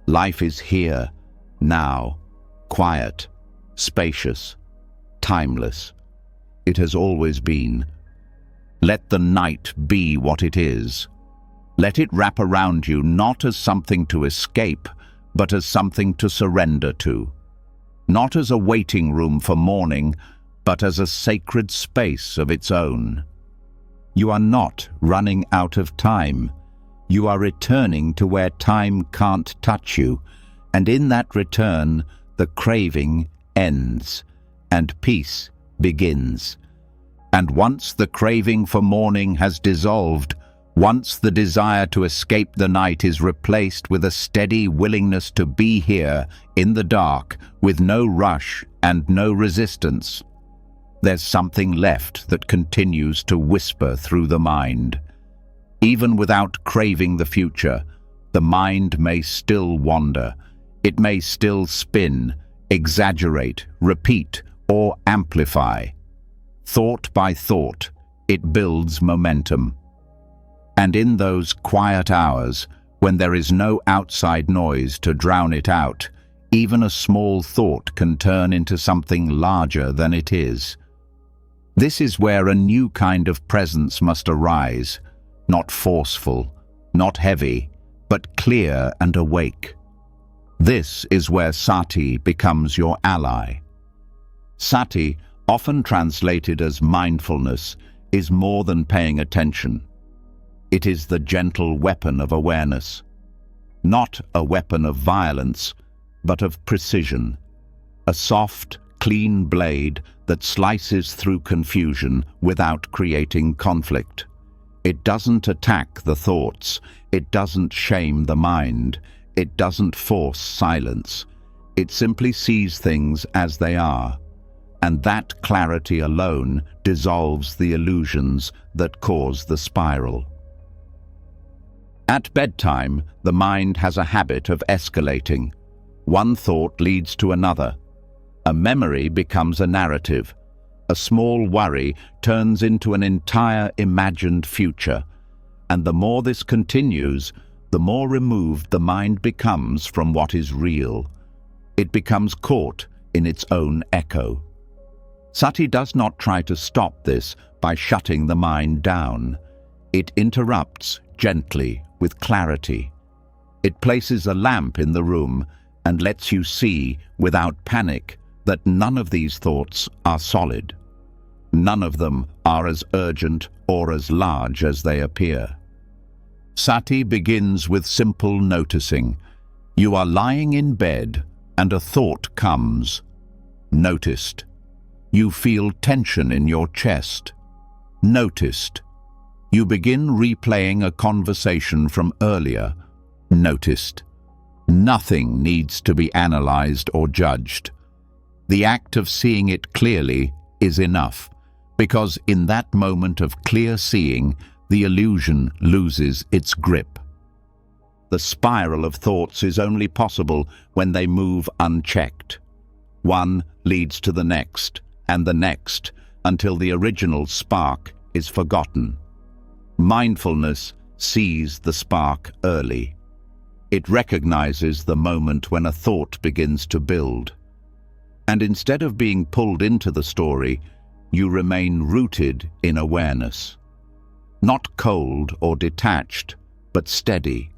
Life is here, now, quiet, spacious, timeless. It has always been. Let the night be what it is. Let it wrap around you not as something to escape, but as something to surrender to. Not as a waiting room for morning, but as a sacred space of its own. You are not running out of time. You are returning to where time can't touch you, and in that return, the craving ends, and peace begins. And once the craving for morning has dissolved, once the desire to escape the night is replaced with a steady willingness to be here in the dark with no rush and no resistance, there's something left that continues to whisper through the mind. Even without craving the future, the mind may still wander. It may still spin, exaggerate, repeat, or amplify. Thought by thought, it builds momentum. And in those quiet hours, when there is no outside noise to drown it out, even a small thought can turn into something larger than it is. This is where a new kind of presence must arise, not forceful, not heavy, but clear and awake. This is where sati becomes your ally. Sati, often translated as mindfulness, is more than paying attention. It is the gentle weapon of awareness. Not a weapon of violence, but of precision. A soft, clean blade that slices through confusion without creating conflict. It doesn't attack the thoughts. It doesn't shame the mind. It doesn't force silence. It simply sees things as they are. And that clarity alone dissolves the illusions that cause the spiral. At bedtime, the mind has a habit of escalating. One thought leads to another. A memory becomes a narrative. A small worry turns into an entire imagined future. And the more this continues, the more removed the mind becomes from what is real. It becomes caught in its own echo. Sati does not try to stop this by shutting the mind down. It interrupts gently, with clarity. It places a lamp in the room and lets you see, without panic, that none of these thoughts are solid. None of them are as urgent or as large as they appear. Sati begins with simple noticing. You are lying in bed and a thought comes. Noticed. You feel tension in your chest. Noticed. You begin replaying a conversation from earlier. Noticed. Nothing needs to be analyzed or judged. The act of seeing it clearly is enough, because in that moment of clear seeing, the illusion loses its grip. The spiral of thoughts is only possible when they move unchecked. One leads to the next, and the next, until the original spark is forgotten. Mindfulness sees the spark early. It recognizes the moment when a thought begins to build. And instead of being pulled into the story, you remain rooted in awareness. Not cold or detached, but steady.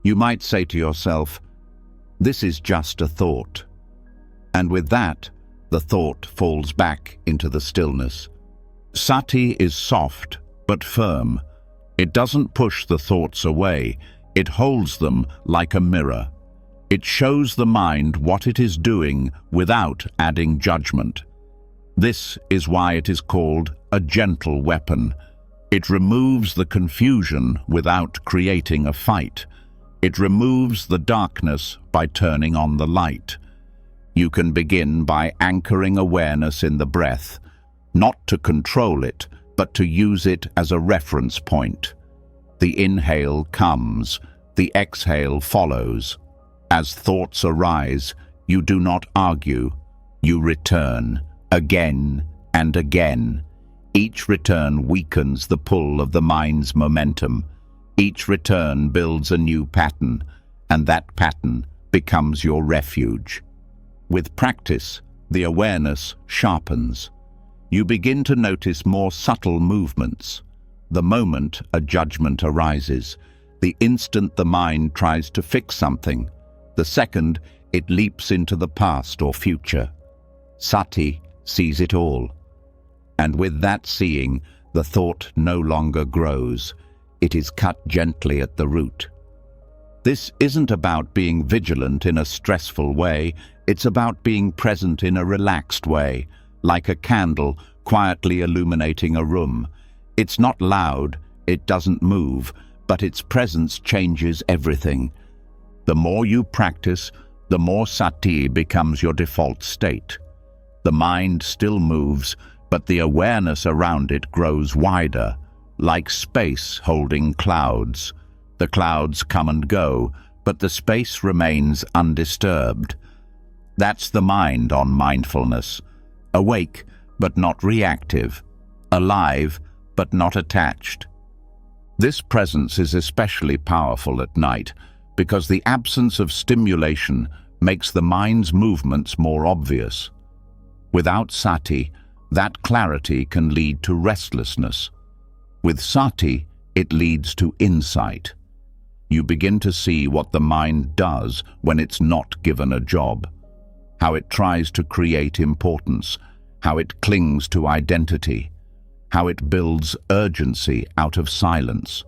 You might say to yourself, "This is just a thought." And with that, the thought falls back into the stillness. Sati is soft but firm. It doesn't push the thoughts away. It holds them like a mirror. It shows the mind what it is doing without adding judgment. This is why it is called a gentle weapon. It removes the confusion without creating a fight. It removes the darkness by turning on the light. You can begin by anchoring awareness in the breath, not to control it, but to use it as a reference point. The inhale comes, the exhale follows. As thoughts arise, you do not argue, you return, again and again. Each return weakens the pull of the mind's momentum. Each return builds a new pattern, and that pattern becomes your refuge. With practice, the awareness sharpens. You begin to notice more subtle movements. The moment a judgment arises, the instant the mind tries to fix something, the second it leaps into the past or future. Sati sees it all. And with that seeing, the thought no longer grows. It is cut gently at the root. This isn't about being vigilant in a stressful way. It's about being present in a relaxed way, like a candle quietly illuminating a room. It's not loud, it doesn't move, but its presence changes everything. The more you practice, the more sati becomes your default state. The mind still moves, but the awareness around it grows wider, like space holding clouds. The clouds come and go, but the space remains undisturbed. That's the mind on mindfulness. Awake, but not reactive. Alive, but not attached. This presence is especially powerful at night because the absence of stimulation makes the mind's movements more obvious. Without sati, that clarity can lead to restlessness. With sati, it leads to insight. You begin to see what the mind does when it's not given a job, how it tries to create importance, how it clings to identity, how it builds urgency out of silence.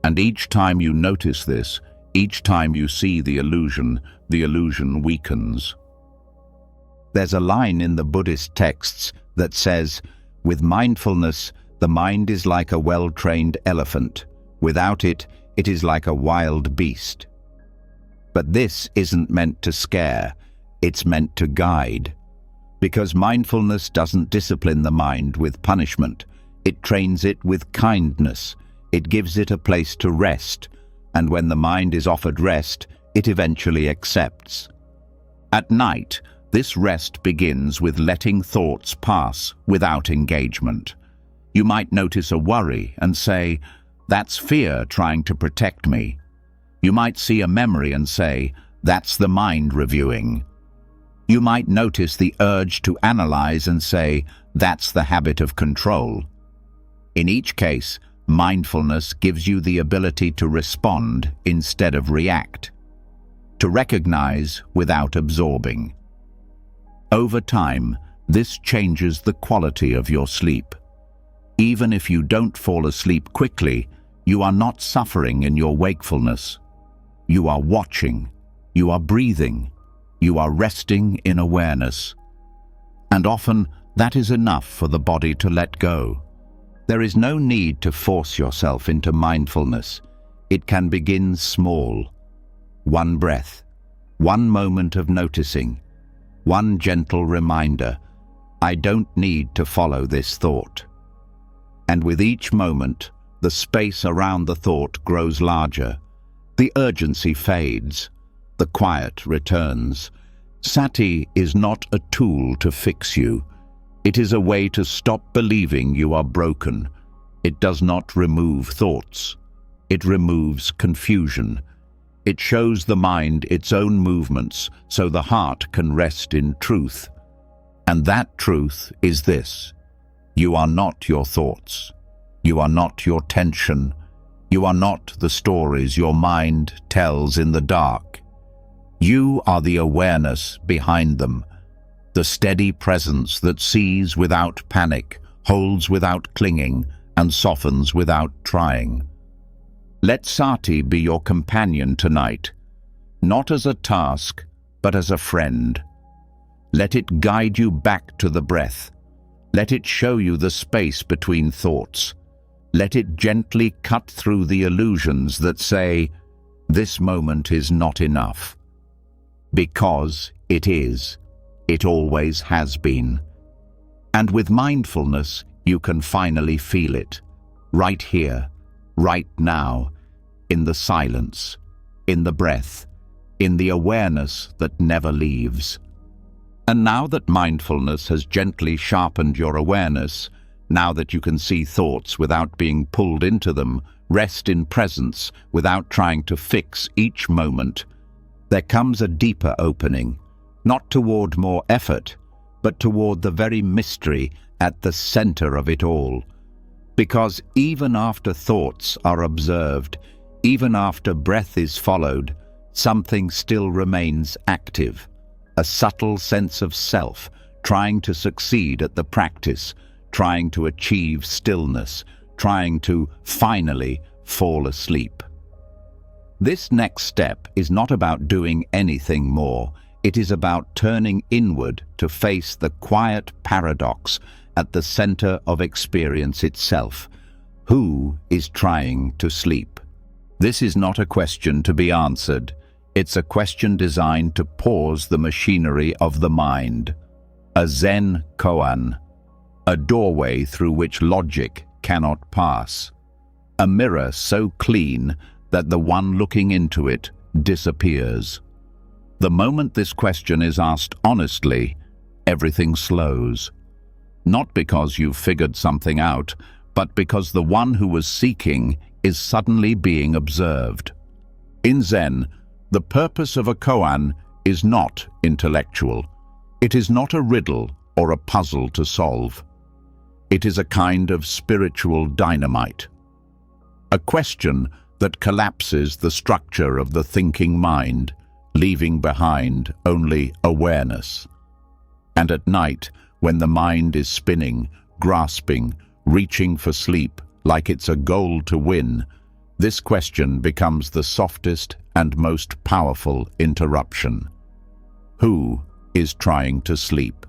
And each time you notice this, each time you see the illusion weakens. There's a line in the Buddhist texts that says, "With mindfulness, the mind is like a well-trained elephant. Without it, it is like a wild beast." But this isn't meant to scare, it's meant to guide. Because mindfulness doesn't discipline the mind with punishment, it trains it with kindness. It gives it a place to rest, and when the mind is offered rest, it eventually accepts. At night, this rest begins with letting thoughts pass without engagement. You might notice a worry and say, "That's fear trying to protect me." You might see a memory and say, "That's the mind reviewing." You might notice the urge to analyze and say, "That's the habit of control." In each case, mindfulness gives you the ability to respond instead of react, to recognize without absorbing. Over time, this changes the quality of your sleep. Even if you don't fall asleep quickly, you are not suffering in your wakefulness. You are watching, you are breathing, you are resting in awareness. And often, that is enough for the body to let go. There is no need to force yourself into mindfulness. It can begin small. One breath, one moment of noticing, one gentle reminder, "I don't need to follow this thought." And with each moment, the space around the thought grows larger. The urgency fades. The quiet returns. Sati is not a tool to fix you. It is a way to stop believing you are broken. It does not remove thoughts. It removes confusion. It shows the mind its own movements so the heart can rest in truth. And that truth is this: you are not your thoughts. You are not your tension. You are not the stories your mind tells in the dark. You are the awareness behind them, the steady presence that sees without panic, holds without clinging, and softens without trying. Let Sati be your companion tonight, not as a task, but as a friend. Let it guide you back to the breath. Let it show you the space between thoughts. Let it gently cut through the illusions that say, this moment is not enough. Because it is. It always has been. And with mindfulness, you can finally feel it. Right here, right now, in the silence, in the breath, in the awareness that never leaves. And now that mindfulness has gently sharpened your awareness, now that you can see thoughts without being pulled into them, rest in presence without trying to fix each moment, there comes a deeper opening, not toward more effort, but toward the very mystery at the center of it all. Because even after thoughts are observed, even after breath is followed, something still remains active, a subtle sense of self, trying to succeed at the practice, trying to achieve stillness, trying to finally fall asleep. This next step is not about doing anything more. It is about turning inward to face the quiet paradox at the center of experience itself. Who is trying to sleep? This is not a question to be answered. It's a question designed to pause the machinery of the mind. A Zen koan, a doorway through which logic cannot pass. A mirror so clean that the one looking into it disappears. The moment this question is asked honestly, everything slows. Not because you've figured something out, but because the one who was seeking is suddenly being observed. In Zen, the purpose of a koan is not intellectual. It is not a riddle or a puzzle to solve. It is a kind of spiritual dynamite. A question that collapses the structure of the thinking mind, leaving behind only awareness. And at night, when the mind is spinning, grasping, reaching for sleep like it's a goal to win, this question becomes the softest and most powerful interruption. Who is trying to sleep?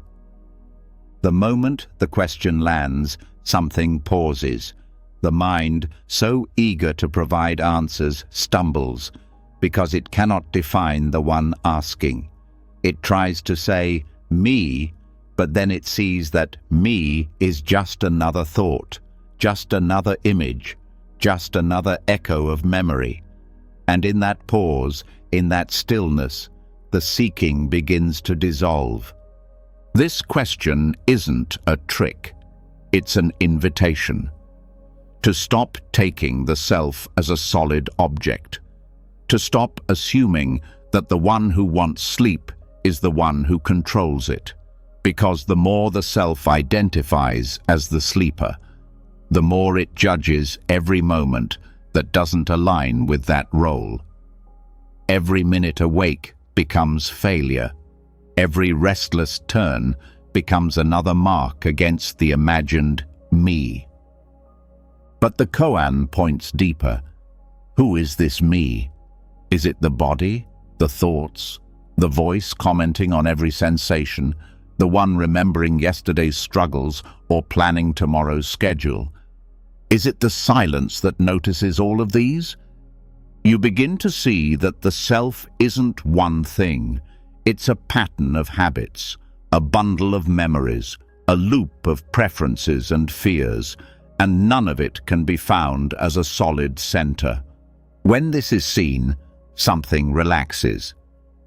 The moment the question lands, something pauses. The mind, so eager to provide answers, stumbles because it cannot define the one asking. It tries to say, me, but then it sees that me is just another thought, just another image, just another echo of memory. And in that pause, in that stillness, the seeking begins to dissolve. This question isn't a trick. It's an invitation. To stop taking the self as a solid object. To stop assuming that the one who wants sleep is the one who controls it. Because the more the self identifies as the sleeper, the more it judges every moment that doesn't align with that role. Every minute awake becomes failure. Every restless turn becomes another mark against the imagined me. But the koan points deeper. Who is this me? Is it the body, the thoughts, the voice commenting on every sensation, the one remembering yesterday's struggles or planning tomorrow's schedule? Is it the silence that notices all of these? You begin to see that the self isn't one thing. It's a pattern of habits, a bundle of memories, a loop of preferences and fears, and none of it can be found as a solid center. When this is seen, something relaxes.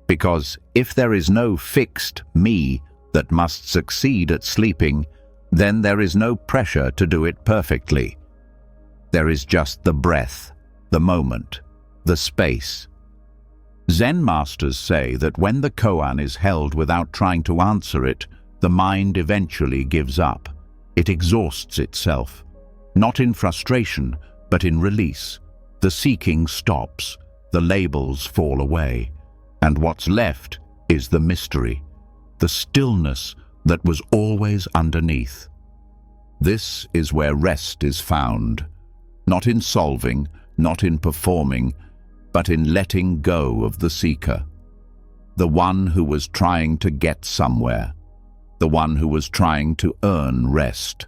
Because if there is no fixed me that must succeed at sleeping, then there is no pressure to do it perfectly. There is just the breath, the moment, the space. Zen masters say that when the koan is held without trying to answer it, the mind eventually gives up. It exhausts itself, not in frustration, but in release. The seeking stops, the labels fall away, and what's left is the mystery, the stillness that was always underneath. This is where rest is found, not in solving, not in performing, but in letting go of the seeker, the one who was trying to get somewhere, the one who was trying to earn rest,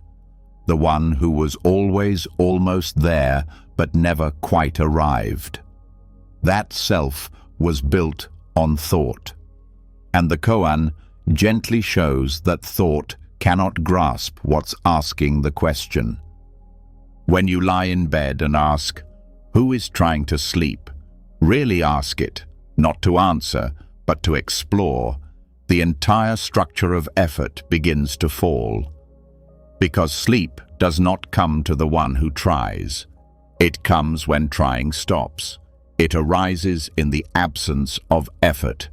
the one who was always almost there but never quite arrived. That self was built on thought, and the koan gently shows that thought cannot grasp what's asking the question. When you lie in bed and ask, "Who is trying to sleep?" really ask it, not to answer, but to explore, the entire structure of effort begins to fall. Because sleep does not come to the one who tries. It comes when trying stops. It arises in the absence of effort,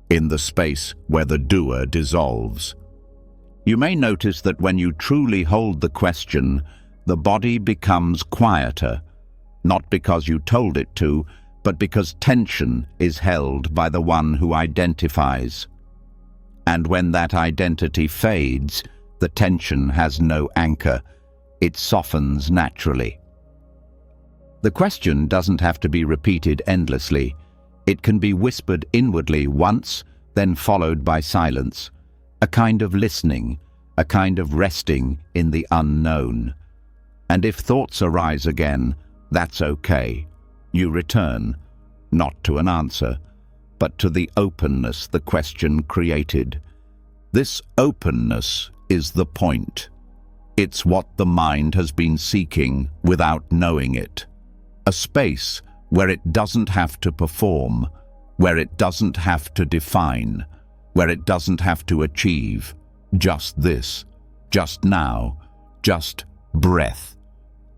in the space where the doer dissolves. You may notice that when you truly hold the question, the body becomes quieter, not because you told it to, but because tension is held by the one who identifies. And when that identity fades, the tension has no anchor. It softens naturally. The question doesn't have to be repeated endlessly. It can be whispered inwardly once, then followed by silence, a kind of listening, a kind of resting in the unknown. And if thoughts arise again, that's okay. You return, not to an answer, but to the openness the question created. This openness is the point. It's what the mind has been seeking without knowing it. A space where it doesn't have to perform, where it doesn't have to define, where it doesn't have to achieve. Just this, just now, just breath,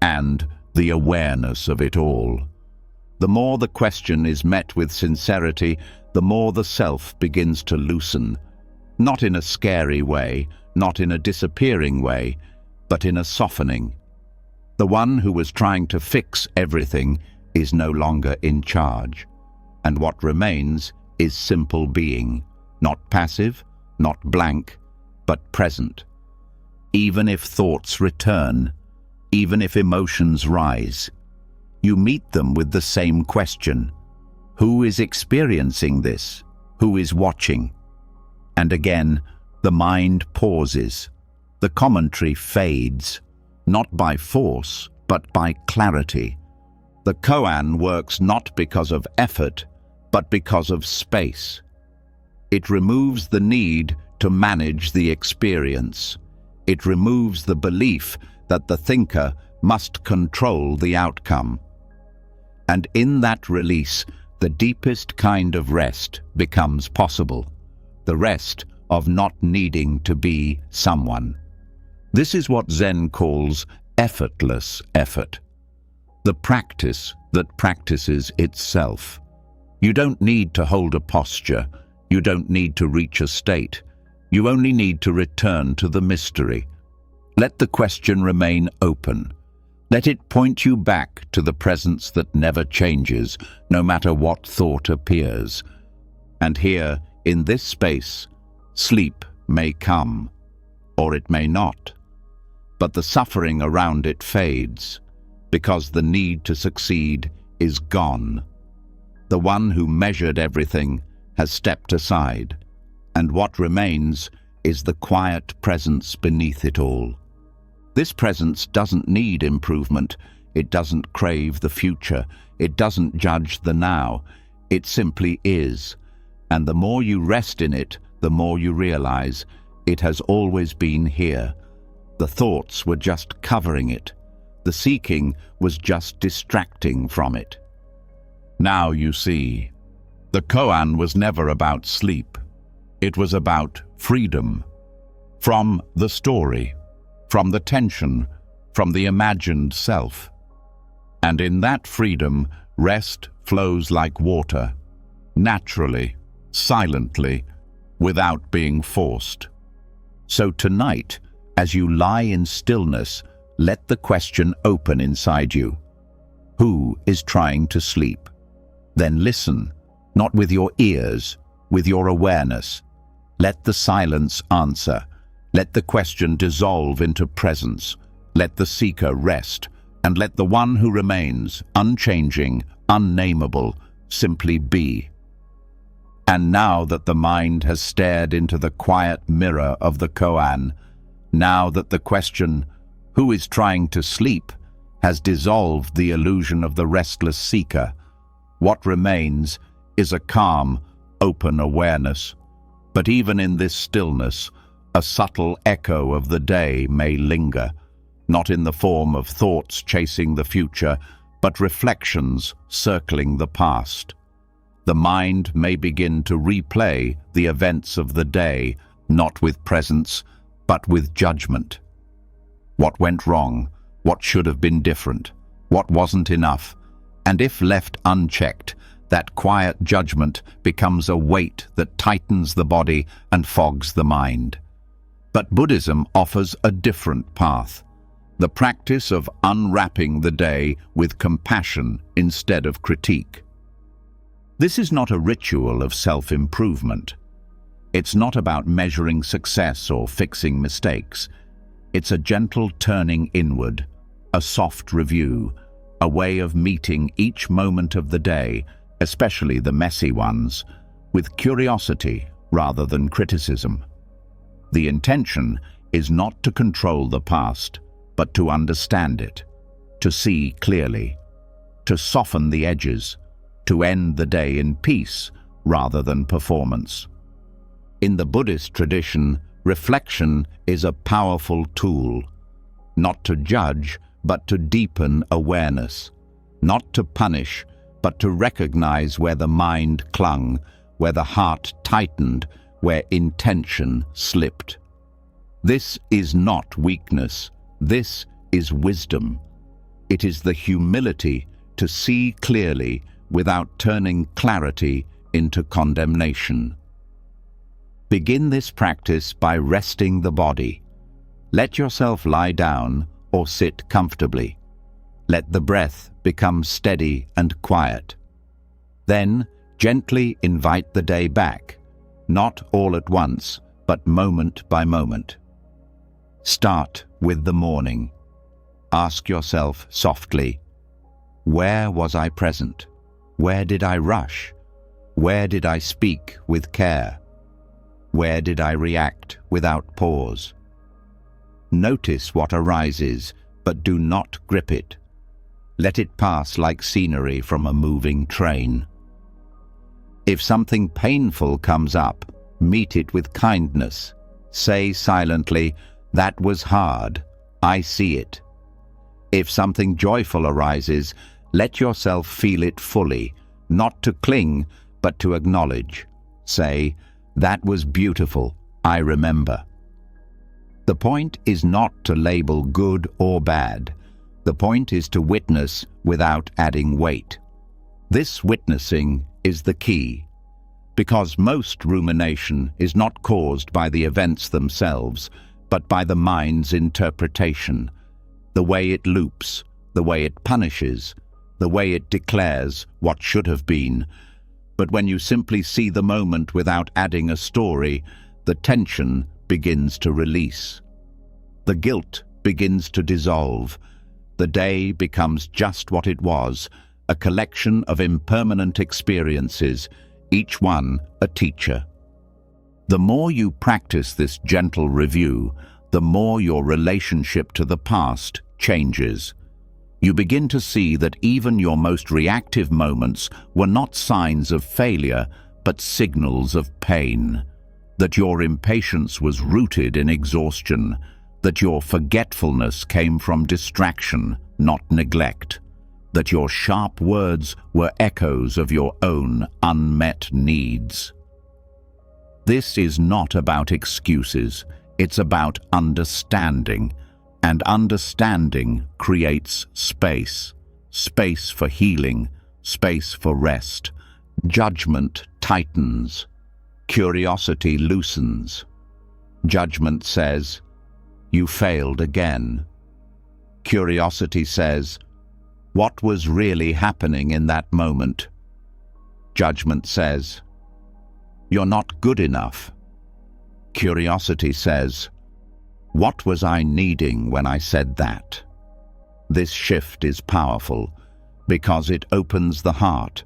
and the awareness of it all. The more the question is met with sincerity, the more the self begins to loosen, not in a scary way, not in a disappearing way, but in a softening. The one who was trying to fix everything is no longer in charge, and what remains is simple being, not passive, not blank, but present. Even if thoughts return, even if emotions rise, you meet them with the same question. Who is experiencing this? Who is watching? And again, the mind pauses. The commentary fades, not by force, but by clarity. The koan works not because of effort, but because of space. It removes the need to manage the experience. It removes the belief that the thinker must control the outcome. And in that release, the deepest kind of rest becomes possible, the rest of not needing to be someone. This is what Zen calls effortless effort, the practice that practices itself. You don't need to hold a posture, you don't need to reach a state, you only need to return to the mystery. Let the question remain open. Let it point you back to the presence that never changes, no matter what thought appears. And here, in this space, sleep may come, or it may not. But the suffering around it fades, because the need to succeed is gone. The one who measured everything has stepped aside, and what remains is the quiet presence beneath it all. This presence doesn't need improvement, it doesn't crave the future, it doesn't judge the now, it simply is. And the more you rest in it, the more you realize it has always been here. The thoughts were just covering it. The seeking was just distracting from it. Now you see, The koan was never about sleep. It was about freedom. From the story, from the tension, from the imagined self. And in that freedom, rest flows like water, naturally, silently, without being forced. So tonight, as you lie in stillness, let the question open inside you. Who is trying to sleep? Then listen, not with your ears, with your awareness. Let the silence answer. Let the question dissolve into presence. Let the seeker rest, and let the one who remains, unchanging, unnameable, simply be. And now that the mind has stared into the quiet mirror of the koan, now that the question, who is trying to sleep, has dissolved the illusion of the restless seeker, what remains is a calm, open awareness. But even in this stillness, a subtle echo of the day may linger, not in the form of thoughts chasing the future, but reflections circling the past. The mind may begin to replay the events of the day, not with presence, but with judgment. What went wrong? What should have been different? What wasn't enough? And if left unchecked, that quiet judgment becomes a weight that tightens the body and fogs the mind. But Buddhism offers a different path, the practice of unwrapping the day with compassion instead of critique. This is not a ritual of self-improvement. It's not about measuring success or fixing mistakes. It's a gentle turning inward, a soft review, a way of meeting each moment of the day, especially the messy ones, with curiosity rather than criticism. The intention is not to control the past, but to understand it, to see clearly, to soften the edges, to end the day in peace rather than performance. In the Buddhist tradition, reflection is a powerful tool, not to judge, but to deepen awareness, not to punish, but to recognize where the mind clung, where the heart tightened, where intention slipped. This is not weakness. This is wisdom. It is the humility to see clearly without turning clarity into condemnation. Begin this practice by resting the body. Let yourself lie down or sit comfortably. Let the breath become steady and quiet. Then gently invite the day back, not all at once, but moment by moment. Start with the morning. Ask yourself softly, where was I present? Where did I rush? Where did I speak with care? Where did I react without pause? Notice what arises, but do not grip it. Let it pass like scenery from a moving train. If something painful comes up, meet it with kindness. Say silently, that was hard, I see it. If something joyful arises, let yourself feel it fully, not to cling, but to acknowledge. Say, that was beautiful, I remember. The point is not to label good or bad. The point is to witness without adding weight. This witnessing is the key, because most rumination is not caused by the events themselves, but by the mind's interpretation, the way it loops, the way it punishes, the way it declares what should have been. But when you simply see the moment without adding a story, the tension begins to release. The guilt begins to dissolve. The day becomes just what it was, a collection of impermanent experiences, each one a teacher. The more you practice this gentle review, the more your relationship to the past changes. You begin to see that even your most reactive moments were not signs of failure, but signals of pain. That your impatience was rooted in exhaustion, that your forgetfulness came from distraction, not neglect. that your sharp words were echoes of your own unmet needs. This is not about excuses, it's about understanding, and understanding creates space. Space for healing, space for rest. Judgment tightens, curiosity loosens. Judgment says, "You failed again." Curiosity says, "What was really happening in that moment?" Judgment says, "You're not good enough." Curiosity says, "What was I needing when I said that?" This shift is powerful because it opens the heart.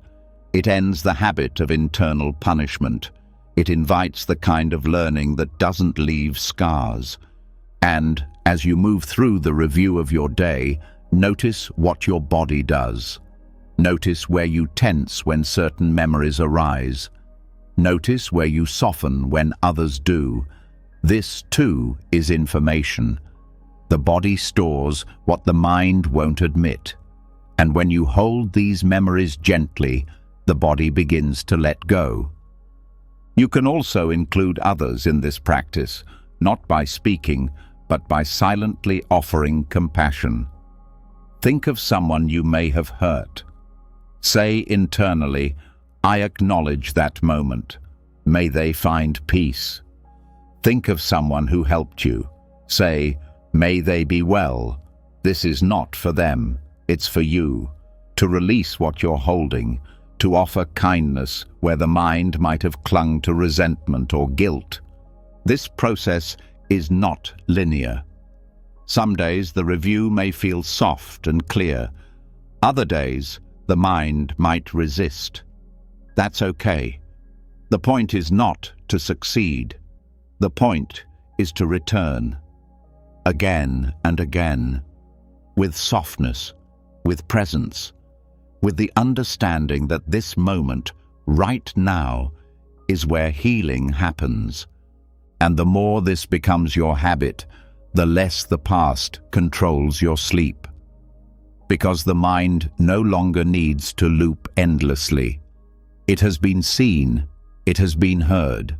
It ends the habit of internal punishment. It invites the kind of learning that doesn't leave scars. And as you move through the review of your day, notice what your body does. Notice where you tense when certain memories arise. Notice where you soften when others do. This, too, is information. The body stores what the mind won't admit. And when you hold these memories gently, the body begins to let go. You can also include others in this practice, not by speaking, but by silently offering compassion. Think of someone you may have hurt. Say internally, "I acknowledge that moment. May they find peace." Think of someone who helped you. Say, "May they be well. This is not for them, it's for you." To release what you're holding, to offer kindness where the mind might have clung to resentment or guilt. This process is not linear. Some days the review may feel soft and clear. Other days the mind might resist. That's okay. The point is not to succeed. The point is to return. Again and again. With softness, with presence, with the understanding that this moment, right now, is where healing happens. And the more this becomes your habit, the less the past controls your sleep. Because the mind no longer needs to loop endlessly. It has been seen, it has been heard.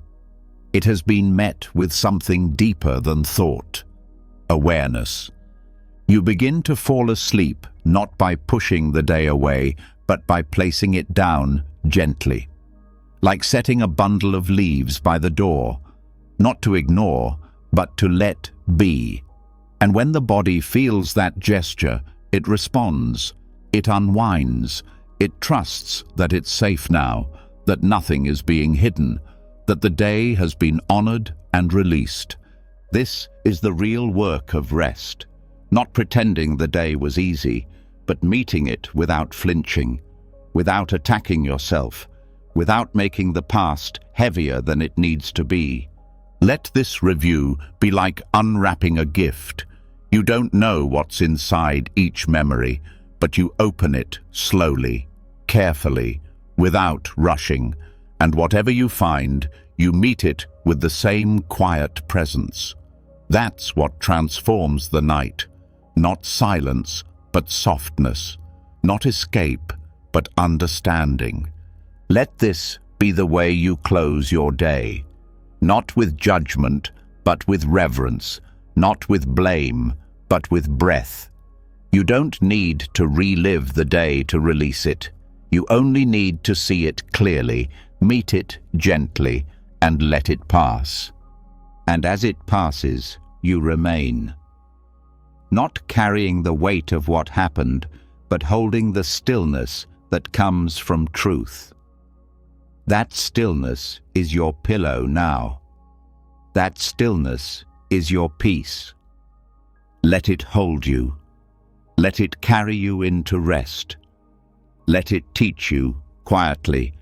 It has been met with something deeper than thought. Awareness. You begin to fall asleep not by pushing the day away, but by placing it down gently. Like setting a bundle of leaves by the door, not to ignore, but to let be. And when the body feels that gesture, it responds, it unwinds, it trusts that it's safe now, that nothing is being hidden, that the day has been honored and released. This is the real work of rest, not pretending the day was easy, but meeting it without flinching, without attacking yourself, without making the past heavier than it needs to be. Let this review be like unwrapping a gift. You don't know what's inside each memory, but you open it slowly, carefully, without rushing, and whatever you find, you meet it with the same quiet presence. That's what transforms the night. Not silence, but softness. Not escape, but understanding. Let this be the way you close your day. Not with judgment, but with reverence. Not with blame, but with breath. You don't need to relive the day to release it. You only need to see it clearly, meet it gently, and let it pass. And as it passes, you remain. Not carrying the weight of what happened, but holding the stillness that comes from truth. That stillness is your pillow now. That stillness is your peace. Let it hold you. Let it carry you into rest. Let it teach you, quietly,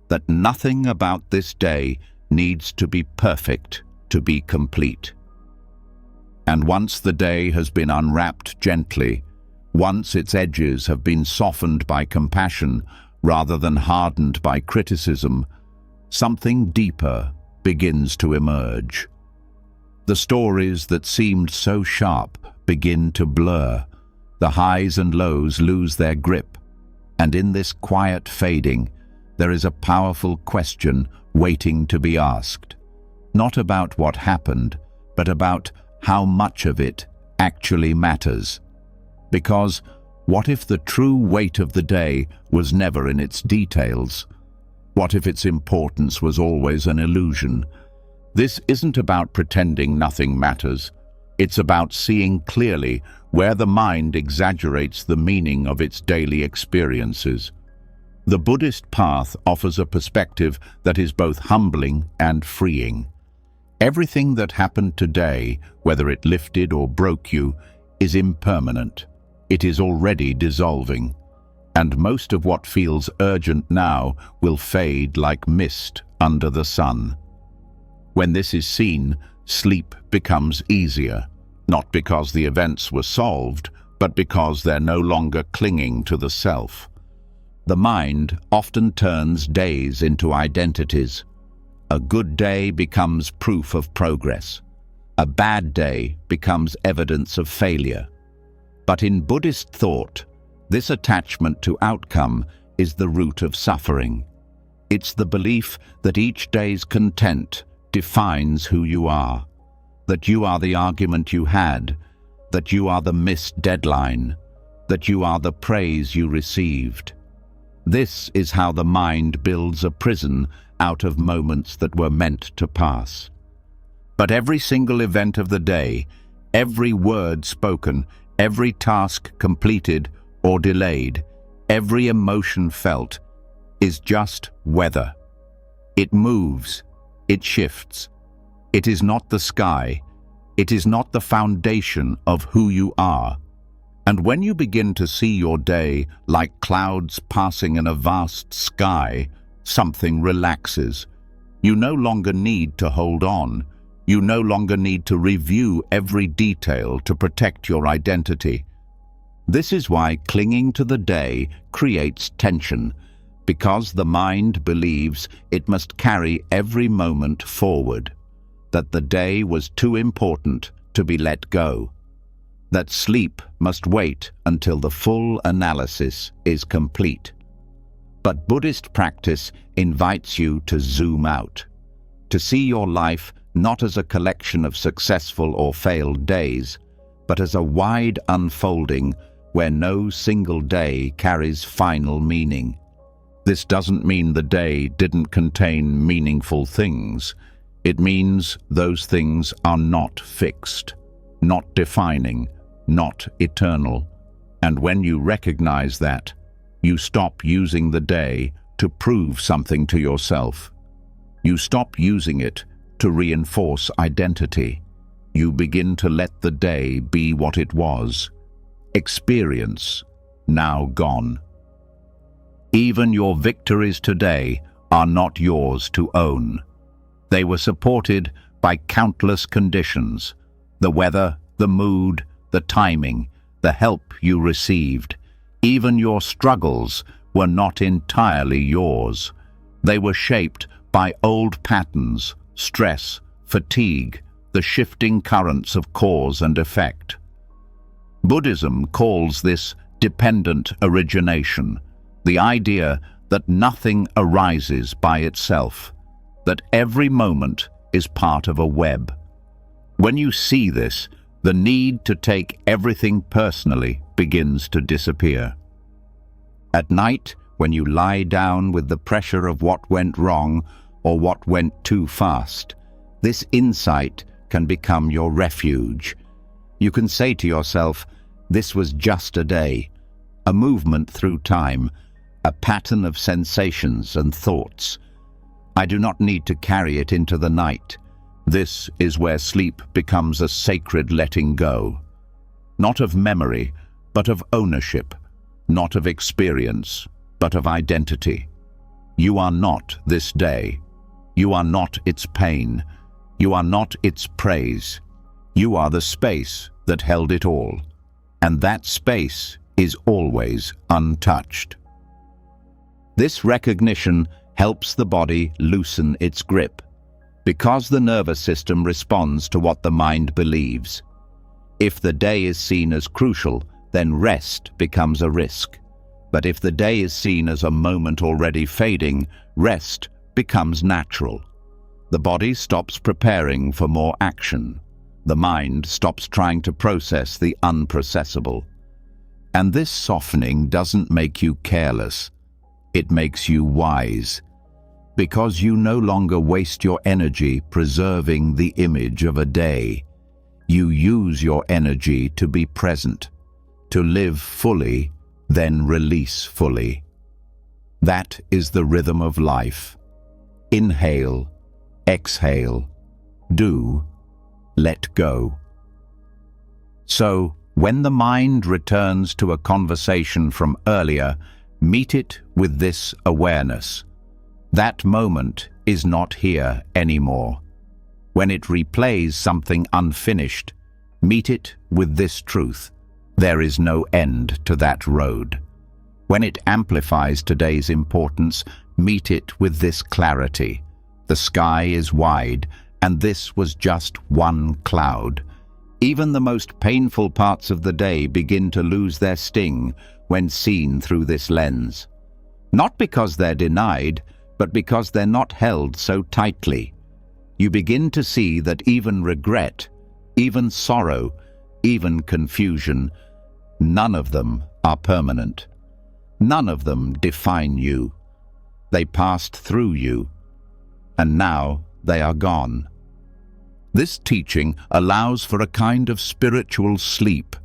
that nothing about this day needs to be perfect to be complete. And once the day has been unwrapped gently, once its edges have been softened by compassion rather than hardened by criticism, something deeper begins to emerge. The stories that seemed so sharp begin to blur. The highs and lows lose their grip, And in this quiet fading, there is a powerful question waiting to be asked. Not about what happened, but about how much of it actually matters. Because what if the true weight of the day was never in its details? What if its importance was always an illusion? This isn't about pretending nothing matters. It's about seeing clearly where the mind exaggerates the meaning of its daily experiences. The Buddhist path offers a perspective that is both humbling and freeing. Everything that happened today, whether it lifted or broke you, is impermanent. It is already dissolving. And most of what feels urgent now will fade like mist under the sun. When this is seen, sleep becomes easier, not because the events were solved, but because they're no longer clinging to the self. The mind often turns days into identities. A good day becomes proof of progress. A bad day becomes evidence of failure. But in Buddhist thought, this attachment to outcome is the root of suffering. It's the belief that each day's content defines who you are, that you are the argument you had, that you are the missed deadline, that you are the praise you received. This is how the mind builds a prison out of moments that were meant to pass. But every single event of the day, every word spoken, every task completed or delayed, every emotion felt, is just weather. It moves, it shifts. It is not the sky. It is not the foundation of who you are. And when you begin to see your day like clouds passing in a vast sky, something relaxes. You no longer need to hold on. You no longer need to review every detail to protect your identity. This is why clinging to the day creates tension, because the mind believes it must carry every moment forward, that the day was too important to be let go, that sleep must wait until the full analysis is complete. But Buddhist practice invites you to zoom out, to see your life not as a collection of successful or failed days, but as a wide unfolding where no single day carries final meaning. This doesn't mean the day didn't contain meaningful things. It means those things are not fixed, not defining, not eternal. And when you recognize that, you stop using the day to prove something to yourself. You stop using it to reinforce identity. You begin to let the day be what it was. Experience, now gone. Even your victories today are not yours to own. They were supported by countless conditions: the weather, the mood, the timing, the help you received. Even your struggles were not entirely yours. They were shaped by old patterns, stress, fatigue, the shifting currents of cause and effect. Buddhism calls this dependent origination, the idea that nothing arises by itself, that every moment is part of a web. When you see this, the need to take everything personally begins to disappear. At night, when you lie down with the pressure of what went wrong or what went too fast, this insight can become your refuge. You can say to yourself, this was just a day, a movement through time, a pattern of sensations and thoughts. I do not need to carry it into the night. This is where sleep becomes a sacred letting go. Not of memory, but of ownership. Not of experience, but of identity. You are not this day. You are not its pain. You are not its praise. You are the space that held it all. And that space is always untouched. This recognition helps the body loosen its grip, because the nervous system responds to what the mind believes. If the day is seen as crucial, then rest becomes a risk. But if the day is seen as a moment already fading, rest becomes natural. The body stops preparing for more action. The mind stops trying to process the unprocessable. And this softening doesn't make you careless. It makes you wise. Because you no longer waste your energy preserving the image of a day. You use your energy to be present, to live fully, then release fully. That is the rhythm of life. Inhale, exhale, do, let go. So, when the mind returns to a conversation from earlier, meet it with this awareness. That moment is not here anymore. When it replays something unfinished, meet it with this truth. There is no end to that road. When it amplifies today's importance, meet it with this clarity. The sky is wide, and this was just one cloud. Even the most painful parts of the day begin to lose their sting when seen through this lens. Not because they're denied, but because they're not held so tightly. You begin to see that even regret, even sorrow, even confusion, none of them are permanent. None of them define you. They passed through you, and now they are gone. This teaching allows for a kind of spiritual sleep,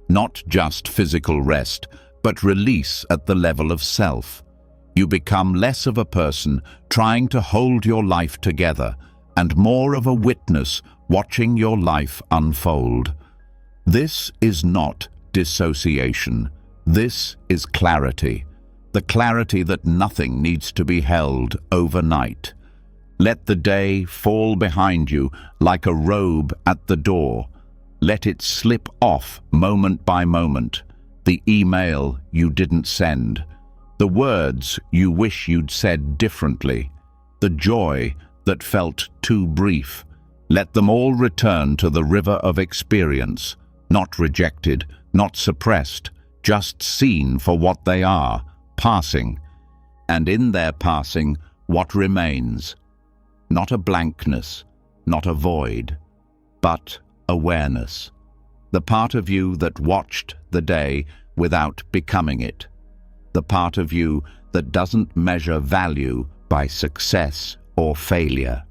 not just physical rest, but release at the level of self. You become less of a person trying to hold your life together, and more of a witness watching your life unfold. This is not dissociation. This is clarity. The clarity that nothing needs to be held overnight. Let the day fall behind you like a robe at the door. Let it slip off moment by moment. The email you didn't send. The words you wish you'd said differently. The joy that felt too brief. Let them all return to the river of experience, not rejected, not suppressed, just seen for what they are, passing. And in their passing, what remains? Not a blankness, not a void, but awareness. The part of you that watched the day without becoming it. The part of you that doesn't measure value by success or failure.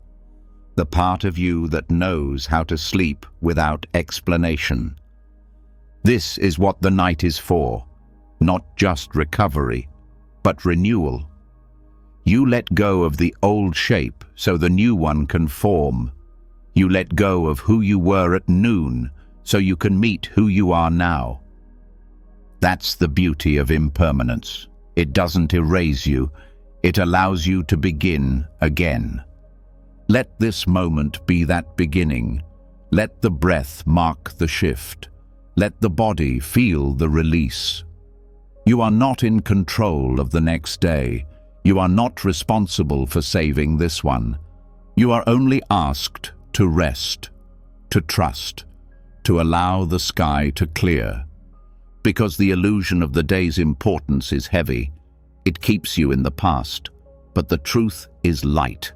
The part of you that knows how to sleep without explanation. This is what the night is for, not just recovery, but renewal. You let go of the old shape so the new one can form. You let go of who you were at noon so you can meet who you are now. That's the beauty of impermanence. It doesn't erase you. It allows you to begin again. Let this moment be that beginning. Let the breath mark the shift. Let the body feel the release. You are not in control of the next day. You are not responsible for saving this one. You are only asked to rest, to trust, to allow the sky to clear. Because the illusion of the day's importance is heavy. It keeps you in the past, but the truth is light.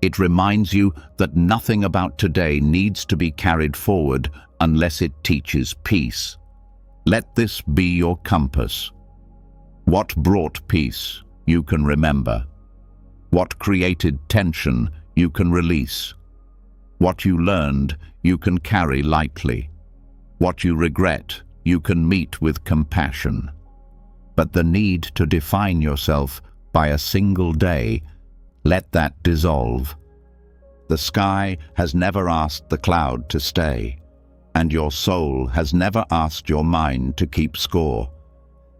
It reminds you that nothing about today needs to be carried forward unless it teaches peace. Let this be your compass. What brought peace, you can remember. What created tension, you can release. What you learned, you can carry lightly. What you regret, you can meet with compassion. But the need to define yourself by a single day, let that dissolve. The sky has never asked the cloud to stay, and your soul has never asked your mind to keep score.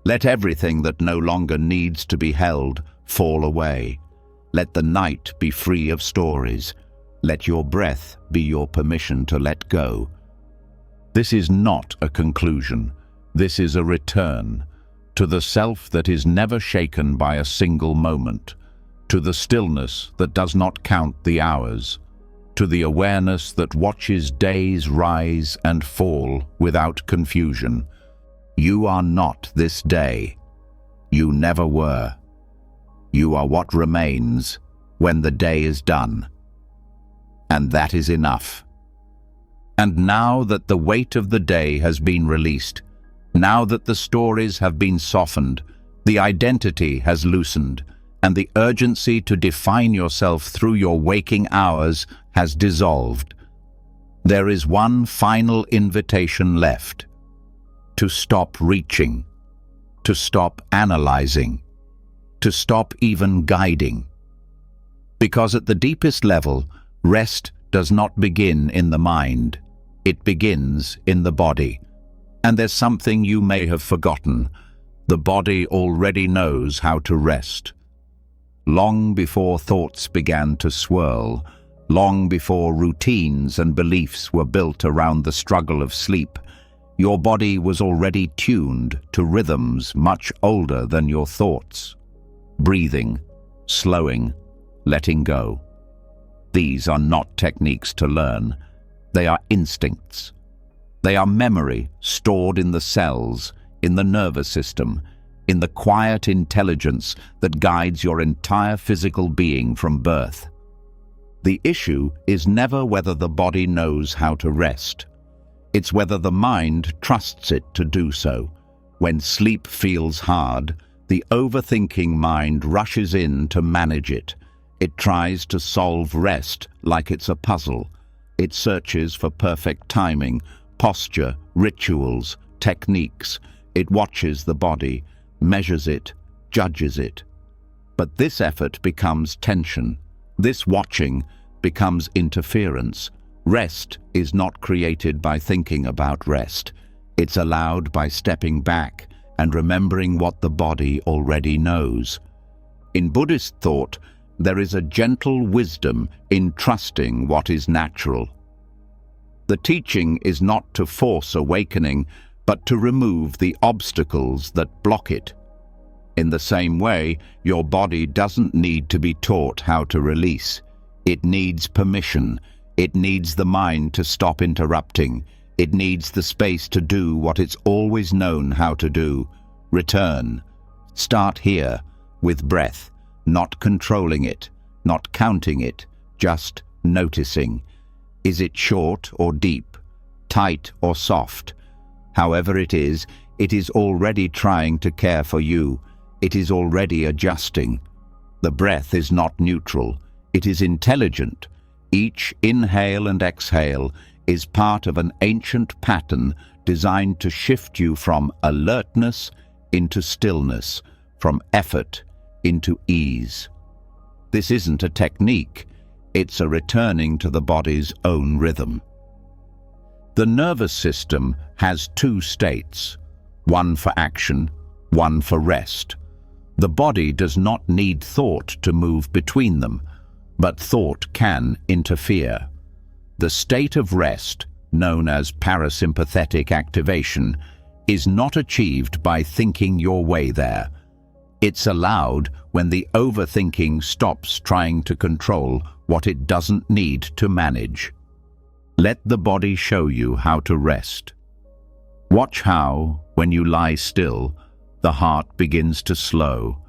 Let everything that no longer needs to be held fall away. Let the night be free of stories. Let your breath be your permission to let go. This is not a conclusion. This is a return to the self that is never shaken by a single moment, to the stillness that does not count the hours, to the awareness that watches days rise and fall without confusion. You are not this day. You never were. You are what remains when the day is done. And that is enough. And now that the weight of the day has been released, now that the stories have been softened, the identity has loosened, and the urgency to define yourself through your waking hours has dissolved, there is one final invitation left: to stop reaching, to stop analyzing, to stop even guiding. Because at the deepest level, rest does not begin in the mind, it begins in the body. And there's something you may have forgotten: the body already knows how to rest. Long before thoughts began to swirl, long before routines and beliefs were built around the struggle of sleep, your body was already tuned to rhythms much older than your thoughts. Breathing, slowing, letting go. These are not techniques to learn. They are instincts. They are memory stored in the cells, in the nervous system, in the quiet intelligence that guides your entire physical being from birth. The issue is never whether the body knows how to rest. It's whether the mind trusts it to do so. When sleep feels hard, the overthinking mind rushes in to manage it. It tries to solve rest like it's a puzzle. It searches for perfect timing, posture, rituals, techniques. It watches the body, measures it, judges it. But this effort becomes tension. This watching becomes interference. Rest is not created by thinking about rest. It's allowed by stepping back and remembering what the body already knows. In Buddhist thought, there is a gentle wisdom in trusting what is natural. The teaching is not to force awakening, but to remove the obstacles that block it. In the same way, your body doesn't need to be taught how to release. It needs permission. It needs the mind to stop interrupting. It needs the space to do what it's always known how to do: return. Start here, with breath, not controlling it, not counting it, just noticing. Is it short or deep, tight or soft? However it is already trying to care for you. It is already adjusting. The breath is not neutral. It is intelligent. Each inhale and exhale is part of an ancient pattern designed to shift you from alertness into stillness, from effort into ease. This isn't a technique. It's a returning to the body's own rhythm. The nervous system has two states, one for action, one for rest. The body does not need thought to move between them, but thought can interfere. The state of rest, known as parasympathetic activation, is not achieved by thinking your way there. It's allowed when the overthinking stops trying to control what it doesn't need to manage. Let the body show you how to rest. Watch how, when you lie still, the heart begins to slow,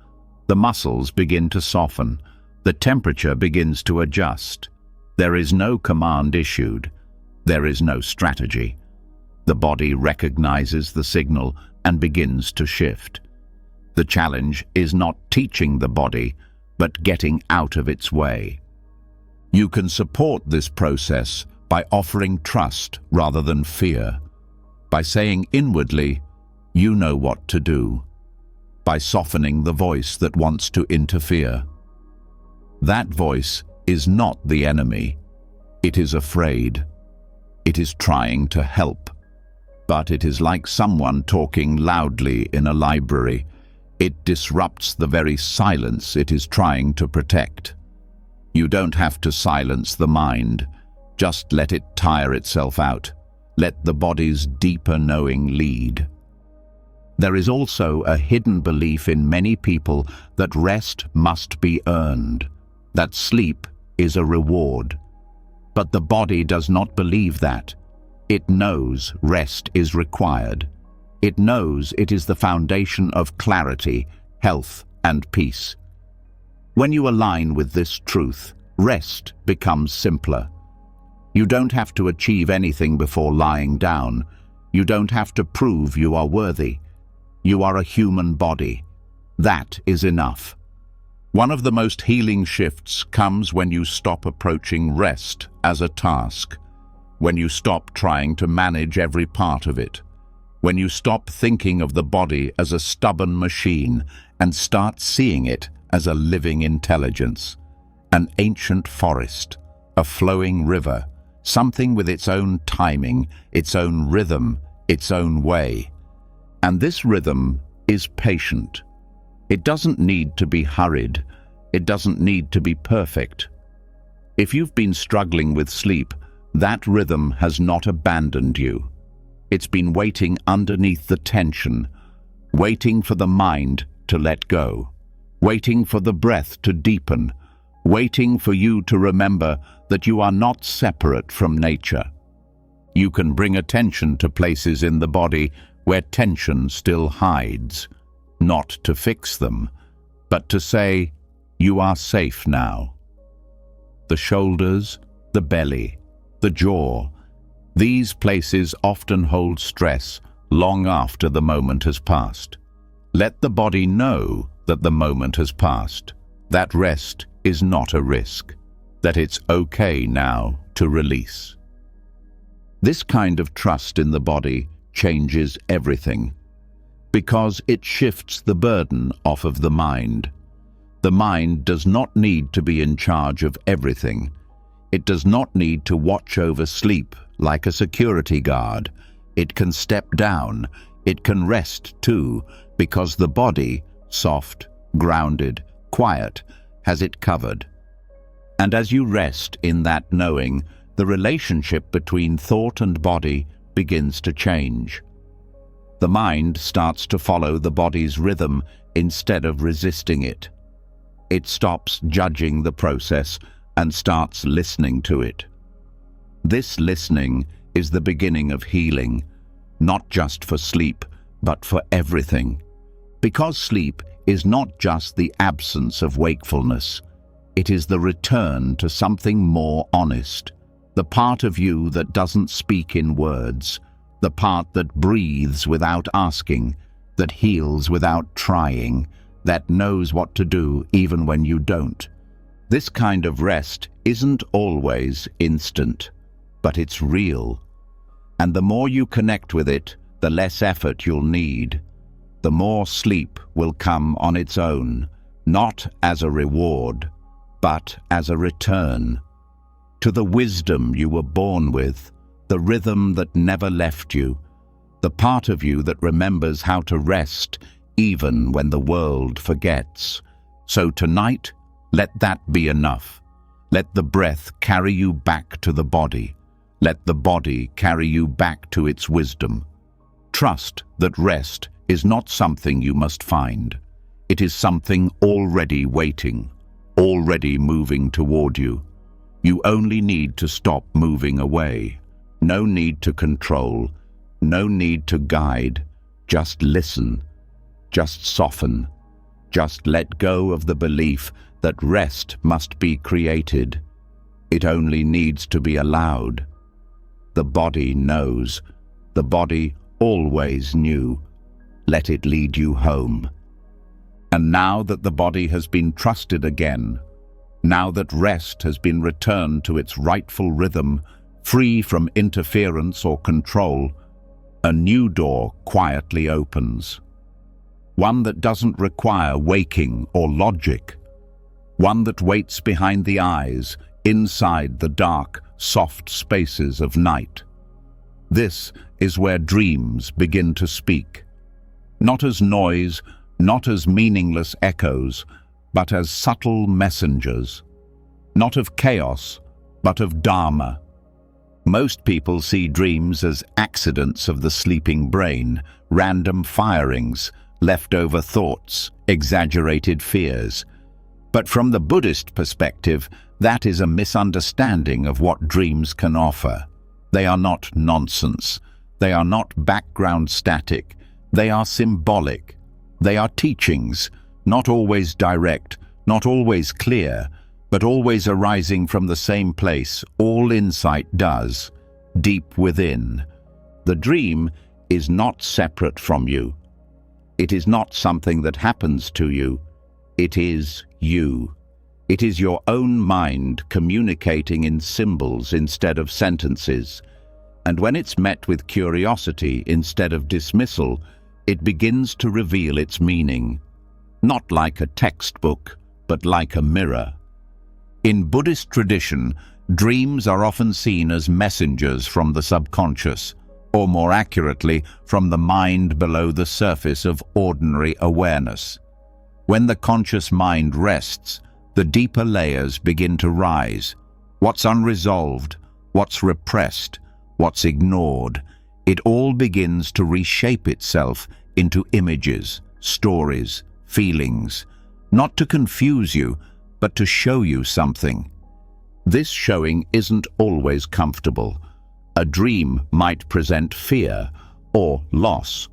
the muscles begin to soften, the temperature begins to adjust. There is no command issued. There is no strategy. The body recognizes the signal and begins to shift. The challenge is not teaching the body, but getting out of its way. You can support this process by offering trust rather than fear, by saying inwardly, "You know what to do," by softening the voice that wants to interfere. That voice is not the enemy. It is afraid. It is trying to help. But it is like someone talking loudly in a library. It disrupts the very silence it is trying to protect. You don't have to silence the mind. Just let it tire itself out. Let the body's deeper knowing lead. There is also a hidden belief in many people that rest must be earned, that sleep is a reward. But the body does not believe that. It knows rest is required. It knows it is the foundation of clarity, health, and peace. When you align with this truth, rest becomes simpler. You don't have to achieve anything before lying down. You don't have to prove you are worthy. You are a human body. That is enough. One of the most healing shifts comes when you stop approaching rest as a task, when you stop trying to manage every part of it, when you stop thinking of the body as a stubborn machine and start seeing it as a living intelligence, an ancient forest, a flowing river, something with its own timing, its own rhythm, its own way. And this rhythm is patient. It doesn't need to be hurried. It doesn't need to be perfect. If you've been struggling with sleep, that rhythm has not abandoned you. It's been waiting underneath the tension, waiting for the mind to let go, waiting for the breath to deepen, waiting for you to remember that you are not separate from nature. You can bring attention to places in the body where tension still hides, not to fix them, but to say, you are safe now. The shoulders, the belly, the jaw, these places often hold stress long after the moment has passed. Let the body know that the moment has passed, that rest is not a risk, that it's okay now to release. This kind of trust in the body changes everything, because it shifts the burden off of the mind. The mind does not need to be in charge of everything. It does not need to watch over sleep like a security guard. It can step down. It can rest too, because the body, soft, grounded, quiet, has it covered. And as you rest in that knowing, the relationship between thought and body begins to change. The mind starts to follow the body's rhythm instead of resisting it. It stops judging the process and starts listening to it. This listening is the beginning of healing, not just for sleep, but for everything. Because sleep is not just the absence of wakefulness, it is the return to something more honest, the part of you that doesn't speak in words, the part that breathes without asking, that heals without trying, that knows what to do even when you don't. This kind of rest isn't always instant, but it's real. And the more you connect with it, the less effort you'll need. The more sleep will come on its own, not as a reward, but as a return to the wisdom you were born with, the rhythm that never left you, the part of you that remembers how to rest even when the world forgets. So tonight, let that be enough. Let the breath carry you back to the body. Let the body carry you back to its wisdom. Trust that rest is not something you must find. It is something already waiting, already moving toward you. You only need to stop moving away. No need to control, no need to guide. Just listen, just soften, just let go of the belief that rest must be created. It only needs to be allowed. The body knows. The body always knew. Let it lead you home. And now that the body has been trusted again, now that rest has been returned to its rightful rhythm, free from interference or control, a new door quietly opens. One that doesn't require waking or logic. One that waits behind the eyes, inside the dark, soft spaces of night. This is where dreams begin to speak. Not as noise, not as meaningless echoes, but as subtle messengers. Not of chaos, but of Dharma. Most people see dreams as accidents of the sleeping brain, random firings, leftover thoughts, exaggerated fears. But from the Buddhist perspective, that is a misunderstanding of what dreams can offer. They are not nonsense. They are not background static. They are symbolic. They are teachings, not always direct, not always clear, but always arising from the same place all insight does, deep within. The dream is not separate from you. It is not something that happens to you. It is you. It is your own mind communicating in symbols instead of sentences. And when it's met with curiosity instead of dismissal, it begins to reveal its meaning. Not like a textbook, but like a mirror. In Buddhist tradition, dreams are often seen as messengers from the subconscious, or more accurately, from the mind below the surface of ordinary awareness. When the conscious mind rests, the deeper layers begin to rise. What's unresolved, what's repressed, what's ignored, it all begins to reshape itself into images, stories, feelings, not to confuse you, but to show you something. This showing isn't always comfortable. A dream might present fear, or loss,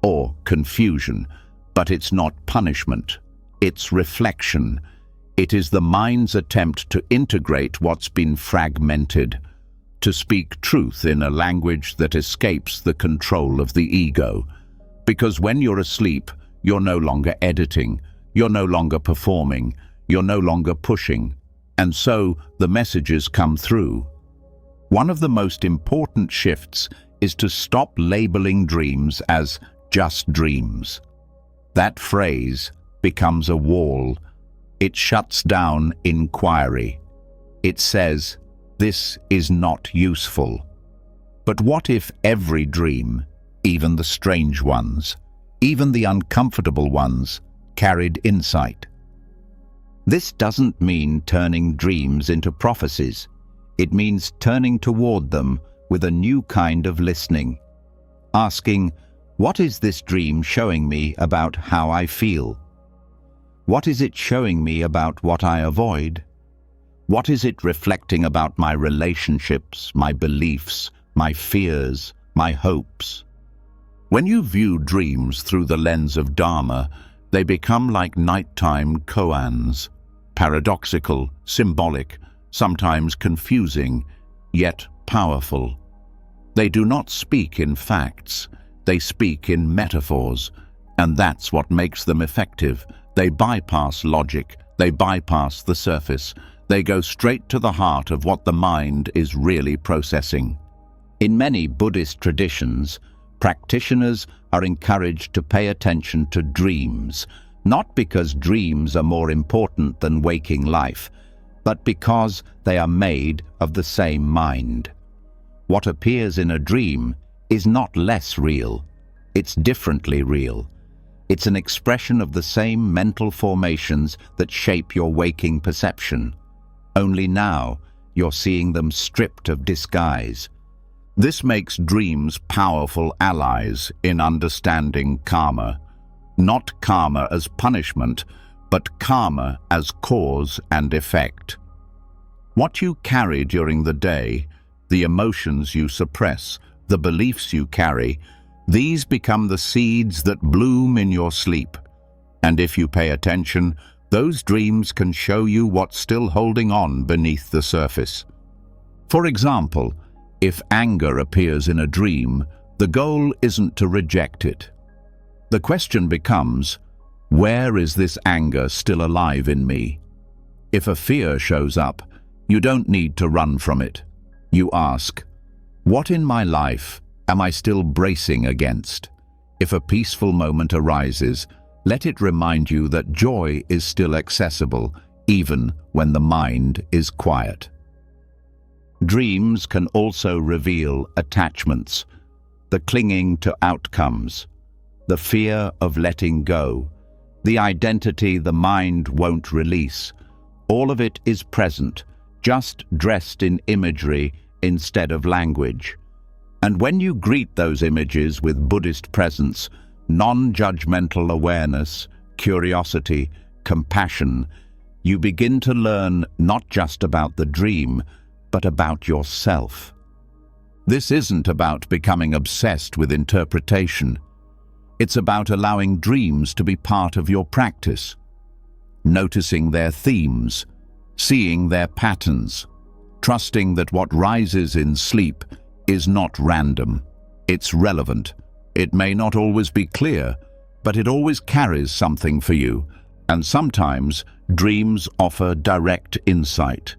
or confusion, but it's not punishment. It's reflection. It is the mind's attempt to integrate what's been fragmented, to speak truth in a language that escapes the control of the ego. Because when you're asleep, you're no longer editing, you're no longer performing, you're no longer pushing, and so the messages come through. One of the most important shifts is to stop labeling dreams as just dreams. That phrase becomes a wall. It shuts down inquiry. It says, this is not useful. But what if every dream, even the strange ones, even the uncomfortable ones, carried insight? This doesn't mean turning dreams into prophecies. It means turning toward them with a new kind of listening. Asking, what is this dream showing me about how I feel? What is it showing me about what I avoid? What is it reflecting about my relationships, my beliefs, my fears, my hopes? When you view dreams through the lens of Dharma, they become like nighttime koans, paradoxical, symbolic, sometimes confusing, yet powerful. They do not speak in facts, they speak in metaphors, and that's what makes them effective. They bypass logic, they bypass the surface, they go straight to the heart of what the mind is really processing. In many Buddhist traditions, practitioners are encouraged to pay attention to dreams, not because dreams are more important than waking life, but because they are made of the same mind. What appears in a dream is not less real, it's differently real. It's an expression of the same mental formations that shape your waking perception. Only now, you're seeing them stripped of disguise. This makes dreams powerful allies in understanding karma. Not karma as punishment, but karma as cause and effect. What you carry during the day, the emotions you suppress, the beliefs you carry, these become the seeds that bloom in your sleep. And if you pay attention, those dreams can show you what's still holding on beneath the surface. For example, if anger appears in a dream, the goal isn't to reject it. The question becomes, where is this anger still alive in me? If a fear shows up, you don't need to run from it. You ask, what in my life am I still bracing against? If a peaceful moment arises, let it remind you that joy is still accessible, even when the mind is quiet. Dreams can also reveal attachments, the clinging to outcomes, the fear of letting go, the identity the mind won't release. All of it is present, just dressed in imagery instead of language. And when you greet those images with Buddhist presence, non-judgmental awareness, curiosity, compassion, you begin to learn not just about the dream, but about yourself. This isn't about becoming obsessed with interpretation. It's about allowing dreams to be part of your practice, noticing their themes, seeing their patterns, trusting that what rises in sleep is not random. It's relevant. It may not always be clear, but it always carries something for you, and sometimes dreams offer direct insight.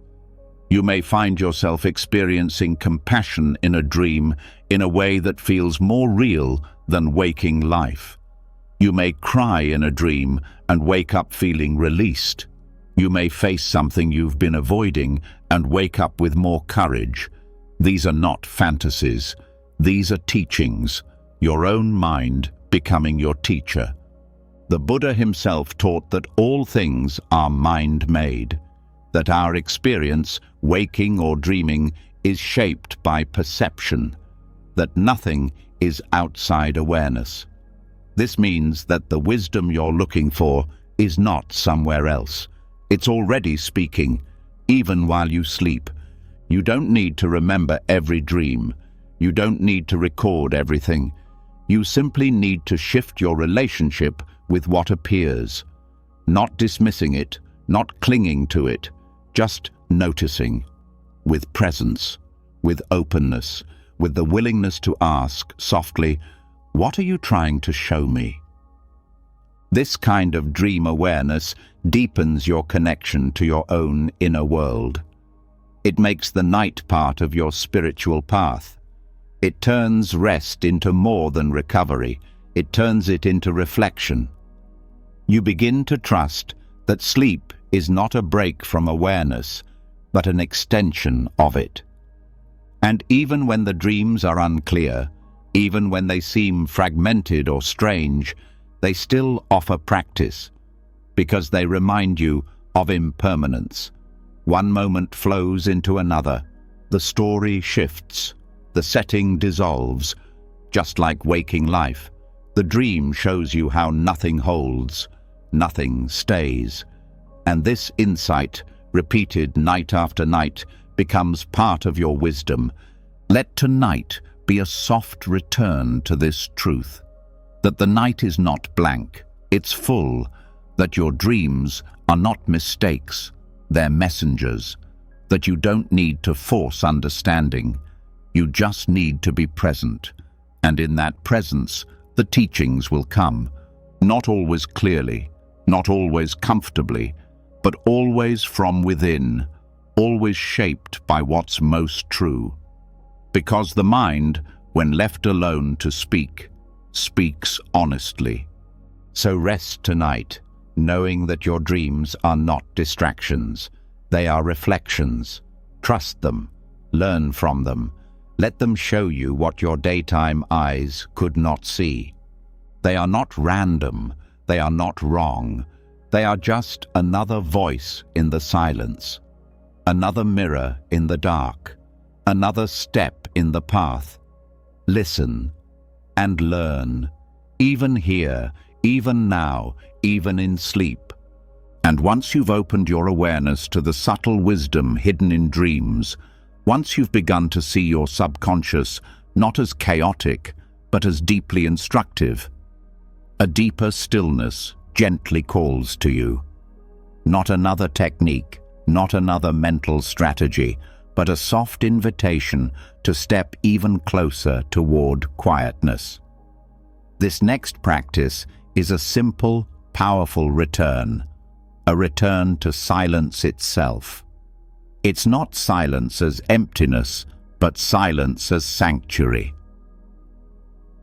You may find yourself experiencing compassion in a dream in a way that feels more real than waking life. You may cry in a dream and wake up feeling released. You may face something you've been avoiding and wake up with more courage. These are not fantasies. These are teachings, your own mind becoming your teacher. The Buddha himself taught that all things are mind-made, that our experience, waking or dreaming, is shaped by perception, that nothing is outside awareness. This means that the wisdom you're looking for is not somewhere else. It's already speaking, even while you sleep. You don't need to remember every dream. You don't need to record everything. You simply need to shift your relationship with what appears, not dismissing it, not clinging to it, just noticing, with presence, with openness, with the willingness to ask softly, "What are you trying to show me?" This kind of dream awareness deepens your connection to your own inner world. It makes the night part of your spiritual path. It turns rest into more than recovery. It turns it into reflection. You begin to trust that sleep is not a break from awareness, but an extension of it. And even when the dreams are unclear, even when they seem fragmented or strange, they still offer practice, because they remind you of impermanence. One moment flows into another. The story shifts. The setting dissolves. Just like waking life, the dream shows you how nothing holds, nothing stays. And this insight, repeated night after night, becomes part of your wisdom. Let tonight be a soft return to this truth, that the night is not blank, it's full, that your dreams are not mistakes, they're messengers, that you don't need to force understanding, you just need to be present. And in that presence, the teachings will come, not always clearly, not always comfortably, but always from within, always shaped by what's most true. Because the mind, when left alone to speak, speaks honestly. So rest tonight, knowing that your dreams are not distractions. They are reflections. Trust them. Learn from them. Let them show you what your daytime eyes could not see. They are not random. They are not wrong. They are just another voice in the silence, another mirror in the dark, another step in the path. Listen and learn, even here, even now, even in sleep. And once you've opened your awareness to the subtle wisdom hidden in dreams, once you've begun to see your subconscious not as chaotic, but as deeply instructive, a deeper stillness gently calls to you. Not another technique, not another mental strategy, but a soft invitation to step even closer toward quietness. This next practice is a simple, powerful return, a return to silence itself. It's not silence as emptiness, but silence as sanctuary.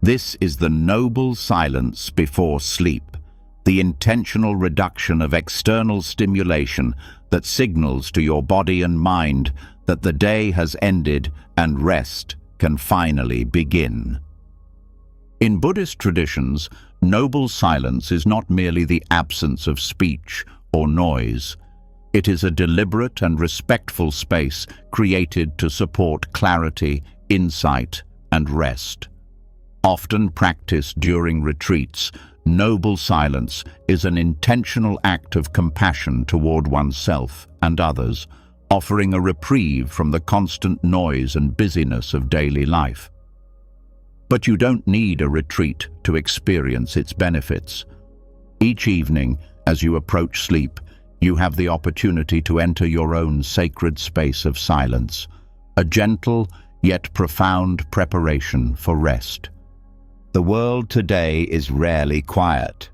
This is the noble silence before sleep, the intentional reduction of external stimulation that signals to your body and mind that the day has ended and rest can finally begin. In Buddhist traditions, noble silence is not merely the absence of speech or noise. It is a deliberate and respectful space created to support clarity, insight, and rest. Often practiced during retreats, noble silence is an intentional act of compassion toward oneself and others, offering a reprieve from the constant noise and busyness of daily life. But you don't need a retreat to experience its benefits. Each evening, as you approach sleep, you have the opportunity to enter your own sacred space of silence, a gentle yet profound preparation for rest. The world today is rarely quiet.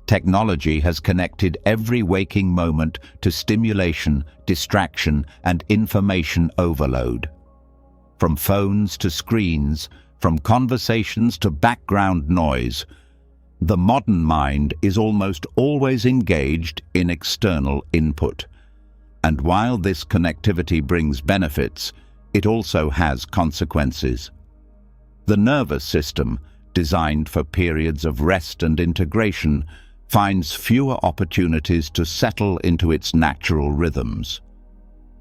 Technology has connected every waking moment to stimulation, distraction, and information overload. From phones to screens, from conversations to background noise, the modern mind is almost always engaged in external input. And while this connectivity brings benefits, it also has consequences. The nervous system, designed for periods of rest and integration, finds fewer opportunities to settle into its natural rhythms.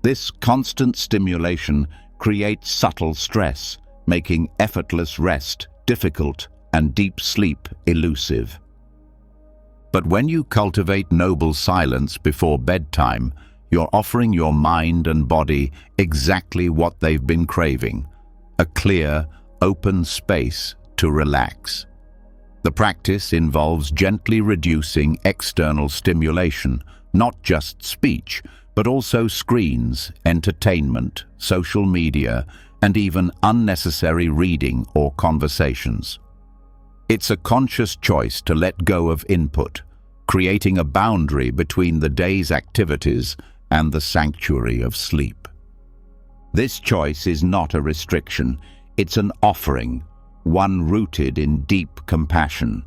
This constant stimulation creates subtle stress, making effortless rest difficult and deep sleep elusive. But when you cultivate noble silence before bedtime, you're offering your mind and body exactly what they've been craving: a clear, open space to relax. The practice involves gently reducing external stimulation, not just speech, but also screens, entertainment, social media, and even unnecessary reading or conversations. It's a conscious choice to let go of input, creating a boundary between the day's activities and the sanctuary of sleep. This choice is not a restriction, it's an offering, one rooted in deep compassion.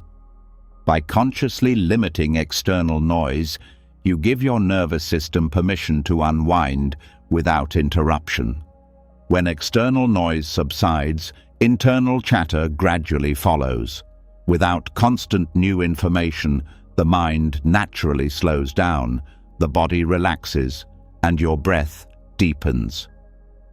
By consciously limiting external noise, you give your nervous system permission to unwind without interruption. When external noise subsides, internal chatter gradually follows. Without constant new information, the mind naturally slows down, the body relaxes, and your breath deepens.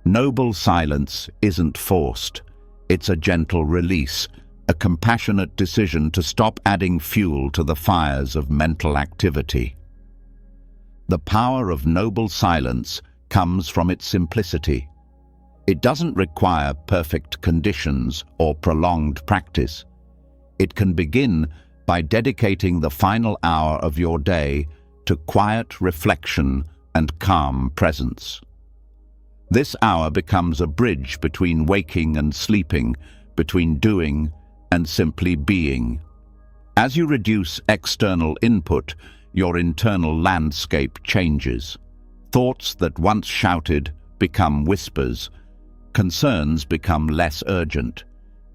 Noble silence isn't forced. It's a gentle release, a compassionate decision to stop adding fuel to the fires of mental activity. The power of noble silence comes from its simplicity. It doesn't require perfect conditions or prolonged practice. It can begin by dedicating the final hour of your day to quiet reflection and calm presence. This hour becomes a bridge between waking and sleeping, between doing and simply being. As you reduce external input, your internal landscape changes. Thoughts that once shouted become whispers. Concerns become less urgent.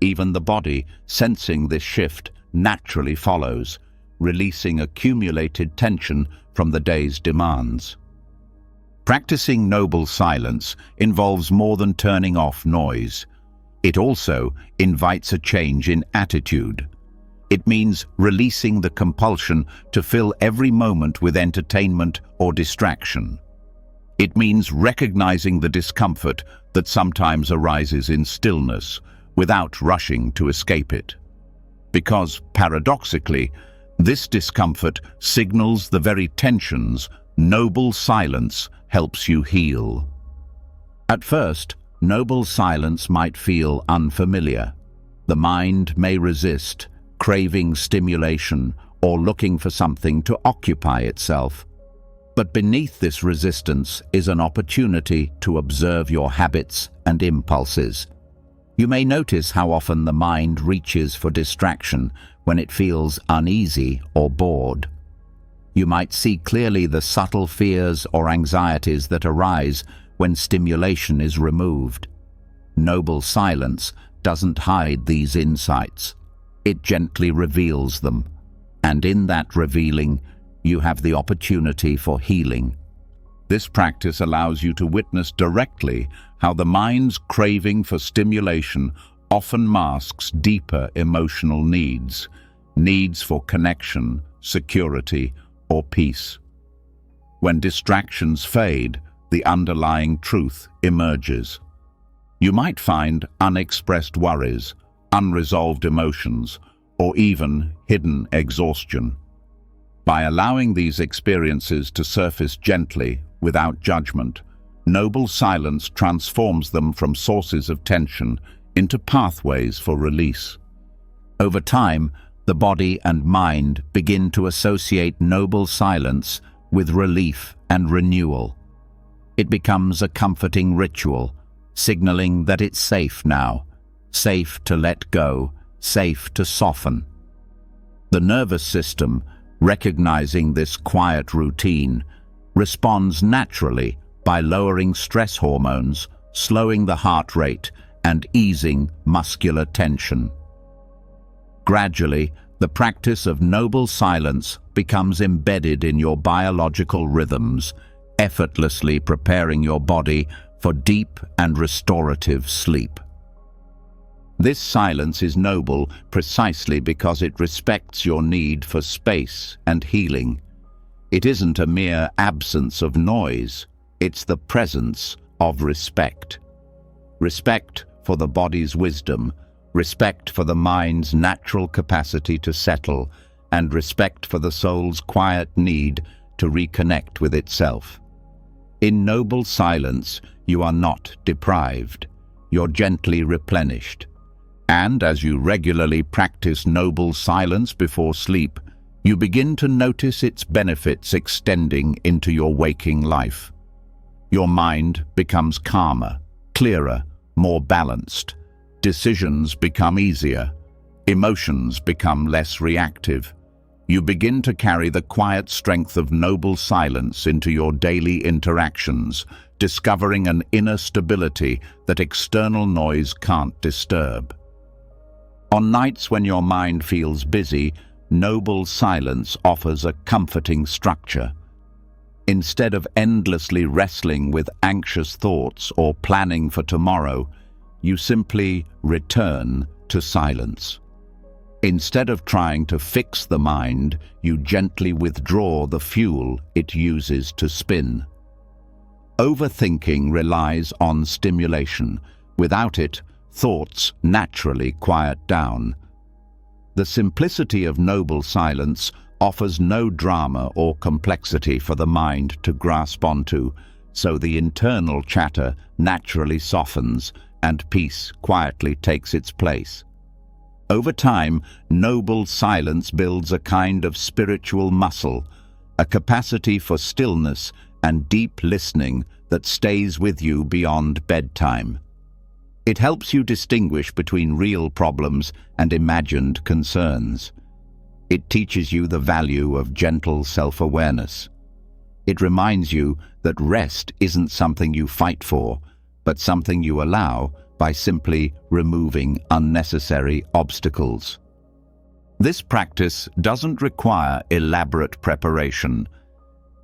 Even the body, sensing this shift, naturally follows, releasing accumulated tension from the day's demands. Practicing noble silence involves more than turning off noise. It also invites a change in attitude. It means releasing the compulsion to fill every moment with entertainment or distraction. It means recognizing the discomfort that sometimes arises in stillness, without rushing to escape it. Because, paradoxically, this discomfort signals the very tensions noble silence helps you heal. At first, noble silence might feel unfamiliar. The mind may resist, craving stimulation or looking for something to occupy itself. But beneath this resistance is an opportunity to observe your habits and impulses. You may notice how often the mind reaches for distraction when it feels uneasy or bored. You might see clearly the subtle fears or anxieties that arise when stimulation is removed. Noble silence doesn't hide these insights. It gently reveals them, and in that revealing, you have the opportunity for healing. This practice allows you to witness directly how the mind's craving for stimulation often masks deeper emotional needs for connection, security, or peace. When distractions fade, the underlying truth emerges. You might find unexpressed worries, unresolved emotions, or even hidden exhaustion. By allowing these experiences to surface gently, without judgment, noble silence transforms them from sources of tension into pathways for release. Over time, the body and mind begin to associate noble silence with relief and renewal. It becomes a comforting ritual, signaling that it's safe now, safe to let go, safe to soften. The nervous system, recognizing this quiet routine, responds naturally by lowering stress hormones, slowing the heart rate, and easing muscular tension. Gradually, the practice of noble silence becomes embedded in your biological rhythms, effortlessly preparing your body for deep and restorative sleep. This silence is noble precisely because it respects your need for space and healing. It isn't a mere absence of noise, it's the presence of respect. Respect for the body's wisdom, respect for the mind's natural capacity to settle, and respect for the soul's quiet need to reconnect with itself. In noble silence, you are not deprived. You're gently replenished. And as you regularly practice noble silence before sleep, you begin to notice its benefits extending into your waking life. Your mind becomes calmer, clearer, more balanced. Decisions become easier. Emotions become less reactive. You begin to carry the quiet strength of noble silence into your daily interactions, discovering an inner stability that external noise can't disturb. On nights when your mind feels busy, noble silence offers a comforting structure. Instead of endlessly wrestling with anxious thoughts or planning for tomorrow, you simply return to silence. Instead of trying to fix the mind, you gently withdraw the fuel it uses to spin. Overthinking relies on stimulation. Without it, thoughts naturally quiet down. The simplicity of noble silence offers no drama or complexity for the mind to grasp onto, so the internal chatter naturally softens and peace quietly takes its place. Over time, noble silence builds a kind of spiritual muscle, a capacity for stillness and deep listening that stays with you beyond bedtime. It helps you distinguish between real problems and imagined concerns. It teaches you the value of gentle self-awareness. It reminds you that rest isn't something you fight for, but something you allow by simply removing unnecessary obstacles. This practice doesn't require elaborate preparation.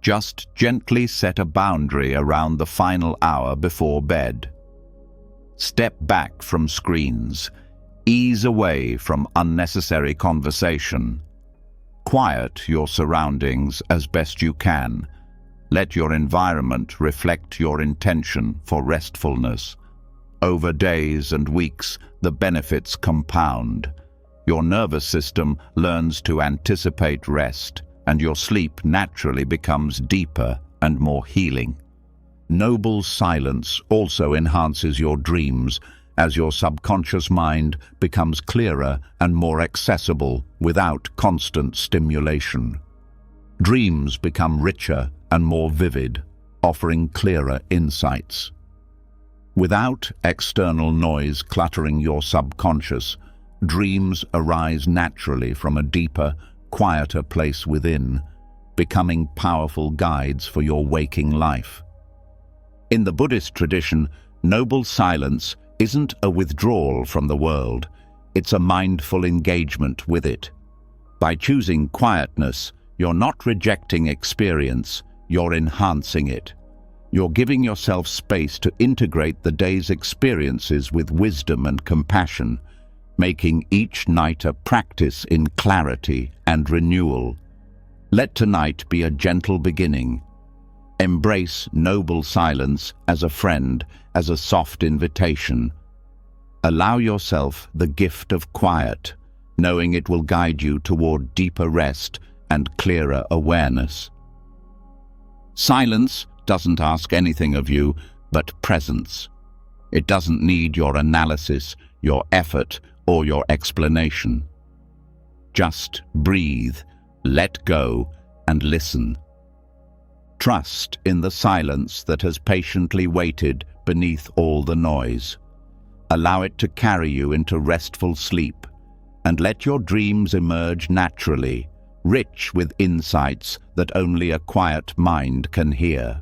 Just gently set a boundary around the final hour before bed. Step back from screens. Ease away from unnecessary conversation. Quiet your surroundings as best you can. Let your environment reflect your intention for restfulness. Over days and weeks, the benefits compound. Your nervous system learns to anticipate rest, and your sleep naturally becomes deeper and more healing. Noble silence also enhances your dreams as your subconscious mind becomes clearer and more accessible without constant stimulation. Dreams become richer and more vivid, offering clearer insights. Without external noise cluttering your subconscious, dreams arise naturally from a deeper, quieter place within, becoming powerful guides for your waking life. In the Buddhist tradition, noble silence isn't a withdrawal from the world, it's a mindful engagement with it. By choosing quietness, you're not rejecting experience, you're enhancing it. You're giving yourself space to integrate the day's experiences with wisdom and compassion, making each night a practice in clarity and renewal. Let tonight be a gentle beginning. Embrace noble silence as a friend, as a soft invitation. Allow yourself the gift of quiet, knowing it will guide you toward deeper rest and clearer awareness. Silence doesn't ask anything of you but presence. It doesn't need your analysis, your effort, or your explanation. Just breathe, let go, and listen. Trust in the silence that has patiently waited beneath all the noise. Allow it to carry you into restful sleep, and let your dreams emerge naturally, rich with insights that only a quiet mind can hear.